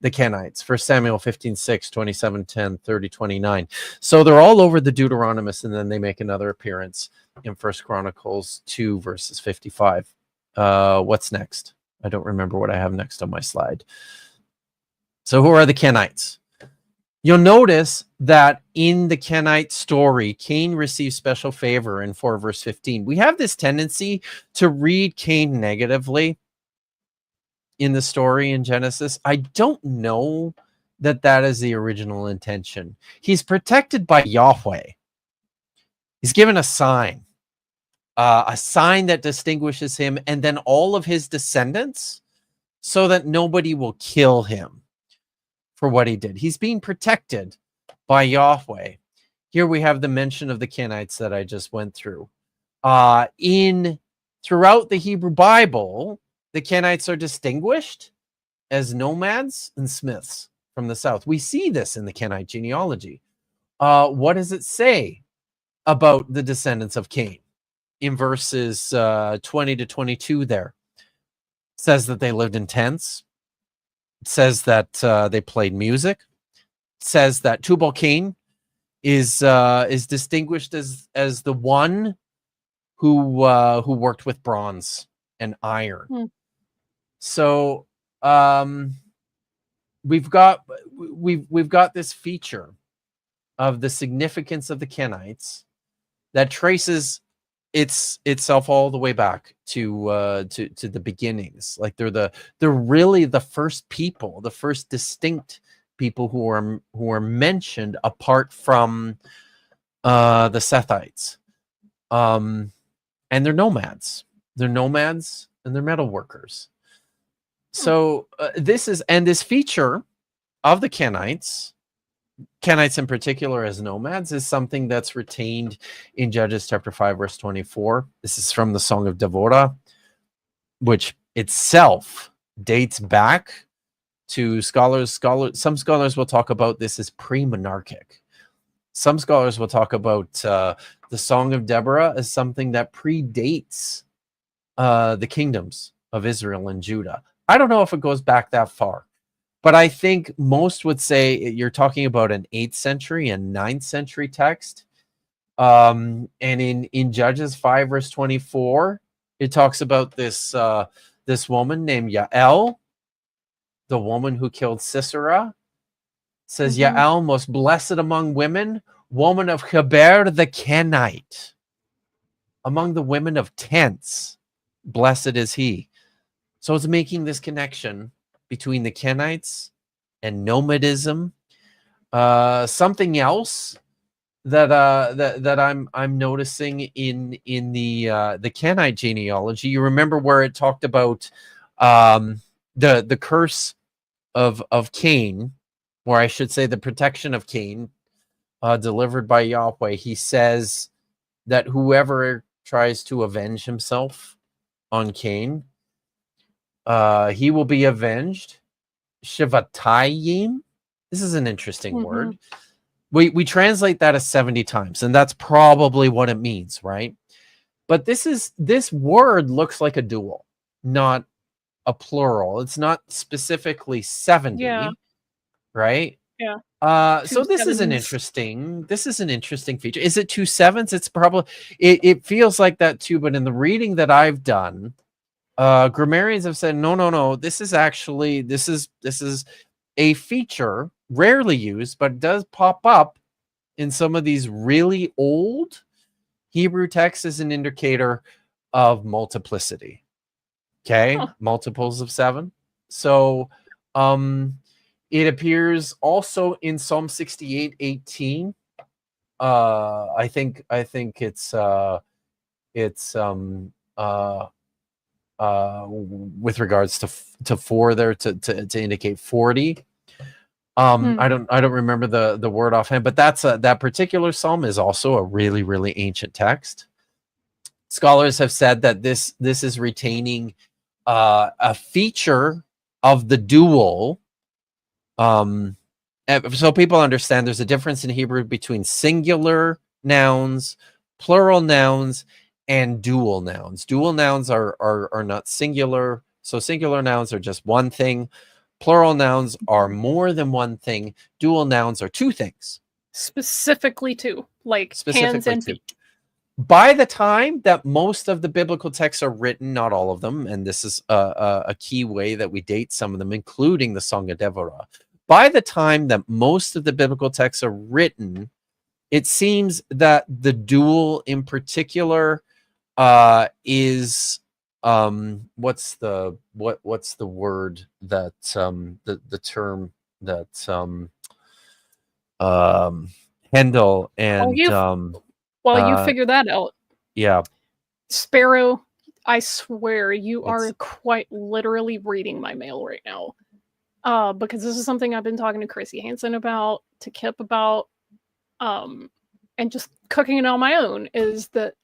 the Kenites. 1 Samuel 15:6, 27:10, 30:29. So they're all over the Deuteronomist, and then they make another appearance in 1 Chronicles 2 verses 55. What's next? I don't remember what I have next on my slide. So who are the Kenites? You'll notice that in the Kenite story, Cain receives special favor in 4 verse 15. We have this tendency to read Cain negatively in the story in Genesis. I don't know that that is the original intention. He's protected by Yahweh. He's given a sign that distinguishes him and then all of his descendants so that nobody will kill him for what he did. He's being protected by Yahweh. Here we have the mention of the Kenites that I just went through. Throughout the Hebrew Bible, the Kenites are distinguished as nomads and smiths from the south. We see this in the Kenite genealogy. What does it say about the descendants of Cain? In verses 20 to 22 there. It says that they lived in tents. It says that they played music. It says that Tubal-Cain is distinguished as the one who worked with bronze and iron. So we've got this feature of the significance of the Kenites that traces itself all the way back to the beginnings. Like they're really the first people, the first distinct people who are mentioned apart from the Sethites. And they're nomads. They're nomads and they're metal workers. So this feature of the Kenites in particular as nomads is something that's retained in Judges chapter 5 verse 24. This is from the Song of Devorah, which itself dates back to some scholars will talk about this as pre-monarchic. Some scholars will talk about the Song of Deborah as something that predates the kingdoms of Israel and Judah. I don't know if it goes back that far, but I think most would say you're talking about an 8th century and 9th century text. And in Judges 5 verse 24, it talks about this woman named Yael, the woman who killed Sisera. It says, Yael, most blessed among women, woman of Heber the Kenite. Among the women of tents, blessed is he. So it's making this connection between the Kenites and nomadism. Something else that I'm noticing in the Kenite genealogy. You remember where it talked about the curse of Cain, or I should say the protection of Cain, delivered by Yahweh. He says that whoever tries to avenge himself on Cain, he will be avenged. Shivatayim. This is an interesting word. We translate that as 70 times, and that's probably what it means, right? But this word looks like a dual, not a plural. It's not specifically 70, right? Yeah. So this is an interesting feature. Is it 2 sevens? It's probably it feels like that too, but in the reading that I've done, grammarians have said no. This is a feature rarely used, but it does pop up in some of these really old Hebrew texts as an indicator of multiplicity. Okay, multiples of 7. So it appears also in Psalm 68:18. I think it's with regards to 4 there to indicate 40. I don't remember the word offhand, but that particular psalm is also a really, really ancient text. Scholars have said that this is retaining a feature of the dual. So people understand there's a difference in Hebrew between singular nouns, plural nouns, and dual nouns. Dual nouns are not singular. So singular nouns are just one thing. Plural nouns are more than one thing. Dual nouns are 2 things. Specifically 2, like hands and feet. By the time that most of the biblical texts are written, not all of them, and this is a key way that we date some of them, including the Song of Devorah. By the time that most of the biblical texts are written, it seems that the dual in particular is what's the word that the term that Handel and while you figure that out, yeah, Sparrow, I swear you are quite literally reading my mail right now, because this is something I've been talking to Chrissy Hansen about, to Kip about, and just cooking it on my own, is that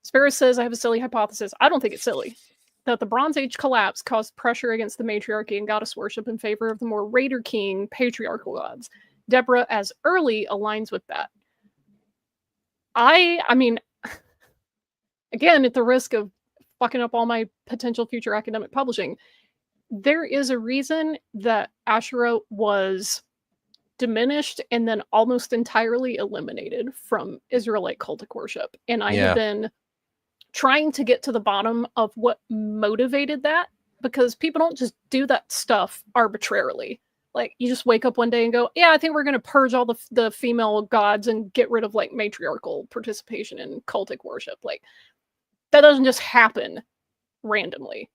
Sparrow says, I have a silly hypothesis. I don't think it's silly. That the Bronze Age collapse caused pressure against the matriarchy and goddess worship in favor of the more Raider King patriarchal gods. Deborah, as early, aligns with that. I mean, again, at the risk of fucking up all my potential future academic publishing, there is a reason that Asherah was diminished and then almost entirely eliminated from Israelite cultic worship. And I have been trying to get to the bottom of what motivated that, because people don't just do that stuff arbitrarily. Like, you just wake up one day and go, yeah, I think we're going to purge all the female gods and get rid of like matriarchal participation in cultic worship. Like, that doesn't just happen randomly.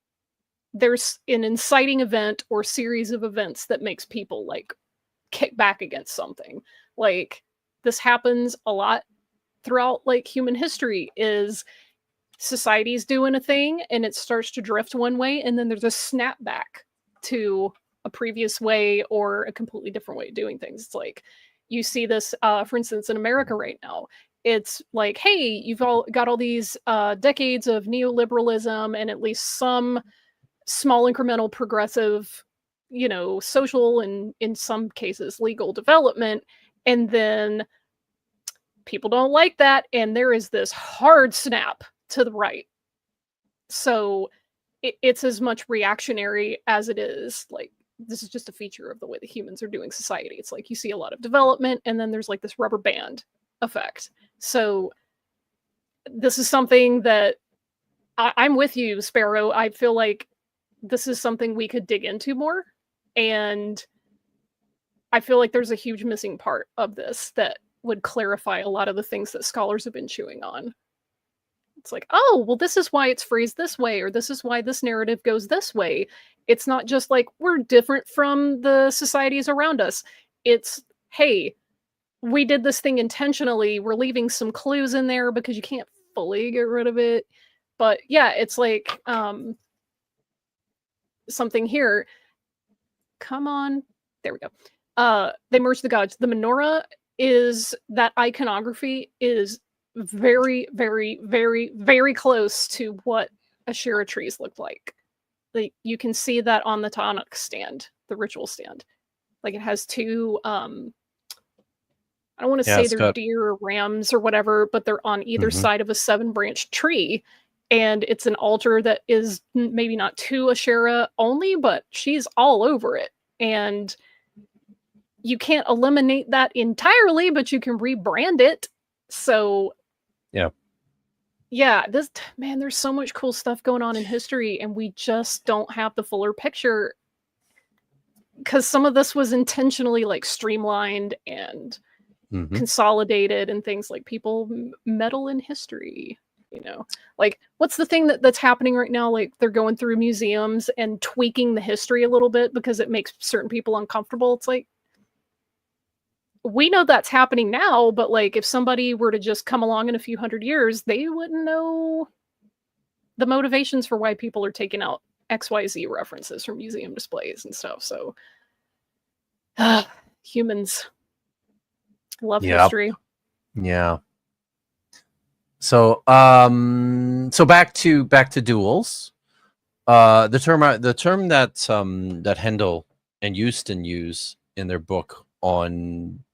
There's an inciting event or series of events that makes people like kick back against something. Like, this happens a lot throughout like human history, is society's doing a thing and it starts to drift one way, and then there's a snapback to a previous way or a completely different way of doing things. It's like, you see this, for instance, in America right now. It's like, hey, you've all got all these decades of neoliberalism and at least some small incremental progressive, you know, social and in some cases legal development. And then people don't like that. And there is this hard snap to the right. So it's as much reactionary as it is like, this is just a feature of the way that humans are doing society. It's like, you see a lot of development and then there's like this rubber band effect. So this is something that I'm with you, Sparrow. I feel like this is something we could dig into more. And I feel like there's a huge missing part of this that would clarify a lot of the things that scholars have been chewing on. It's like, oh, well, this is why it's phrased this way, or this is why this narrative goes this way. It's not just like, we're different from the societies around us. It's, hey, we did this thing intentionally. We're leaving some clues in there because you can't fully get rid of it. But yeah, it's like something here. Come on. There we go. They merge the gods. The menorah is, that iconography is very, very, very, very close to what Asherah trees look like. Like, you can see that on the Tanakh stand, the ritual stand. Like, it has two, I don't want to say they're deer or rams or whatever, but they're on either side of a 7-branch tree. And it's an altar that is maybe not to Asherah only, but she's all over it. And you can't eliminate that entirely, but you can rebrand it. So yeah, this, man, there's so much cool stuff going on in history, and we just don't have the fuller picture, because some of this was intentionally like streamlined and consolidated, and things like people meddle in history. You know, like, what's the thing that's happening right now? Like, they're going through museums and tweaking the history a little bit because it makes certain people uncomfortable. It's like, we know that's happening now, but like, if somebody were to just come along in a few hundred years, they wouldn't know the motivations for why people are taking out XYZ references from museum displays and stuff. So humans love history. Yeah. So so back to duels. The term that that Hendel and Houston use in their book on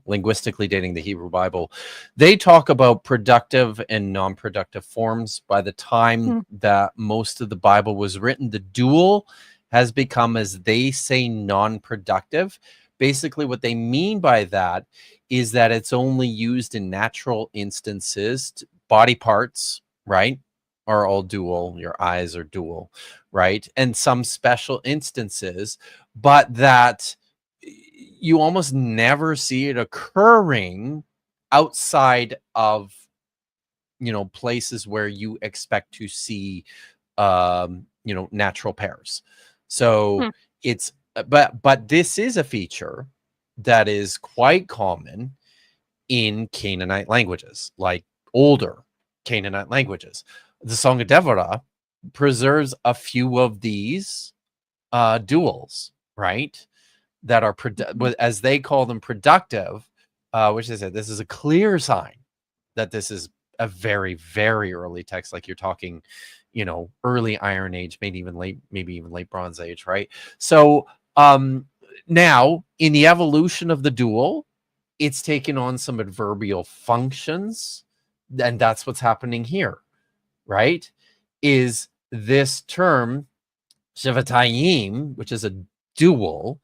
linguistically dating the Hebrew Bible, they talk about productive and non-productive forms. By the time that most of the Bible was written, the dual has become, as they say, non-productive. Basically, what they mean by that is that it's only used in natural instances. Body parts, right, are all dual. Your eyes are dual, right? And some special instances, but that you almost never see it occurring outside of, you know, places where you expect to see, you know, natural pairs. So it's, but this is a feature that is quite common in Canaanite languages, like older Canaanite languages. The Song of Deborah preserves a few of these duals, right? That are, as they call them, productive, which I said, this is a clear sign that this is a very, very early text. Like you're talking, early Iron Age, maybe even late Bronze Age, right? So now in the evolution of the dual, it's taken on some adverbial functions, and that's what's happening here, right? Is this term Shevatayim, which is a dual,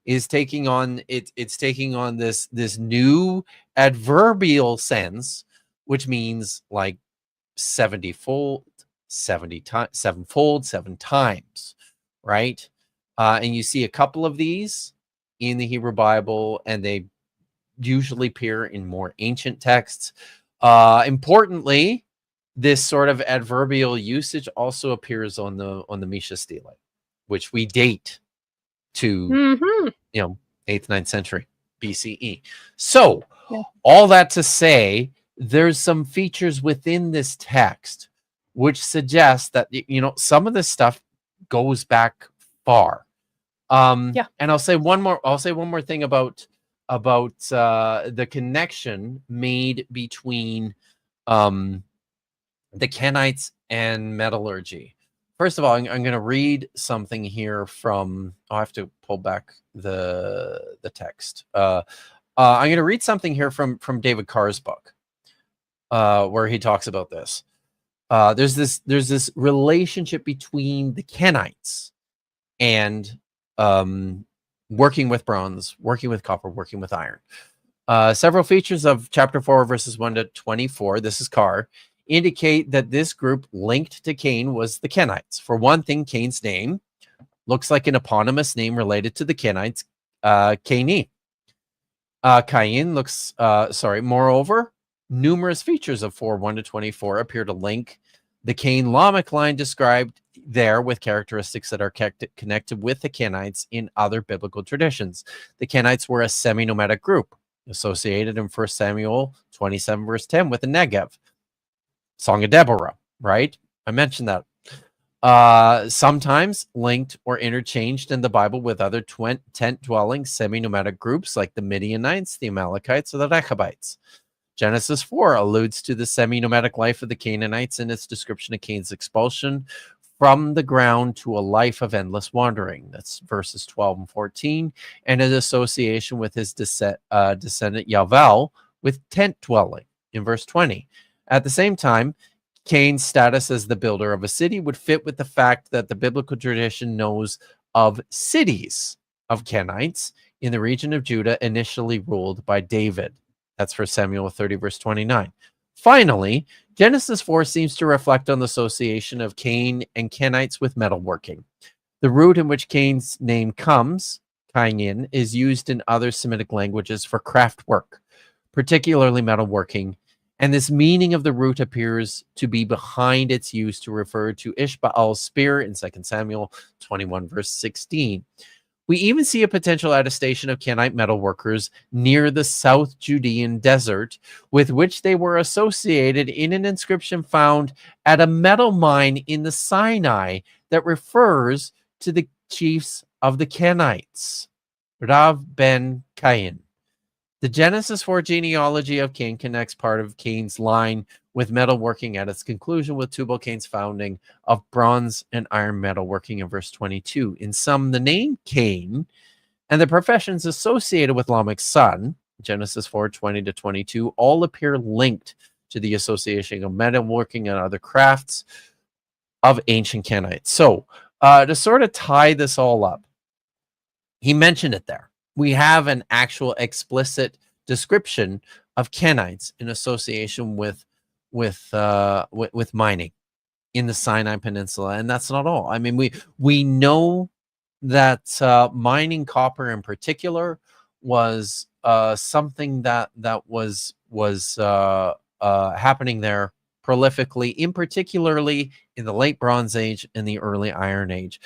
is taking on it's taking on this new adverbial sense, which means like 70-fold, 7-fold, 7 times, right? And you see a couple of these in the Hebrew Bible, and they usually appear in more ancient texts. Importantly, this sort of adverbial usage also appears on the Misha Stele, which we date to 8th, 9th century BCE. So all that to say, there's some features within this text which suggest that some of this stuff goes back far. And I'll say one more thing about the connection made between the Kenites and metallurgy. First of all, I'm going to read something here from. I have to pull back the text. I'm going to read something here from David Carr's book, where he talks about this. There's this relationship between the Kenites and working with bronze, working with copper, working with iron. Several features of chapter 4, verses 1 to 24. This is Carr. Indicate that this group linked to Cain was the Kenites. For one thing, Cain's name looks like an eponymous name related to the Kenites, Caini. Cain looks, moreover, numerous features of 4:1 to 24 appear to link the Cain-Lamech line described there with characteristics that are connected with the Kenites in other biblical traditions. The Kenites were a semi-nomadic group associated in 1 Samuel 27, verse 10 with the Negev. Song of Deborah, right? I mentioned that. Sometimes linked or interchanged in the Bible with other tent-dwelling semi-nomadic groups like the Midianites, the Amalekites, or the Rechabites. Genesis 4 alludes to the semi-nomadic life of the Canaanites in its description of Cain's expulsion from the ground to a life of endless wandering. That's verses 12 and 14, and an association with his descendant Yavel with tent dwelling in verse 20. At the same time, Cain's status as the builder of a city would fit with the fact that the biblical tradition knows of cities of Kenites in the region of Judah initially ruled by David. That's for Samuel 30, verse 29. Finally, Genesis 4 seems to reflect on the association of Cain and Kenites with metalworking. The root in which Cain's name comes, Cain, is used in other Semitic languages for craft work, particularly metalworking, and this meaning of the root appears to be behind its use to refer to Ishbaal's spear in 2 Samuel 21, verse 16. We even see a potential attestation of Kenite metalworkers near the South Judean desert, with which they were associated in an inscription found at a metal mine in the Sinai that refers to the chiefs of the Kenites, Rav ben Cain. The Genesis 4 genealogy of Cain connects part of Cain's line with metalworking at its conclusion with Tubal-Cain's founding of bronze and iron metalworking in verse 22. In sum, the name Cain and the professions associated with Lamech's son, Genesis 4:20 to 22, all appear linked to the association of metalworking and other crafts of ancient Kenites. So, to sort of tie this all up, he mentioned it there. We have an actual explicit description of Kenites in association with mining in the Sinai Peninsula, and that's not all. I mean, we know that mining copper in particular was something that was happening there prolifically, in particularly in the late Bronze Age and the early Iron Age.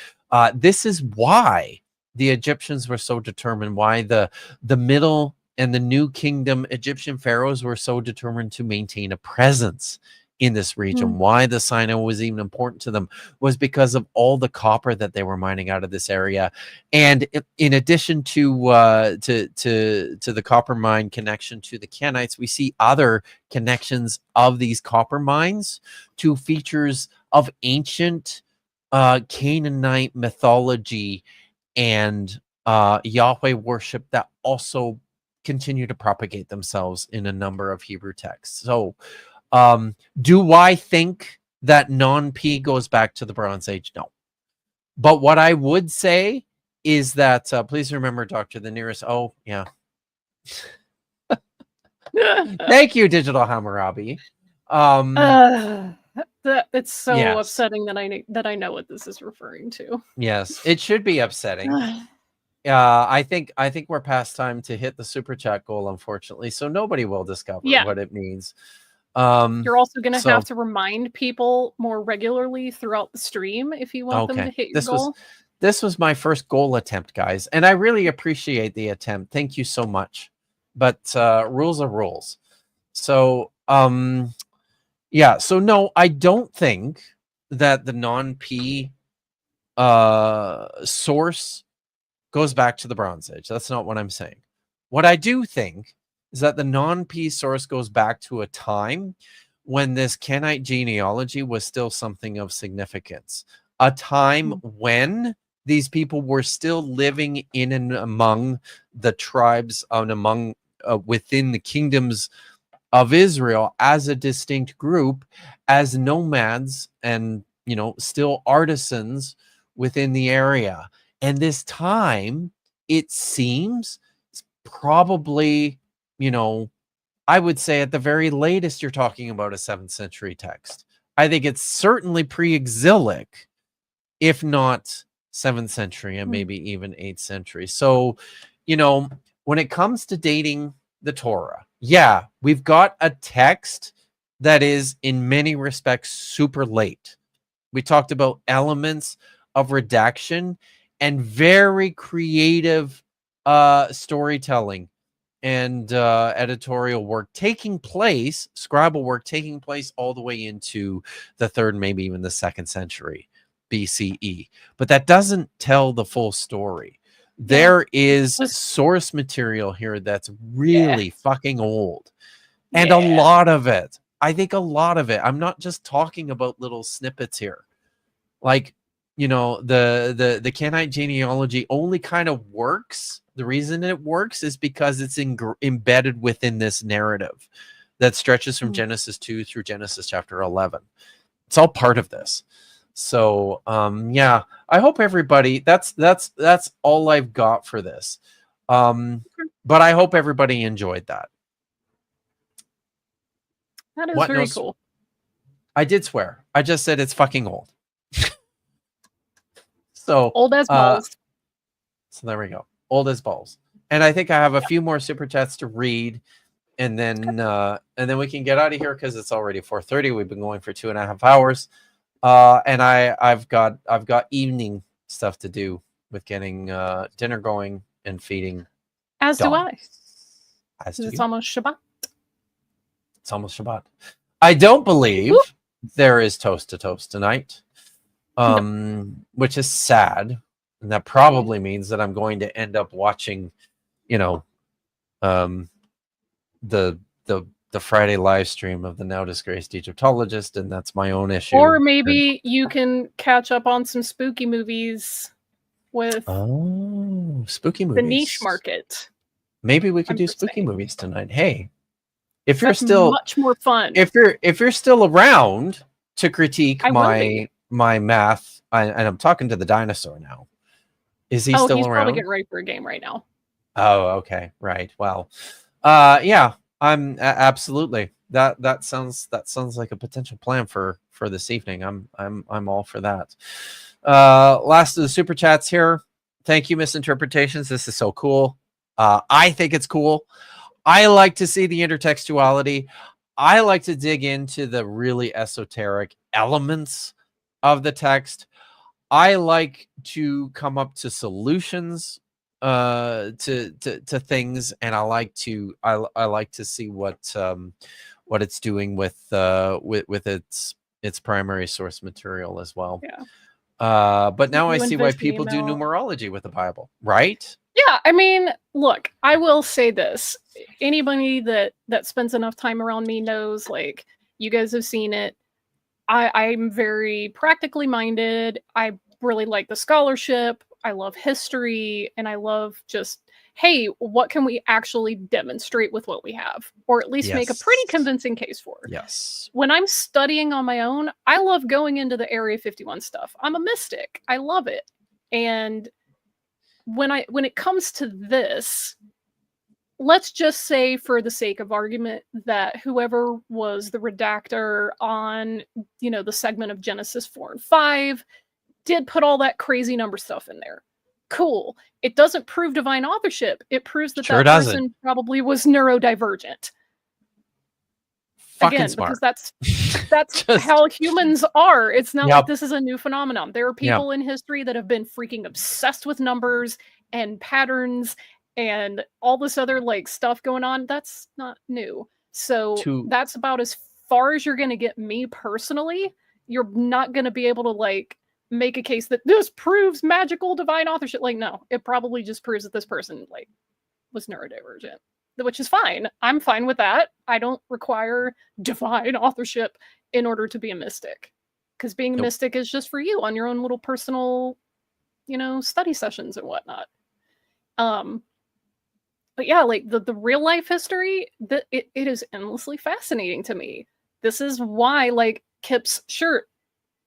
This is why the Egyptians were so determined, why the Middle and the New Kingdom Egyptian pharaohs were so determined to maintain a presence in this region. Why the Sinai was even important to them was because of all the copper that they were mining out of this area. And in addition to the copper mine connection to the Kenites, we see other connections of these copper mines to features of ancient Canaanite mythology and Yahweh worship that also continue to propagate themselves in a number of Hebrew texts. So do I think that non-P goes back to the Bronze Age? No. But what I would say is that, please remember, Doctor, the nearest, oh, yeah. Thank you, Digital Hammurabi. It's so Yes. upsetting that I know what this is referring to. Yes, it should be upsetting. I think we're past time to hit the super chat goal, unfortunately. So nobody will discover what it means. You're also going to have to remind people more regularly throughout the stream if you want them to hit your goal. This was my first goal attempt, guys, and I really appreciate the attempt. Thank you so much. But rules are rules. So yeah. So no, I don't think that the non-P source goes back to the Bronze Age. That's not what I'm saying. What I do think is that the non-P source goes back to a time when this Kenite genealogy was still something of significance. A time when these people were still living in and among the tribes and among within the kingdoms of Israel as a distinct group, as nomads and, you know, still artisans within the area. And this time, it seems, probably, you know, I would say at the very latest, you're talking about a 7th century text. I think it's certainly pre-exilic, if not 7th century and maybe even 8th century. So, you know, when it comes to dating the Torah, yeah, we've got a text that is in many respects super late. We talked about elements of redaction and very creative storytelling and editorial work taking place, scribal work taking place all the way into the 3rd, maybe even the 2nd century BCE. But that doesn't tell the full story. There is source material here that's really fucking old. And a lot of it, I think a lot of it, I'm not just talking about little snippets here. Like, you know, the Kenite genealogy only kind of works. The reason it works is because it's embedded within this narrative that stretches from Genesis 2 through Genesis chapter 11. It's all part of this. So, yeah, I hope everybody, that's all I've got for this. But I hope everybody enjoyed that. That is very cool. I did swear. I just said it's fucking old. So old as balls. So there we go. Old as balls. And I think I have a few more super chats to read, and then we can get out of here because it's already 4:30. We've been going for 2.5 hours. And I've got evening stuff to do with getting dinner going and feeding. As dogs. do I. As it's almost Shabbat. It's almost Shabbat. I don't believe there is toast to toast tonight. Which is sad, and that probably means that I'm going to end up watching, you know, the Friday live stream of the now disgraced Egyptologist, and that's my own issue. Or maybe you can catch up on some spooky movies with spooky movies. The niche market. Maybe we could do spooky movies tonight. Hey, if you're still much more fun, if you're still around to critique my math, and I'm talking to the dinosaur now. Is he still he's around? Probably getting ready for a game right now. Oh, okay, right. Well, yeah, I'm absolutely. That sounds like a potential plan for this evening. I'm all for that. Last of the super chats here. Thank you, Misinterpretations. This is so cool. I think it's cool. I like to see the intertextuality. I like to dig into the really esoteric elements of the text. I like to come up to solutions to things, and I like to see what what it's doing with its primary source material as well. Yeah. But now I You see why envision people do email. numerology with the Bible, right? Yeah, I mean, look, I will say this. Anybody that spends enough time around me knows, like, you guys have seen it. I'm very practically minded. I really like the scholarship. I love history, and I love just, hey, what can we actually demonstrate with what we have? Or at least make a pretty Yes. convincing case for. Yes. When I'm studying on my own, I love going into the Area 51 stuff. I'm a mystic. I love it. And when it comes to this, let's just say, for the sake of argument, that whoever was the redactor on, the segment of Genesis 4 and 5 did put all that crazy number stuff in there. Cool. It doesn't prove divine authorship. It proves that Sure that doesn't. person probably was neurodivergent. Fucking Again, smart. because that's Just- how humans are. It's not Yep. like this is a new phenomenon. There are people in history that have been freaking obsessed with numbers and patterns and all this other like stuff going on. That's not new. So that's about as far as you're going to get me personally. You're not going to be able to like make a case that this proves magical divine authorship. Like, no, it probably just proves that this person like was neurodivergent, which is fine. I'm fine with that. I don't require divine authorship in order to be a mystic, because being a mystic is just for you on your own little personal, study sessions and whatnot. But yeah, like the real life history, it is endlessly fascinating to me. This is why, like, Kip's shirt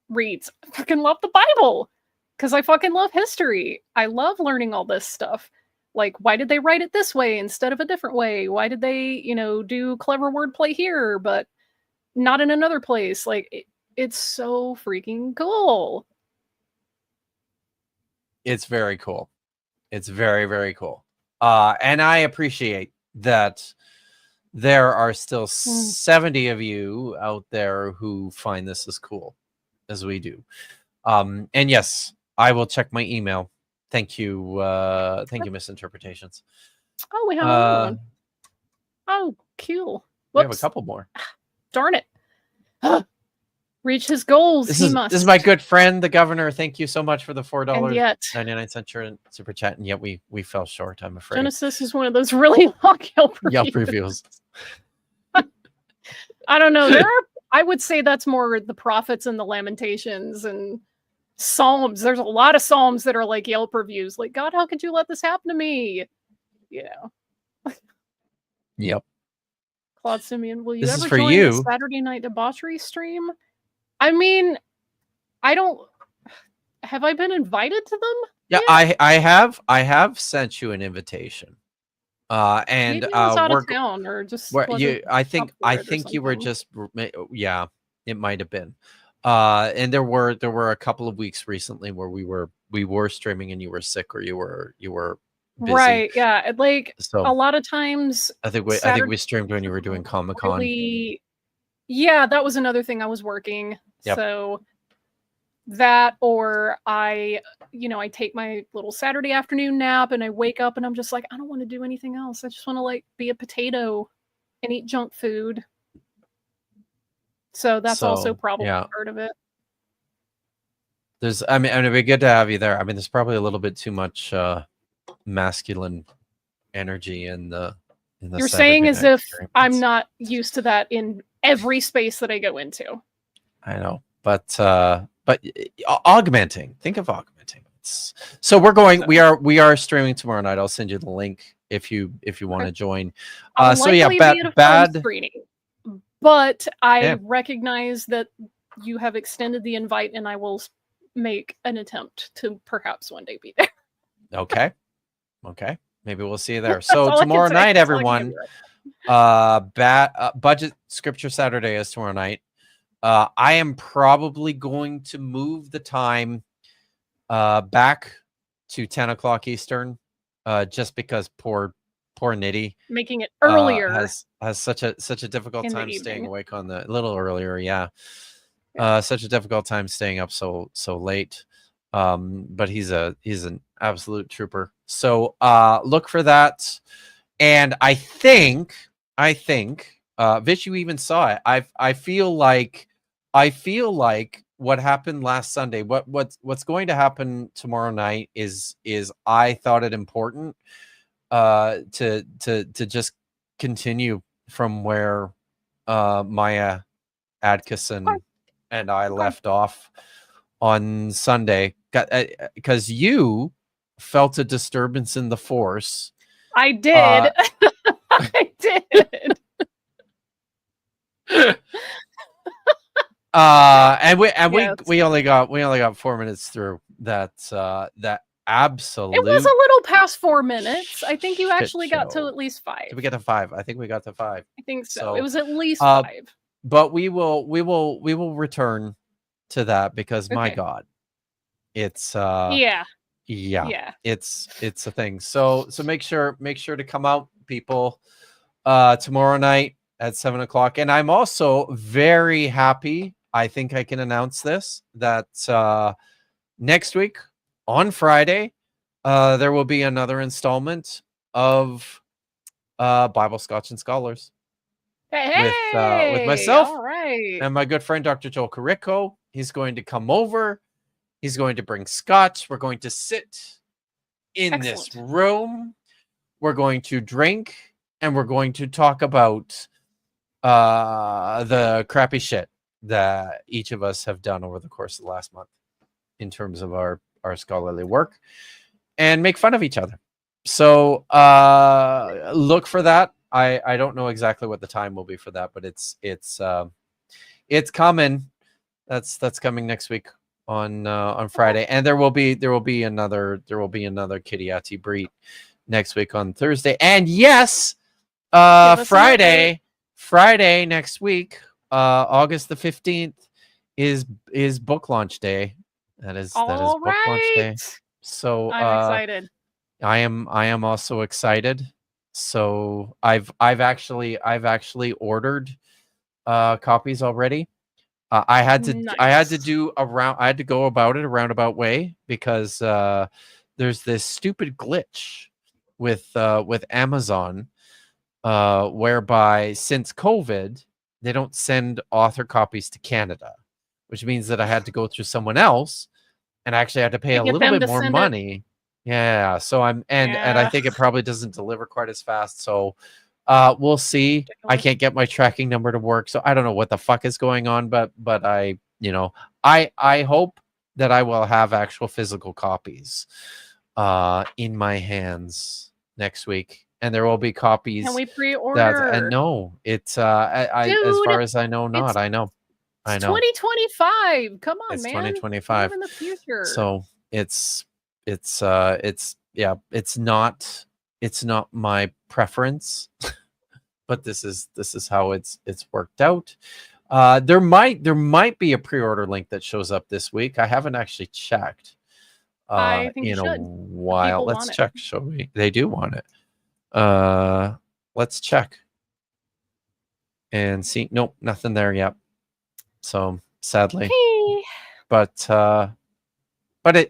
reads, I fucking love the Bible, because I fucking love history. I love learning all this stuff. Like, why did they write it this way instead of a different way? Why did they, do clever wordplay here, but not in another place? Like, it's so freaking cool. It's very cool. It's very, very cool. And I appreciate that there are still 70 of you out there who find this as cool as we do. And yes, I will check my email. Thank you. Thank you, Misinterpretations. Oh, we have another one. Oh, cool. We have a couple more. Darn it. Reach his goals. This he is must. This is my good friend, the governor. Thank you so much for the $4.99 super chat. And yet we fell short, I'm afraid. Genesis is one of those really long Yelp reviews. I don't know. I would say that's more the prophets and the Lamentations and Psalms. There's a lot of Psalms that are like Yelp reviews. Like, God, how could you let this happen to me? Yep. Claude Simeon, will you This is ever for join you. the Saturday Night Debauchery stream? I mean, have I been invited to them? Yeah, I have sent you an invitation. And maybe I was out of town, or just I think you were just, yeah, it might have been. And there were a couple of weeks recently where we were streaming and you were sick, or you were busy. Right, yeah. Like, so a lot of times I think we streamed when you were doing Comic-Con. Really, yeah, that was another thing. I was working. Yep. So that, or I take my little Saturday afternoon nap and I wake up and I'm just like, I don't want to do anything else. I just want to like be a potato and eat junk food. So that's also probably part of it. It'd be good to have you there. I mean, there's probably a little bit too much masculine energy in the You're saying as if I'm not used to that in every space that I go into. I know, but augmenting. Think of augmenting. So we are streaming tomorrow night. I'll send you the link if you want to join. So yeah, bad screening. But I recognize that you have extended the invite, and I will make an attempt to perhaps one day be there. Okay. Maybe we'll see you there. So tomorrow night, everyone, budget scripture Saturday is tomorrow night. I am probably going to move the time back to 10 o'clock Eastern, just because poor Nitty making it earlier has such a difficult time staying awake on the little earlier. Yeah. Such a difficult time staying up so late. But he's an absolute trooper. So look for that. And I think Vish, you even saw it. I feel like what happened last Sunday, what's going to happen tomorrow night is I thought it important to just continue from where Maya Adkisson and I left off on Sunday, because you felt a disturbance in the force. I did. I did. And Yes. we only got 4 minutes through that absolute. It was a little past 4 minutes. I think you shit actually got to show. at least 5. Did we get to 5? I think we got to 5. I think so. So, It was at least 5. But we will return to that, because my Okay. God, it's Yeah. it's a thing. So make sure to come out, people, tomorrow night at 7:00. And I'm also very happy, I think I can announce this, that next week on Friday there will be another installment of Bible Scotch and Scholars with myself all right. and my good friend Dr. Joel Carrico. He's going to come over. He's going to bring scotch. We're going to sit in this Excellent. room. We're going to drink, and we're going to talk about the crappy shit that each of us have done over the course of the last month in terms of our scholarly work, and make fun of each other. So look for that. I don't know exactly what the time will be for that, but it's coming. That's coming next week on Friday, and there will be another Kitty Breed next week on Thursday. And yes, Friday next week, August the 15th is book launch day. That is book launch day. So I'm excited. I am also excited. So I've actually ordered copies already. I had to go about it a roundabout way, because there's this stupid glitch with Amazon whereby since COVID they don't send author copies to Canada, which means that I had to go through someone else and actually had to pay a little bit more money. Yeah, so and I think it probably doesn't deliver quite as fast. So we'll see. Ridiculous. I can't get my tracking number to work, so I don't know what the fuck is going on, but I hope that I will have actual physical copies in my hands next week, and there will be copies. Can we pre-order? And no, it's as far as I know, not. I know. 2025. Come on, it's man. 2025. In the future. So it's not my preference, but this is how it's worked out. There might be a pre-order link that shows up this week. I haven't actually checked I think in a while. People Let's want check. Shall we? They do want it. Let's check and see. Nope, nothing there yet. So sadly, Hey. but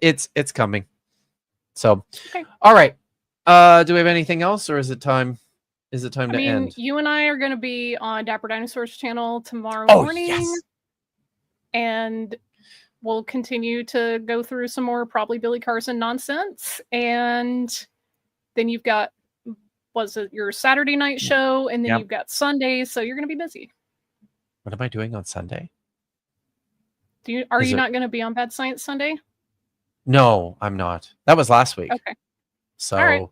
it's coming. So, Okay. All right. Do we have anything else, or is it time? Is it time to end? You and I are going to be on Dapper Dinosaur's channel tomorrow Oh, morning. yes. And we'll continue to go through some more probably Billy Carson nonsense. And then you've got, was it your Saturday night show? And then you've got Sundays. So you're going to be busy. What am I doing on Sunday? Are you not going to be on Bad Science Sunday? No, I'm not. That was last week. Okay. So, all right.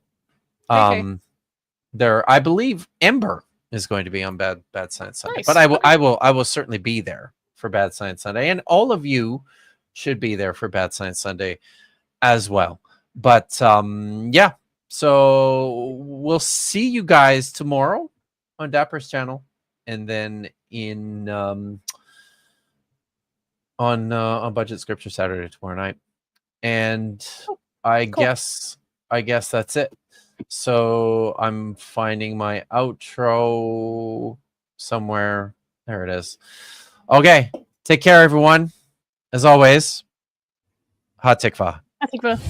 I believe Ember is going to be on Bad Science Sunday, Nice. but I will certainly be there for Bad Science Sunday, and all of you should be there for Bad Science Sunday as well. But yeah, so we'll see you guys tomorrow on Dapper's channel, and then in on Budget Scripture Saturday tomorrow night, and I guess that's it. So I'm finding my outro somewhere. There it is. Okay. Take care, everyone. As always, Ha Tikva. Ha Tikva.